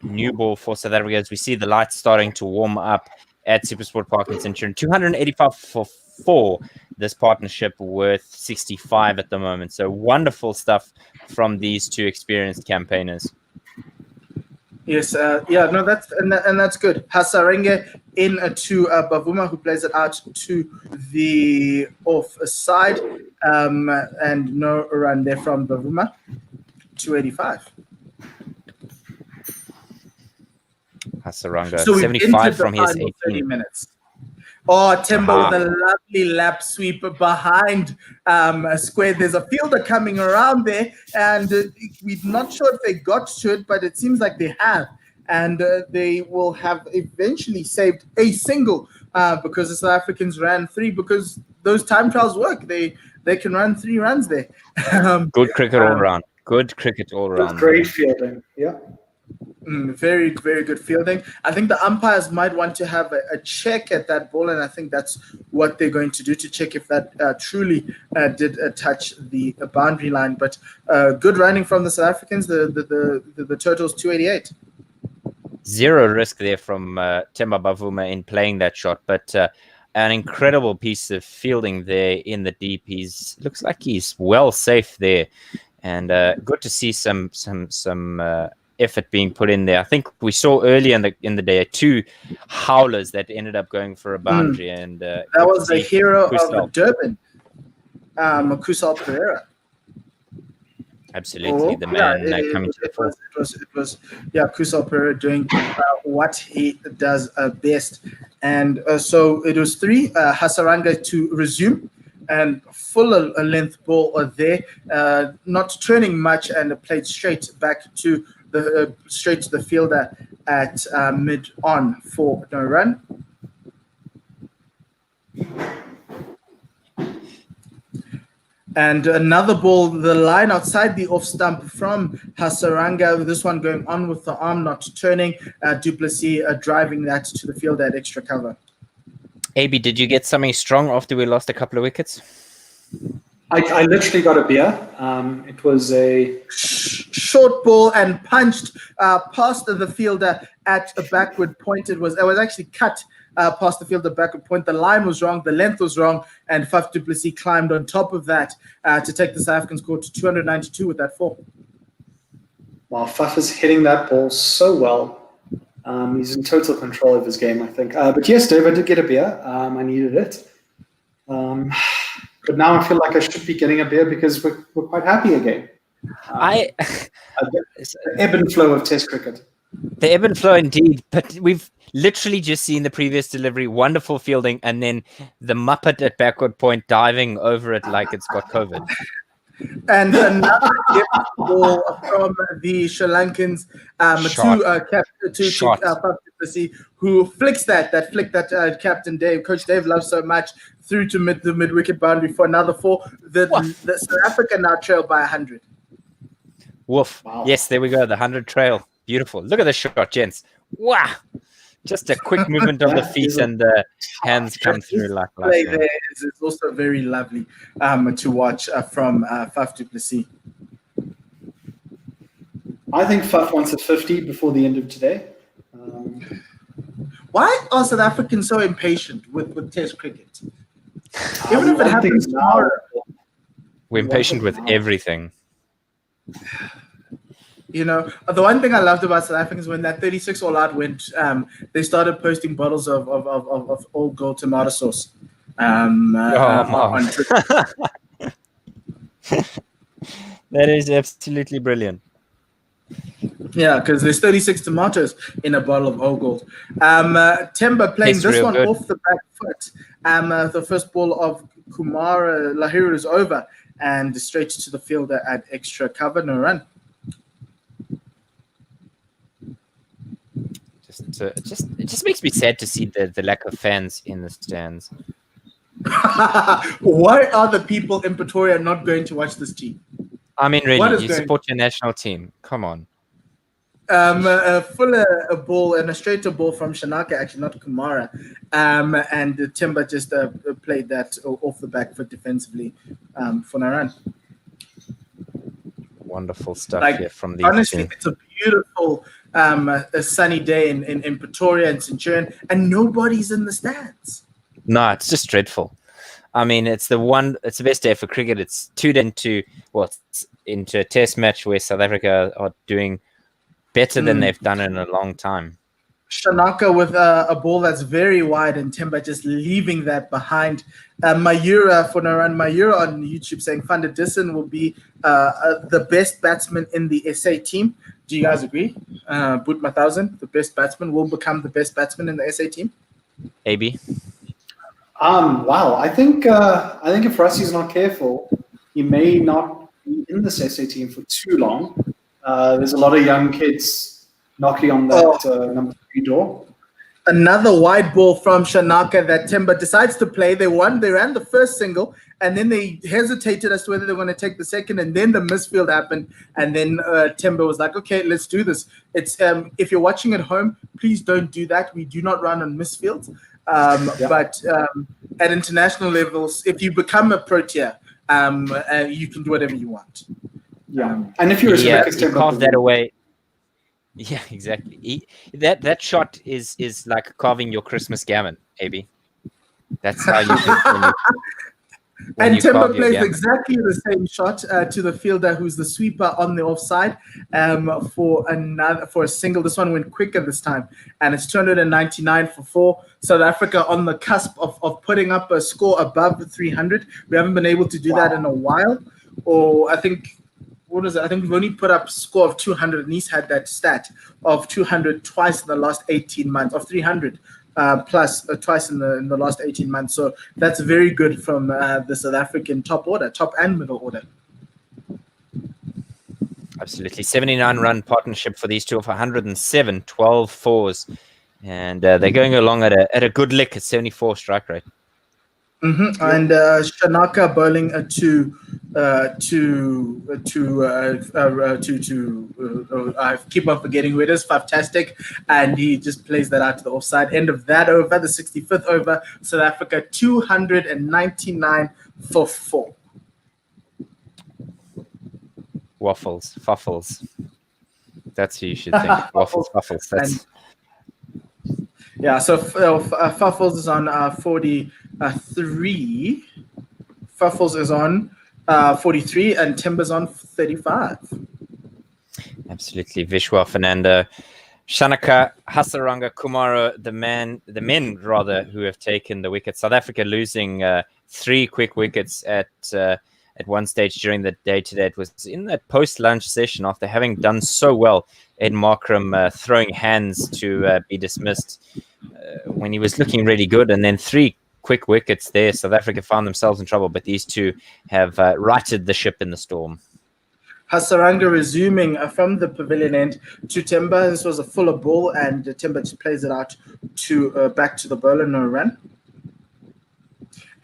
new ball for South Africa as we see the lights starting to warm up at SuperSport Park in Centurion. 285 for 4, this partnership worth 65 at the moment. So wonderful stuff from these two experienced campaigners. Yes, that's good. Hasarenge in to Bavuma, who plays it out to the off side, and no run there from Bavuma. 285. Hasaranga, so 75 from his 18 minutes. Oh, Timber with a lovely lap sweep behind square. There's a fielder coming around there, and we're not sure if they got to it, but it seems like they have. And they will have eventually saved a single because the South Africans ran 3, because those time trials work. They can run 3 runs there. Good cricket all around. Good cricket all around. Great fielding, yeah. Very, very good fielding. I think the umpires might want to have a check at that ball, and I think that's what they're going to do, to check if that truly did touch the boundary line. But good running from the South Africans. The total is 288. Zero risk there from Temba Bavuma in playing that shot, but an incredible piece of fielding there in the deep. Looks like he's well safe there, and good to see some effort being put in there. I think we saw early in the day 2 howlers that ended up going for a boundary, and that was the hero of Durban, Kusal Pereira. Absolutely, the man coming to the fore. It was Kusal Pereira doing what he does best, and so it was 3. Hasaranga to resume, and full length ball there, not turning much, and played straight back to the fielder at mid on for no run. And another ball, the line outside the off stump from Hasaranga. This one going on with the arm, not turning. Du Plessis driving that to the field at extra cover. AB, did you get something strong after we lost a couple of wickets? I literally got a beer. It was a short ball and punched past the fielder at a backward point. It was actually cut past the fielder backward point. The line was wrong, the length was wrong, and Faf du Plessis climbed on top of that to take the South African score to 292 with that 4. Wow, Faf is hitting that ball so well. He's in total control of his game, I think. But yes, Dave, I did get a beer. I needed it. But now I feel like I should be getting a beer because we're quite happy again. The ebb and flow of Test cricket. The ebb and flow indeed, but we've literally just seen the previous delivery, wonderful fielding, and then the Muppet at backward point diving over it like it's got COVID. And another gift ball from the Sri Lankans to Faf du Plessis, who flicks that flick that Captain Dave, Coach Dave loves so much, through to the mid-wicket boundary for another 4. The South Africa now trail by 100. Woof. Wow. Yes, there we go. The 100 trail. Beautiful. Look at the shot, gents. Wow. Just a quick movement of the feet and the hands come through like play that. there is also very lovely to watch from Faf du Plessis. I think Faf wants a 50 before the end of today. Why are South Africans so impatient with Test cricket? Even if it happens tomorrow. We're impatient with everything. You know, the one thing I loved about South Africans when that 36 all out went, they started posting bottles of old gold tomato sauce. On Twitter. That is absolutely brilliant. Yeah, because there's 36 tomatoes in a bottle of old gold. Temba playing this one good. Off the back foot. The first ball of Kumar Lahiri is over and straight to the fielder at extra cover, no run. It just makes me sad to see the lack of fans in the stands. Why are the people in Pretoria not going to watch this team? I mean, really, you support your national team. Come on. A ball and a straighter ball from Shanaka, actually, not Kumara. And Timber just played that off the back foot defensively for Naran. Wonderful stuff here from the honestly, team. It's a beautiful a sunny day in Pretoria and Centurion, and nobody's in the stands. No, it's just dreadful. I mean, it's the best day for cricket. It's into a test match where South Africa are doing better than they've done in a long time. Shanaka with a ball that's very wide and Timber just leaving that behind. Mayura for Naran Mayura on YouTube saying Van der Dissen will be the best batsman in the SA team. Do you guys agree? Boot 1000, the best batsman, will become the best batsman in the SA team? AB? Wow, I think if Russie's not careful, he may not be in this SA team for too long. There's a lot of young kids knocking on that number 3 door. Another wide ball from Shanaka that Timber decides to play. They ran the first single, and then they hesitated as to whether they were going to take the second, and then the misfield happened, and then Timber was like, okay, let's do this. It's if you're watching at home, please don't do that. We do not run on misfields. But at international levels, if you become a Protea, you can do whatever you want. Yeah, and if you're a you carve that away. Yeah, exactly. That shot is like carving your Christmas gammon, AB. That's how you can. And Timber plays exactly the same shot to the fielder, who's the sweeper on the offside, for a single. This one went quicker this time, and it's 299 for 4. South Africa on the cusp of putting up a score above 300. We haven't been able to do that in a while, or I think. What is it? I think we've only put up a score of 200, and he's had that stat of 200 twice in the last 18 months, of 300 plus twice in the last 18 months. So that's very good from the South African top and middle order. Absolutely. 79-run partnership for these two of 107, 12 fours. And they're going along at a good lick at 74 strike rate. Mm-hmm. And Shanaka bowling I keep on forgetting who it is. Fantastic, and he just plays that out to the offside. End of that over, the 65th over. South Africa 299 for 4. Waffles, Fuffles. That's who you should think. Waffles, Fuffles. That's yeah. So Fuffles is on 43. Fuffles is on 43, and Timber's on 35. absolutely Vishwa, Fernando, Shanaka, Hasaranga, Kumaro, the men rather, who have taken the wicket. South Africa losing 3 quick wickets at one stage during the day today. It was in that post-lunch session after having done so well. Ed Markram throwing hands to be dismissed when he was looking really good, and then 3 quick wickets there. South Africa found themselves in trouble, but these two have righted the ship in the storm. Hasaranga resuming from the pavilion end to Timber. This was a fuller ball, and Timber just plays it out to back to the bowler, no run.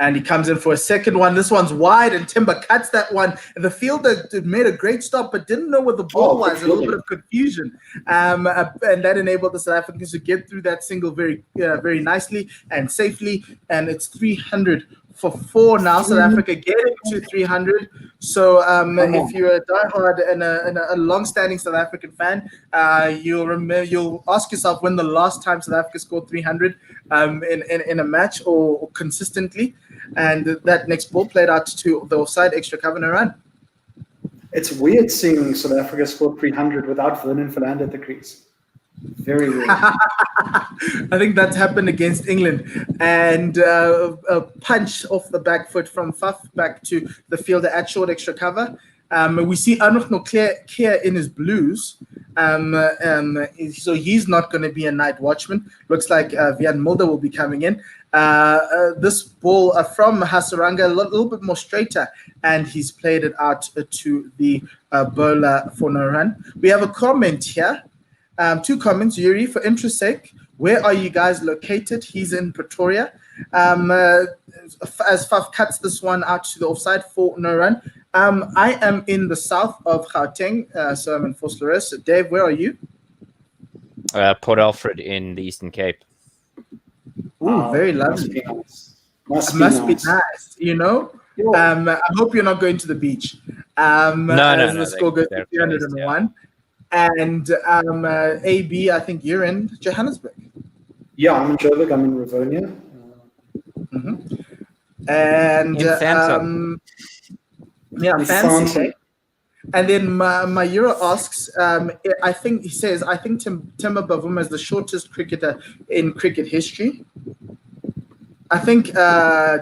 And he comes in for a second one. This one's wide, and Timber cuts that one. And the fielder made a great stop, but didn't know where the ball was. A little bit of confusion. And that enabled the South Africans to get through that single very nicely and safely. And it's 300 for 4 now. South Africa getting to 300. So if you're a diehard and a long-standing South African fan, you'll ask yourself when the last time South Africa scored 300 in a match or consistently. And that next ball played out to the offside extra cover and a run. It's weird seeing South Africa score 300 without Vernon Philander at the crease. Very weird. I think that's happened against England. And a punch off the back foot from Faf back to the fielder at short extra cover. We see Arnold clear in his blues. So he's not going to be a night watchman. Looks like Vian Mulder will be coming in. This ball from Hasaranga, a little bit more straighter, and he's played it out to the bowler for no run. We have a comment here. 2 comments, Yuri, for interest's sake. Where are you guys located? He's in Pretoria. As Faf cuts this one out to the offside for no run. I am in the south of Gauteng, so I'm in Vosloorus. Dave, where are you? Port Alfred in the Eastern Cape. Ooh, very lovely. Must be nice. You know. I hope you're not going to the beach. No. The score goes to 301. And AB, I think you're in Johannesburg. Yeah, I'm in Joburg. I'm in Rivonia. And fancy. And then Mayura asks, I think Timber Bavuma is the shortest cricketer in cricket history. I think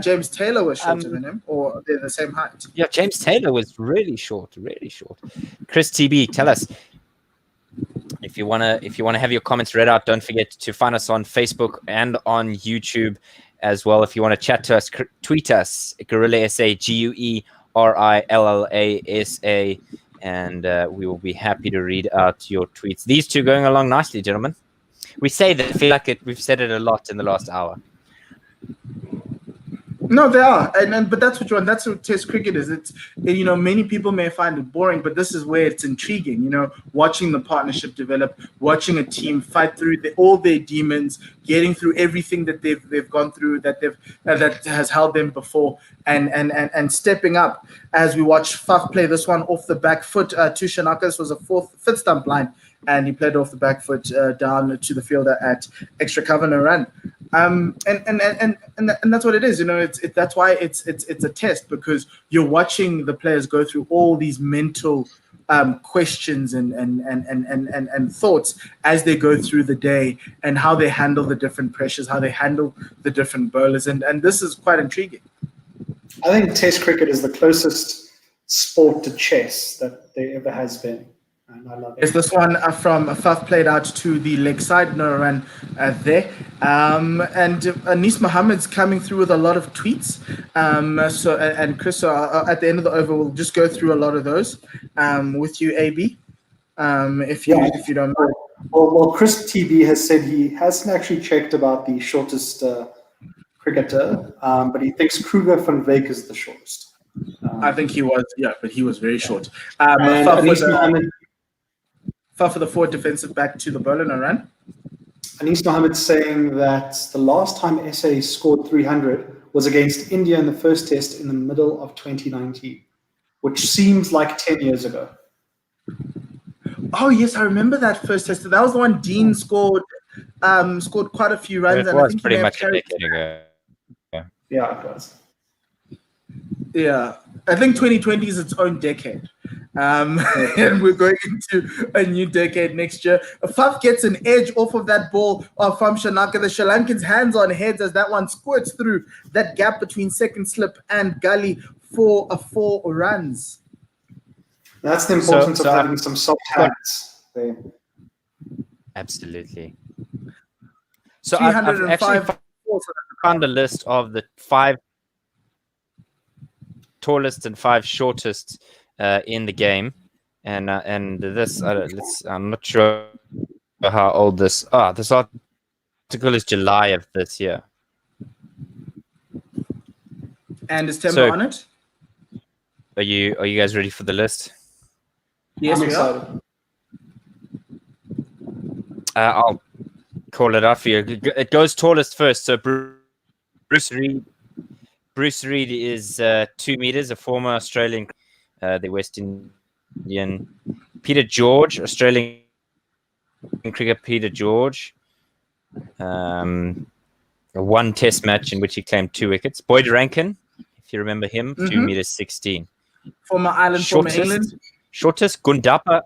James Taylor was shorter than him, or they're the same height. Yeah, James Taylor was really short. Chris TB, tell us. If you wanna have your comments read out, don't forget to find us on Facebook and on YouTube as well. If you want to chat to us, tweet us, Guerilla SA, GUERILLASA, and we will be happy to read out your tweets. These two going along nicely, gentlemen. We say that, I feel like we've said it a lot in the last hour. No, they are, but that's what Test cricket is. It's many people may find it boring, but this is where it's intriguing. Watching the partnership develop, watching a team fight through all their demons, getting through everything that they've gone through, that has held them before, and stepping up. As we watch Faf play this one off the back foot to Shanaka. This was a fifth stump line, and he played off the back foot down to the fielder at extra cover and a run. And that's what it is. That's why it's a test, because you're watching the players go through all these mental questions and thoughts as they go through the day, and how they handle the different pressures, how they handle the different bowlers, and this is quite intriguing. I think Test cricket is the closest sport to chess that there ever has been. And I love it. Is this one from Faf played out to the leg side, no run there. And Anis Mohammed's coming through with a lot of tweets. And Chris, at the end of the over, we'll just go through a lot of those with you, AB, if you don't mind. Well, Chris TB has said he hasn't actually checked about the shortest cricketer, but he thinks Kruger van Wyk is the shortest. I think he was, but he was very short. Faf for the forward defensive back to the bowler, no run. Anis Mohammed saying that the last time SA scored 300 was against India in the first test in the middle of 2019, which seems like 10 years ago. Oh yes, I remember that first test. That was the one Dean scored quite a few runs, It and I was think he pretty may have much a carried. decade ago. Yeah, it was. Yeah, I think 2020 is its own decade. And we're going into a new decade next year. Faf gets an edge off of that ball from Shanaka. The Sri Lankans' hands on heads as that one squirts through that gap between second slip and gully for 4 runs. That's the importance of having some soft hands there. Absolutely. So I've actually found a list of the 5 tallest and 5 shortest in the game, and this I'm not sure how old this. This article is July of this year. And is Temba on it? Are you guys ready for the list? Yes, I'm we excited. are. I'll call it out for you. It goes tallest first. So Bruce Reid. Bruce Reid is 2 meters, a former Australian, the West Indian. Peter George, Australian cricketer Peter George. One test match in which he claimed 2 wickets. Boyd Rankin, if you remember him, 2 meters 16. Former Ireland, former England. Shortest, Gundappa.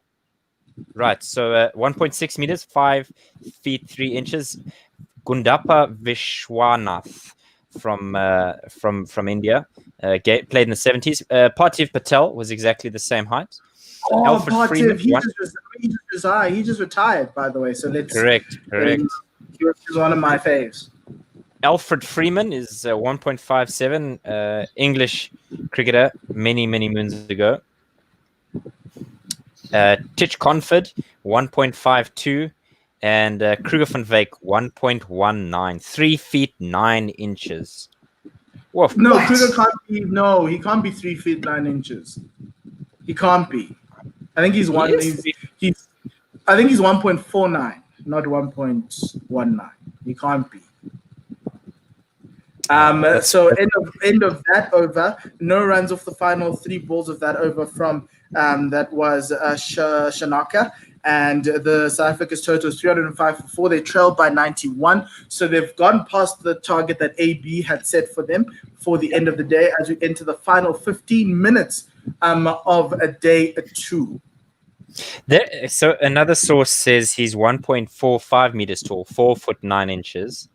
Right, so 1.6 meters, 5 feet 3 inches. Gundappa Vishwanath from India. Played in the 70s. Parthiv Patel was exactly the same height. Oh, Alfred Parthiv, Freeman, he just retired, by the way. So let's correct. He's one of my faves. Alfred Freeman is 1.57, English cricketer, many moons ago. Titch Conford, 1.52, and Kruger van Wyk, 1.19, 3 feet 9 inches. Whoa, no, Kruger can't be. No, he can't be 3 feet 9 inches. He can't be. I think he's one. I think he's 1.49, not 1.19. He can't be. So end of that over. No runs off the final 3 balls of that over from that was Shanaka, and the South Africa's total is 305 for 4. They trailed by 91, so they've gone past the target that AB had set for them for the end of the day as we enter the final 15 minutes of a day 2. So another source says he's 1.45 meters tall, 4 foot 9 inches.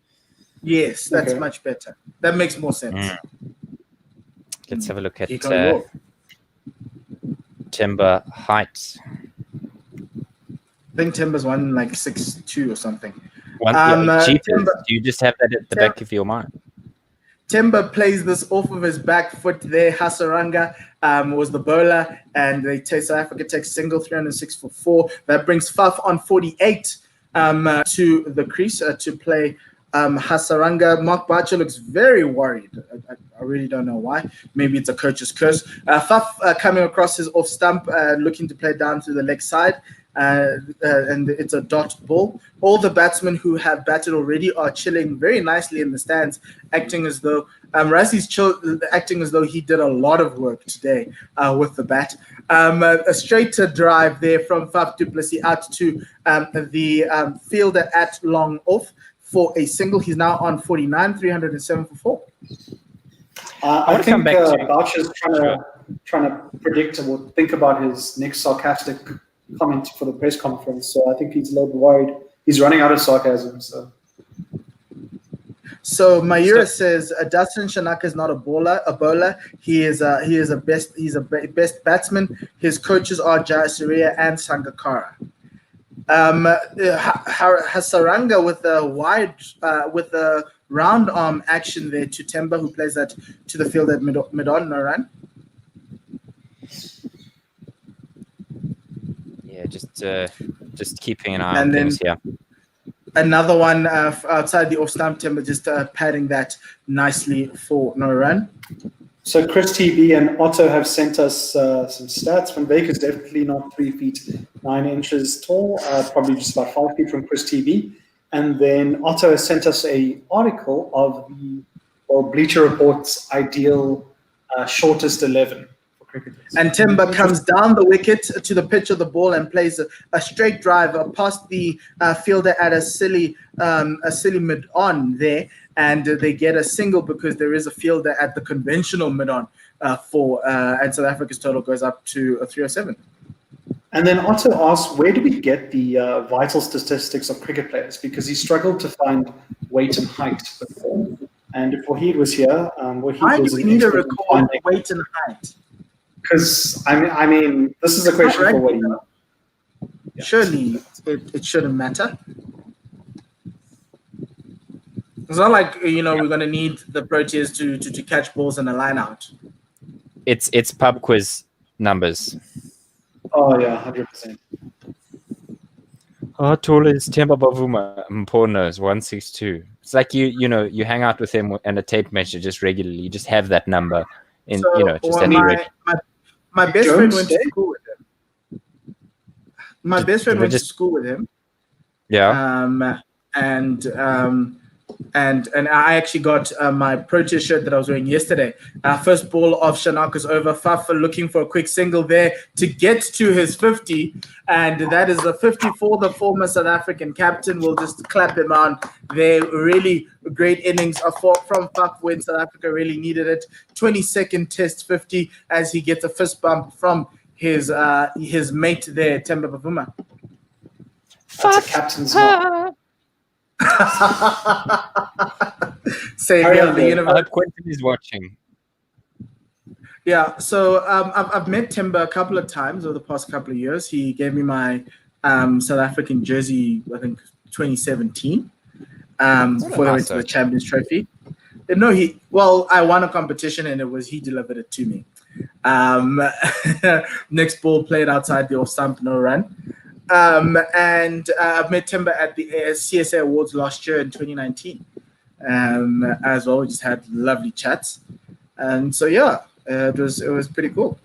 Yes, that's much better. That makes more sense. Let's have a look at Timber height. I think Timber's 6'2" or something. Do you just have that at the back of your mind? Timber plays this off of his back foot there. Hasaranga was the bowler, and South Africa takes single 306 for 4. That brings Faf on 48 to the crease to play Hasaranga. Mark Barcher looks very worried. I really don't know why. Maybe it's a coach's curse. Faf coming across his off stump, looking to play down to the leg side. And it's a dot ball. All the batsmen who have batted already are chilling very nicely in the stands, acting as though Rassi's acting as though he did a lot of work today with the bat. A straight drive there from Faf du Plessis out to the fielder at long off for a single. He's now on 49, 307 for 4. I think Boucher's trying to predict or think about his next sarcastic comment for the press conference. So I think he's a little bit worried. He's running out of sarcasm. So Mayura says Dustin Shanaka is not a bowler. He is a best batsman. His coaches are Jayasuriya and Sangakkara. Hasaranga with a round arm action there to Temba, who plays that to the field at mid-on, no run. Yeah, just keeping an eye on things here. Another one outside the off stump, Temba just padding that nicely for no run. So Chris TB and Otto have sent us some stats. Van Wyk is definitely not 3 feet 9 inches tall, probably just about 5 feet from Chris TB. And then Otto has sent us an article of Bleacher Report's ideal shortest 11 for cricketers. And Timber comes down the wicket to the pitch of the ball and plays a straight drive past the fielder at a silly mid-on there, and they get a single because there is a fielder at the conventional mid-on and South Africa's total goes up to 307. And then Otto asks, where do we get the vital statistics of cricket players? Because he struggled to find weight and height before. And if Wahid was here, why do we need to record weight and height? Because I mean, this is a question for Wahid. Yeah. Surely it shouldn't matter. It's not like we're going to need the Proteas to catch balls in a line out. It's pub quiz numbers. Oh yeah, 100%. How tall is Temba Bavuma? Mpona is 162. It's like you hang out with him and a tape measure just regularly. You just have that number in my best friend went to school with him. My best friend went to school with him. Yeah. And I actually got my Protea shirt that I was wearing yesterday. First ball of Shanaka's over. Fafa looking for a quick single there to get to his 50. And that is the 50 for the former South African captain. We'll just clap him on there. Really great innings from Fafa when South Africa really needed it. 22nd test 50 as he gets a fist bump from his mate there, Temba Bavuma. That's a captain's mark. Say Quentin is watching. Yeah, so I've met Timber a couple of times over the past couple of years. He gave me my South African jersey, I think 2017, before they went to the Champions Trophy. No, I won a competition and he delivered it to me. Next ball played outside the off stump, no run. And I've met Timber at the CSA Awards last year in 2019 as well. We just had lovely chats. And so, yeah, it was pretty cool.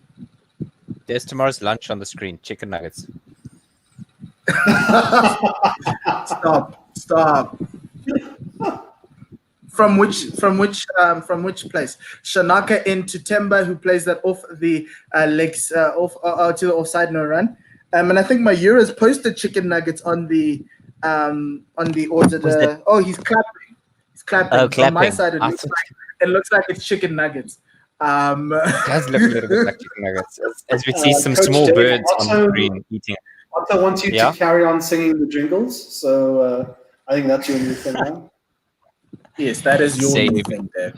There's tomorrow's lunch on the screen, chicken nuggets. Stop. From which place? Shanaka into Temba, who plays that off the legs, off to the offside, no run. And I think my Euros posted chicken nuggets on the order. Oh, he's clapping. Oh, clapping. On my side, it looks like it's chicken nuggets. It does look a little bit like chicken nuggets, as we see some Coach small birds on the screen eating. Otto wants you to carry on singing the jingles, so I think that's your new thing now. Yes, that is your new thing there.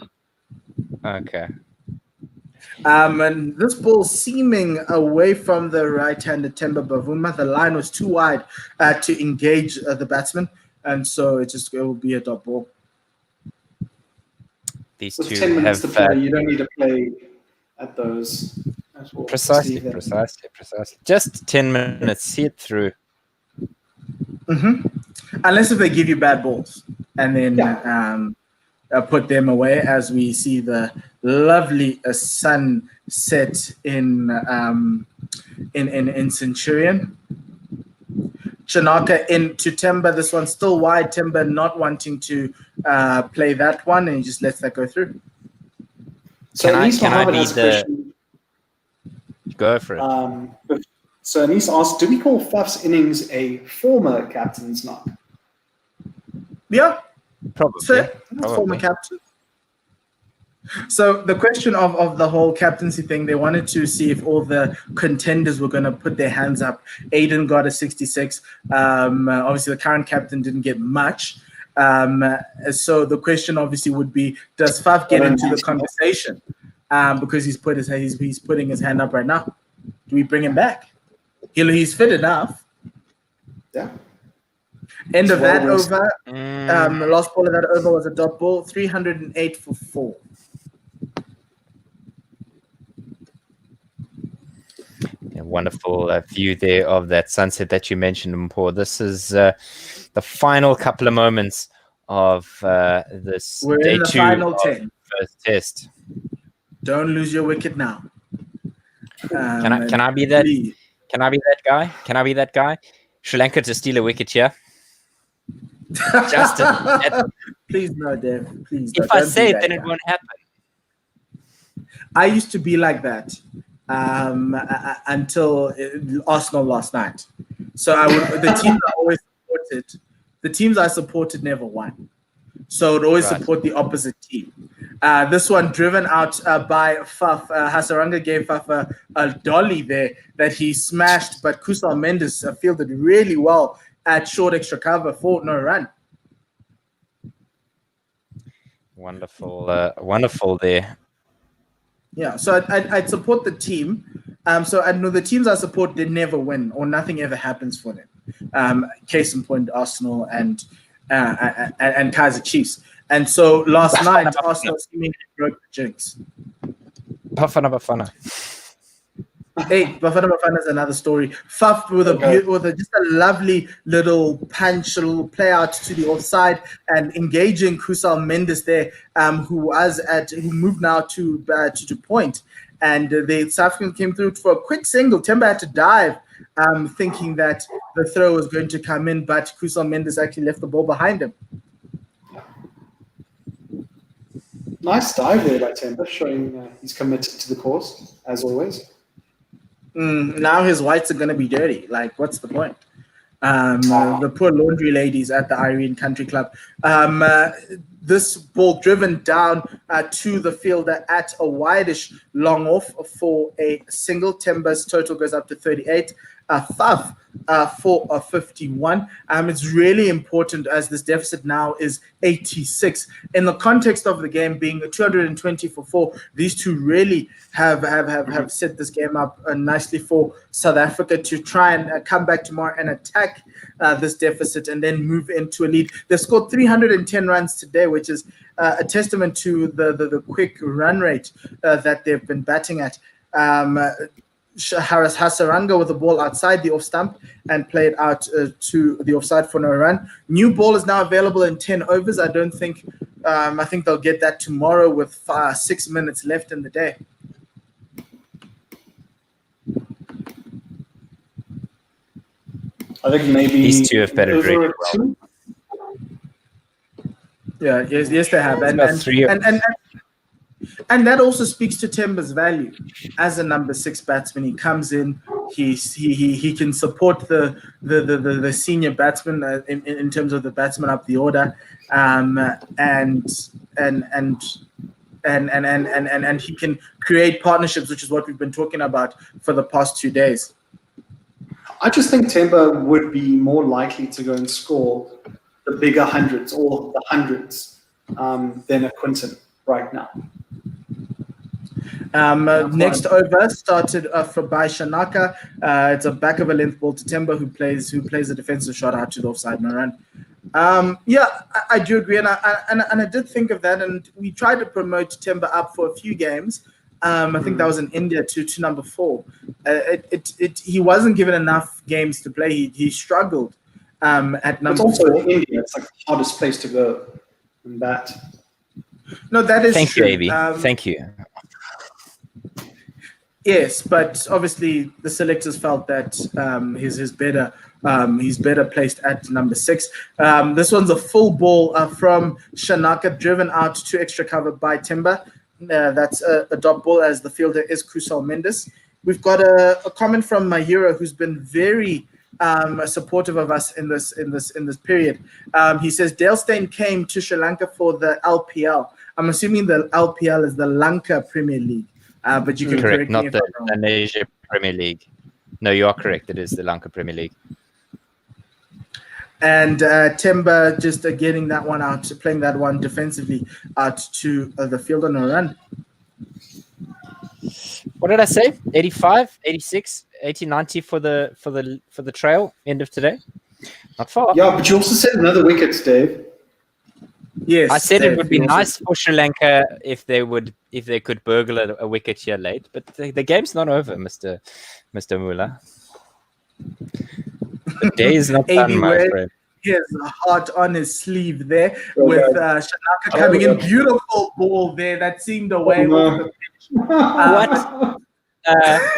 Okay. And this ball seaming away from the right-handed Temba Bavuma. The line was too wide to engage the batsman, and so it will be a dot ball. These With two 10 minutes have to play, you don't need to play at those. Precisely. Just 10 minutes, see it through. Mm-hmm. Unless if they give you bad balls, and then put them away, as we see the lovely sunset in Centurion. Shanaka into Temba. This one's still wide. Temba not wanting to play that one, and he just lets that go through. So can I be the... Go for it. So Anis asked, do we call Faf's innings a former captain's knock? Yeah. Probably. Former captain. So the question of the whole captaincy thing, they wanted to see if all the contenders were going to put their hands up. Aiden got a 66. Obviously, the current captain didn't get much. So the question obviously would be, does Faf get into the conversation? Because he's putting his hand up right now. Do we bring him back? He's fit enough. Yeah. End of that over. The last ball of that over was a dot ball, 308 for 4. Yeah, wonderful view there of that sunset that you mentioned, Mpho. This is the final couple of moments of this We're day in the 2 final of 10. First test. Don't lose your wicket now. Can I be that? Please. Can I be that guy? Can I be that guy? Sri Lanka to steal a wicket here. Justin, please no, Dev. Please. If I say it, then it won't happen. I used to be like that. until Arsenal last night. So the teams I always supported, the teams I supported never won. So I'd always support the opposite team. This one driven out by Faf. Hasaranga gave Faf a dolly there that he smashed, but Kusal Mendes fielded really well at short extra cover for no run. Wonderful, wonderful there. Yeah, so I'd support the team. So I know the teams I support, they never win or nothing ever happens for them. Case in point, Arsenal and Kaizer Chiefs. And so last night, Arsenal seemingly broke the jinx. Bafana. Hey, Bafana is another story. Faf with just a lovely little punch, a little play out to the offside, and engaging Kusal Mendes there, who moved now to point, and the South African came through for a quick single. Temba had to dive, thinking that the throw was going to come in, but Kusal Mendes actually left the ball behind him. Nice dive there by Temba, showing he's committed to the cause, as always. Now his whites are going to be dirty. Like, what's the point? The poor laundry ladies at the Irene Country Club. This ball driven down to the fielder at a wideish long off for a single. Temba's total goes up to 38. Faf for a 51. It's really important as this deficit now is 86. In the context of the game being 220 for 4, these two really have set this game up nicely for South Africa to try and come back tomorrow and attack this deficit and then move into a lead. They've scored 310 runs today, which is a testament to the quick run rate that they've been batting at. Hasaranga with the ball outside the off stump and played out to the offside for no run. New ball is now available in 10 overs. I think they'll get that tomorrow with 6 minutes left in the day. I think maybe these two have better drink. Yeah, yes, they have, and that also speaks to Temba's value as a number 6 batsman. He comes in, he can support the senior batsman in terms of the batsman up the order, and he can create partnerships, which is what we've been talking about for the past 2 days. I just think Temba would be more likely to go and score the bigger hundreds or the hundreds than a Quinton right now. Next over started by Shanaka. It's a back of a length ball to Temba, who plays a defensive shot out to the offside no run. I do agree, and I did think of that, and we tried to promote Temba up for a few games. I think that was in India to number 4. He wasn't given enough games to play. He struggled at number 4. It's also in India. It's like the hardest place to go in that. No, that is Thank true. you, Avi. Thank you. Yes, but obviously the selectors felt that he's better placed at number 6. This one's a full ball from Shanaka, driven out to extra cover by Temba. That's a dot ball, as the fielder is Kusal Mendes. We've got a comment from Mahira, who's been very supportive of us in this period. He says Dale Steyn came to Sri Lanka for the LPL. I'm assuming the LPL is the Lanka Premier League. But you can correct, not the Indonesia Premier League. No, you are correct. It is the Lanka Premier League. And Temba just getting that one out, playing that one defensively out to the fielder no run. What did I say? 85, 86, 80, 90 for the trail end of today. Not far. Yeah, but you also said another wicket, Dave. Yes, I said it would be nice for Sri Lanka if they could burgle a wicket here late, but the game's not over, Mr. Mula. The day is not done, my friend. He has a heart on his sleeve there with Shanaka coming in. Beautiful ball there that seemed away off the pitch. What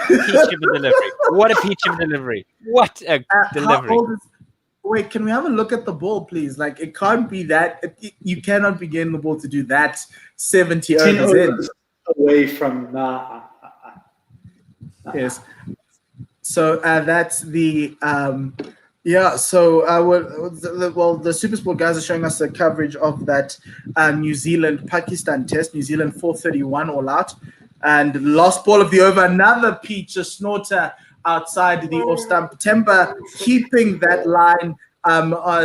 peach of a delivery! What a peach of a delivery! What a delivery! Wait, can we have a look at the ball, please? Like, it can't be that. You cannot be getting the ball to do that 70 overs in. Away from Yes. So that's the So the SuperSport guys are showing us the coverage of that New Zealand-Pakistan test. New Zealand 431 all out, and last ball of the over, another peach, a snorter outside the off stump. Timber keeping that line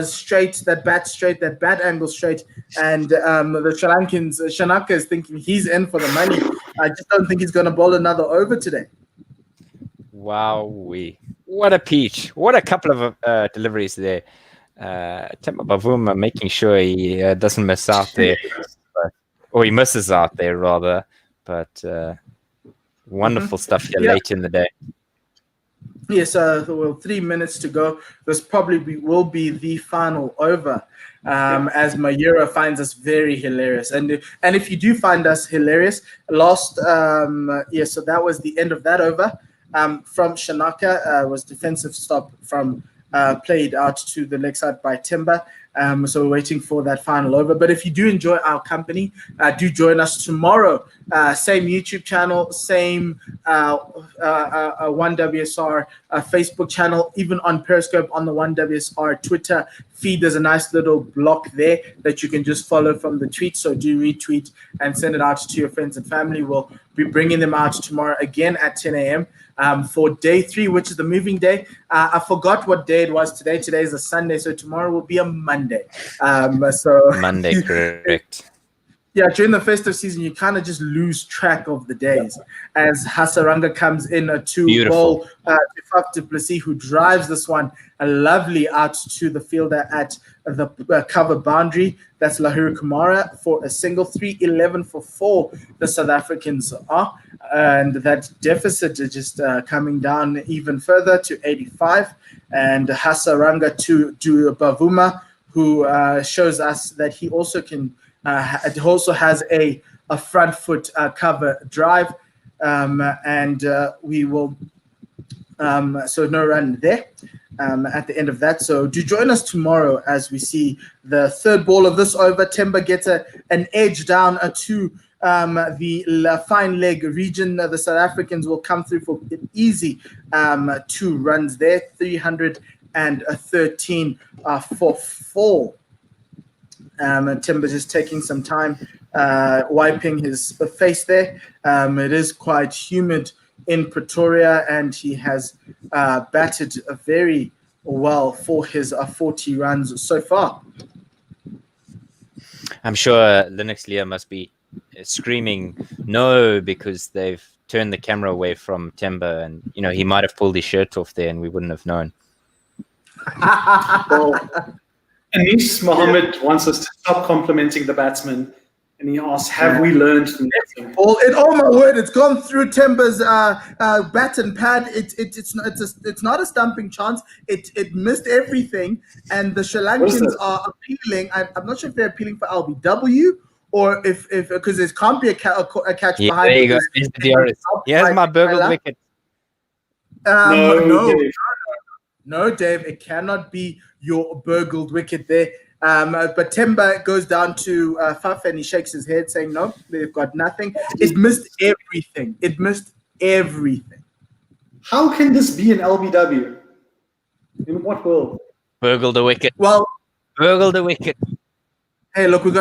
straight, that bat angle straight, and the Shanaka is thinking he's in for the money. I just don't think he's going to bowl another over today. Wow, what a peach! What a couple of deliveries there. Temba Bavuma making sure he doesn't miss out there, or he misses out there rather. But wonderful stuff here late in the day. Yes, 3 minutes to go. This probably will be the final over, as Mayura finds us very hilarious. And if you do find us hilarious, so that was the end of that over. From Shanaka was defensive stop from played out to the leg side by Timber. So we're waiting for that final over. But if you do enjoy our company, do join us tomorrow. Same YouTube channel, same 1WSR Facebook channel, even on Periscope on the 1WSR Twitter feed. There's a nice little block there that you can just follow from the tweet. So do retweet and send it out to your friends and family. We'll be bringing them out tomorrow again at 10 a.m. For day 3, which is the moving day. I forgot what day it was today. Today is a Sunday, so tomorrow will be a Monday. Monday, correct. Yeah, during the festive season, you kind of just lose track of the days as Hasaranga comes in to bowl Faf du Plessis, who drives this one lovely out to the fielder at the cover boundary. That's Lahuru Kumara for a single. 311 for 4, the South Africans are. And that deficit is just coming down even further to 85. And Hasaranga to Bavuma, who shows us that he also can also has a front foot cover drive, and we will so no run there at the end of that. So do join us tomorrow as we see the third ball of this over. Timber gets an edge down to the fine leg region. The South Africans will come through for an easy 2 runs there, 313 for 4. Timber just taking some time wiping his face there. It is quite humid in Pretoria, and he has batted very well for his 40 runs so far. I'm sure Linux Lear must be screaming no, because they've turned the camera away from Timber, and he might have pulled his shirt off there and we wouldn't have known. Well, Anish Mohammed wants us to stop complimenting the batsman, and he asks, have we learned nothing? Oh my word, it's gone through Timber's bat and pad. It's not a stumping chance. It missed everything, and the Sri Lankans are appealing. I'm not sure if they're appealing for LBW or if because there can't be a catch behind. There you go. Here's my burgled wicket. No, Dave, it cannot be your burgled wicket there. But Timber goes down to Faf and he shakes his head saying, no, they've got nothing. It missed everything. How can this be an LBW? In what world? Burgled a wicket. Well, burgled a wicket. Hey, look, we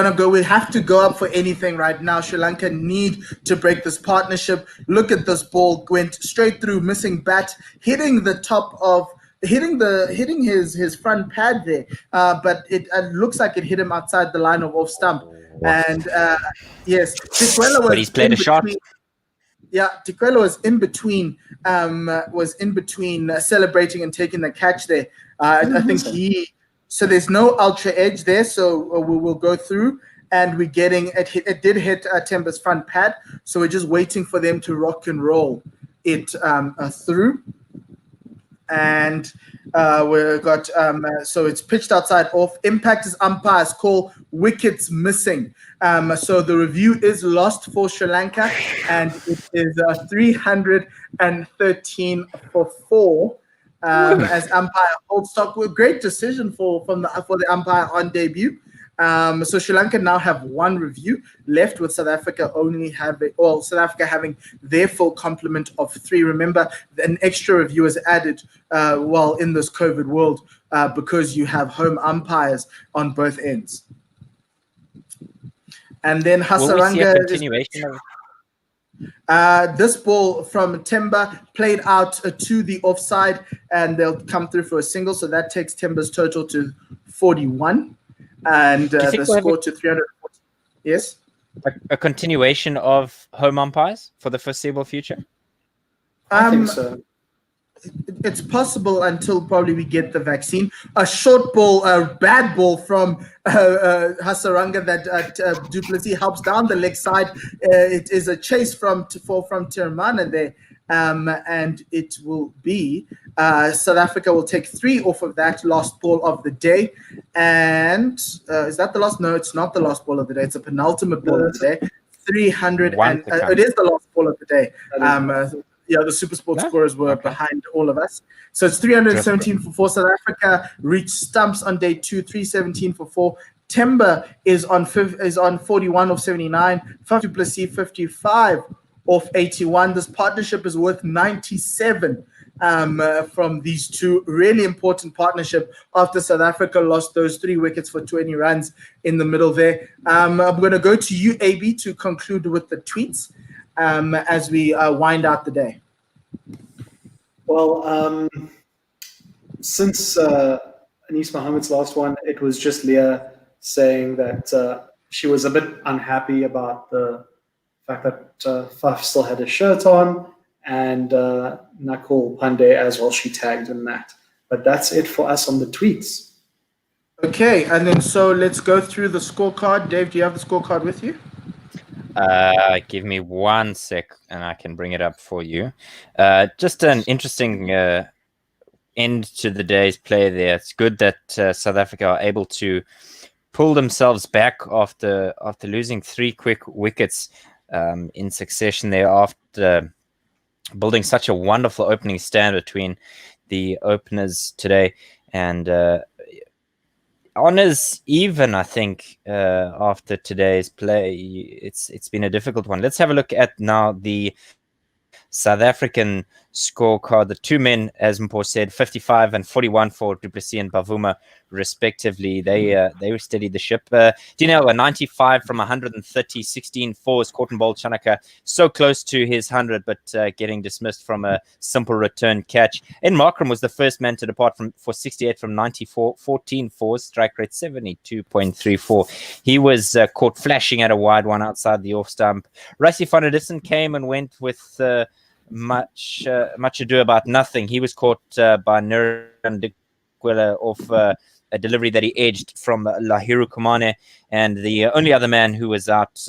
have to go up for anything right now. Sri Lanka need to break this partnership. Look at this ball, went straight through, missing bat, hitting the top of hitting his front pad there, but it looks like it hit him outside the line of off stump. And yes, Tikwela was. But he's played a shot. Yeah, Tikwela was in between. Celebrating and taking the catch there. I think So there's no ultra edge there. So we will go through, and we're getting it. It did hit Timber's front pad. So we're just waiting for them to rock and roll it through. And we've got so it's pitched outside off. Impact is umpire's call. Wickets missing. So the review is lost for Sri Lanka, and it is 313 for 4. As umpire holds stock. Great decision for the umpire on debut. So Sri Lanka now have one review left, with South Africa having their full complement of 3. Remember, an extra review is added while in this COVID world because you have home umpires on both ends. And then Will we see a Hasaranga continuation of this ball from Temba played out to the offside, and they'll come through for a single. So that takes Temba's total to 41, and the score to 340. Yes? a continuation of home umpires for the foreseeable future? I think so. It's possible until probably we get the vaccine. A short ball, a bad ball from Hasaranga that Du Plessis helps down the leg side. It is a chase from Tiramana there, and it will be South Africa will take 3 off of that last ball of the day. And is that the last? No, it's not the last ball of the day. It's a penultimate ball of the day. 300 and it is the last ball of the day. The Super Sport scorers were behind all of us. So it's 317 for 4. South Africa reached stumps on day 2, 317 for 4. Temba is on 41 of 79. Du Plessis 55 off 81. This partnership is worth 97 from these two. Really important partnership after South Africa lost those 3 wickets for 20 runs in the middle there. I'm going to go to you, AB, to conclude with the tweets as we wind out the day. Well, since Anis Mohammed's last one, it was just Leah saying that she was a bit unhappy about the fact that Faf still had his shirt on, and Nakul Pandey as well, she tagged in that. But that's it for us on the tweets. Okay, and then so let's go through the scorecard. Dave, do you have the scorecard with you? Give me 1 sec and I can bring it up for you. Just an interesting end to the day's play there. It's good that South Africa are able to pull themselves back after losing 3 quick wickets in succession there, after building such a wonderful opening stand between the openers today. And honors even, I think, after today's play, it's been a difficult one. Let's have a look at now the South African scorecard. The 2 men, as Mpo said, 55 and 41 for Du Plessis and Bavuma, respectively. They steadied the ship. Dino, a 95 from 130, 16 fours, caught and bowled Chanaka so close to his 100, but getting dismissed from a simple return catch. And Markram was the first man to depart for 68 from 94, 14 fours, strike rate 72.34. He was caught flashing at a wide one outside the off stump. Raisi van der Dissen came and went with much ado about nothing. He was caught by Nuran de Guerilla off a delivery that he edged from Lahiru Kumane, and the only other man who was out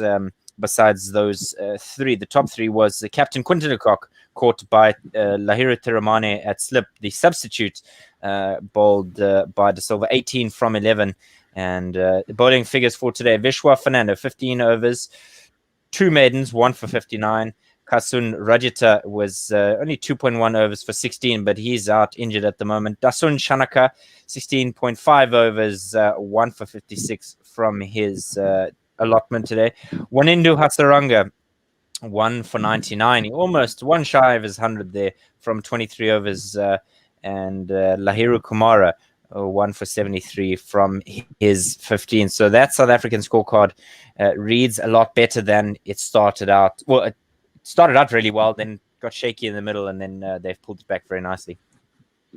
besides those 3, the top 3, was Captain Quinton de Kock, caught by Lahiru Tiramane at slip. The substitute bowled by De Silva, 18 from 11. And the bowling figures for today: Vishwa Fernando, 15 overs, 2 maidens, 1 for 59. Kasun Rajita was only 2.1 overs for 16, but he's out injured at the moment. Dasun Chanaka, 16.5 overs, 1 for 56 from his allotment today. Wanindu Hasaranga, 1 for 99. He almost 1 shy of his 100 there from 23 overs. And Lahiru Kumara, 1 for 73 from his 15. So that South African scorecard reads a lot better than it started out. Well, it started out really well, then got shaky in the middle, and then they've pulled it back very nicely.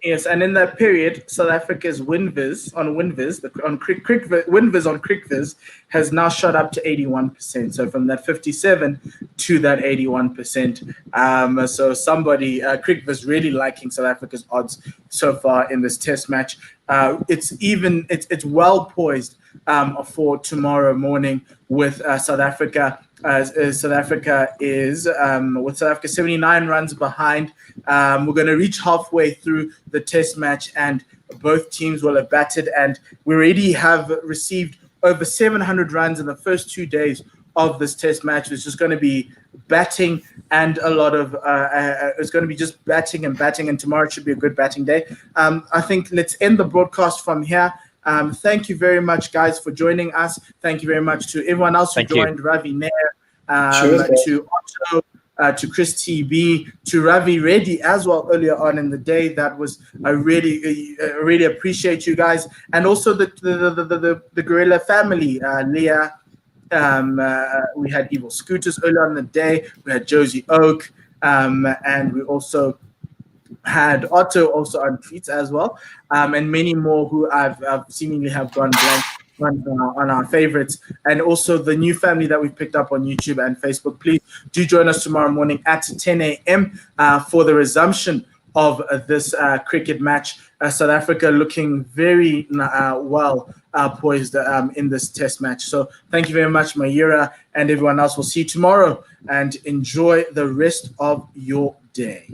Yes, and in that period, South Africa's WinViz on CricViz has now shot up to 81%. So from that 57 to that 81%. So somebody, CricViz, really liking South Africa's odds so far in this Test match. It's well poised for tomorrow morning with South Africa. South Africa is with South Africa 79 runs behind. We're going to reach halfway through the Test match, and both teams will have batted, and we already have received over 700 runs in the first 2 days of this Test match. It's just going to be batting and a lot of it's going to be just batting, and tomorrow should be a good batting day. I think let's end the broadcast from here. Thank you very much, guys, for joining us. Thank you very much to everyone else who joined, Ravi Nair, to Otto, to Chris TB, to Ravi Reddy as well earlier on in the day. That was I really appreciate you guys, and also the Guerilla family, Leah. We had Evil Scooters earlier on in the day. We had Josie Oak, and we also had Otto also on tweets as well, and many more who I've seemingly have gone blank on our favorites, and also the new family that we've picked up on YouTube and Facebook. Please do join us tomorrow morning at 10 a.m. For the resumption of this cricket match. South Africa looking very well poised in this test match. So thank you very much, Mayura, and everyone else. We'll see you tomorrow, and enjoy the rest of your day.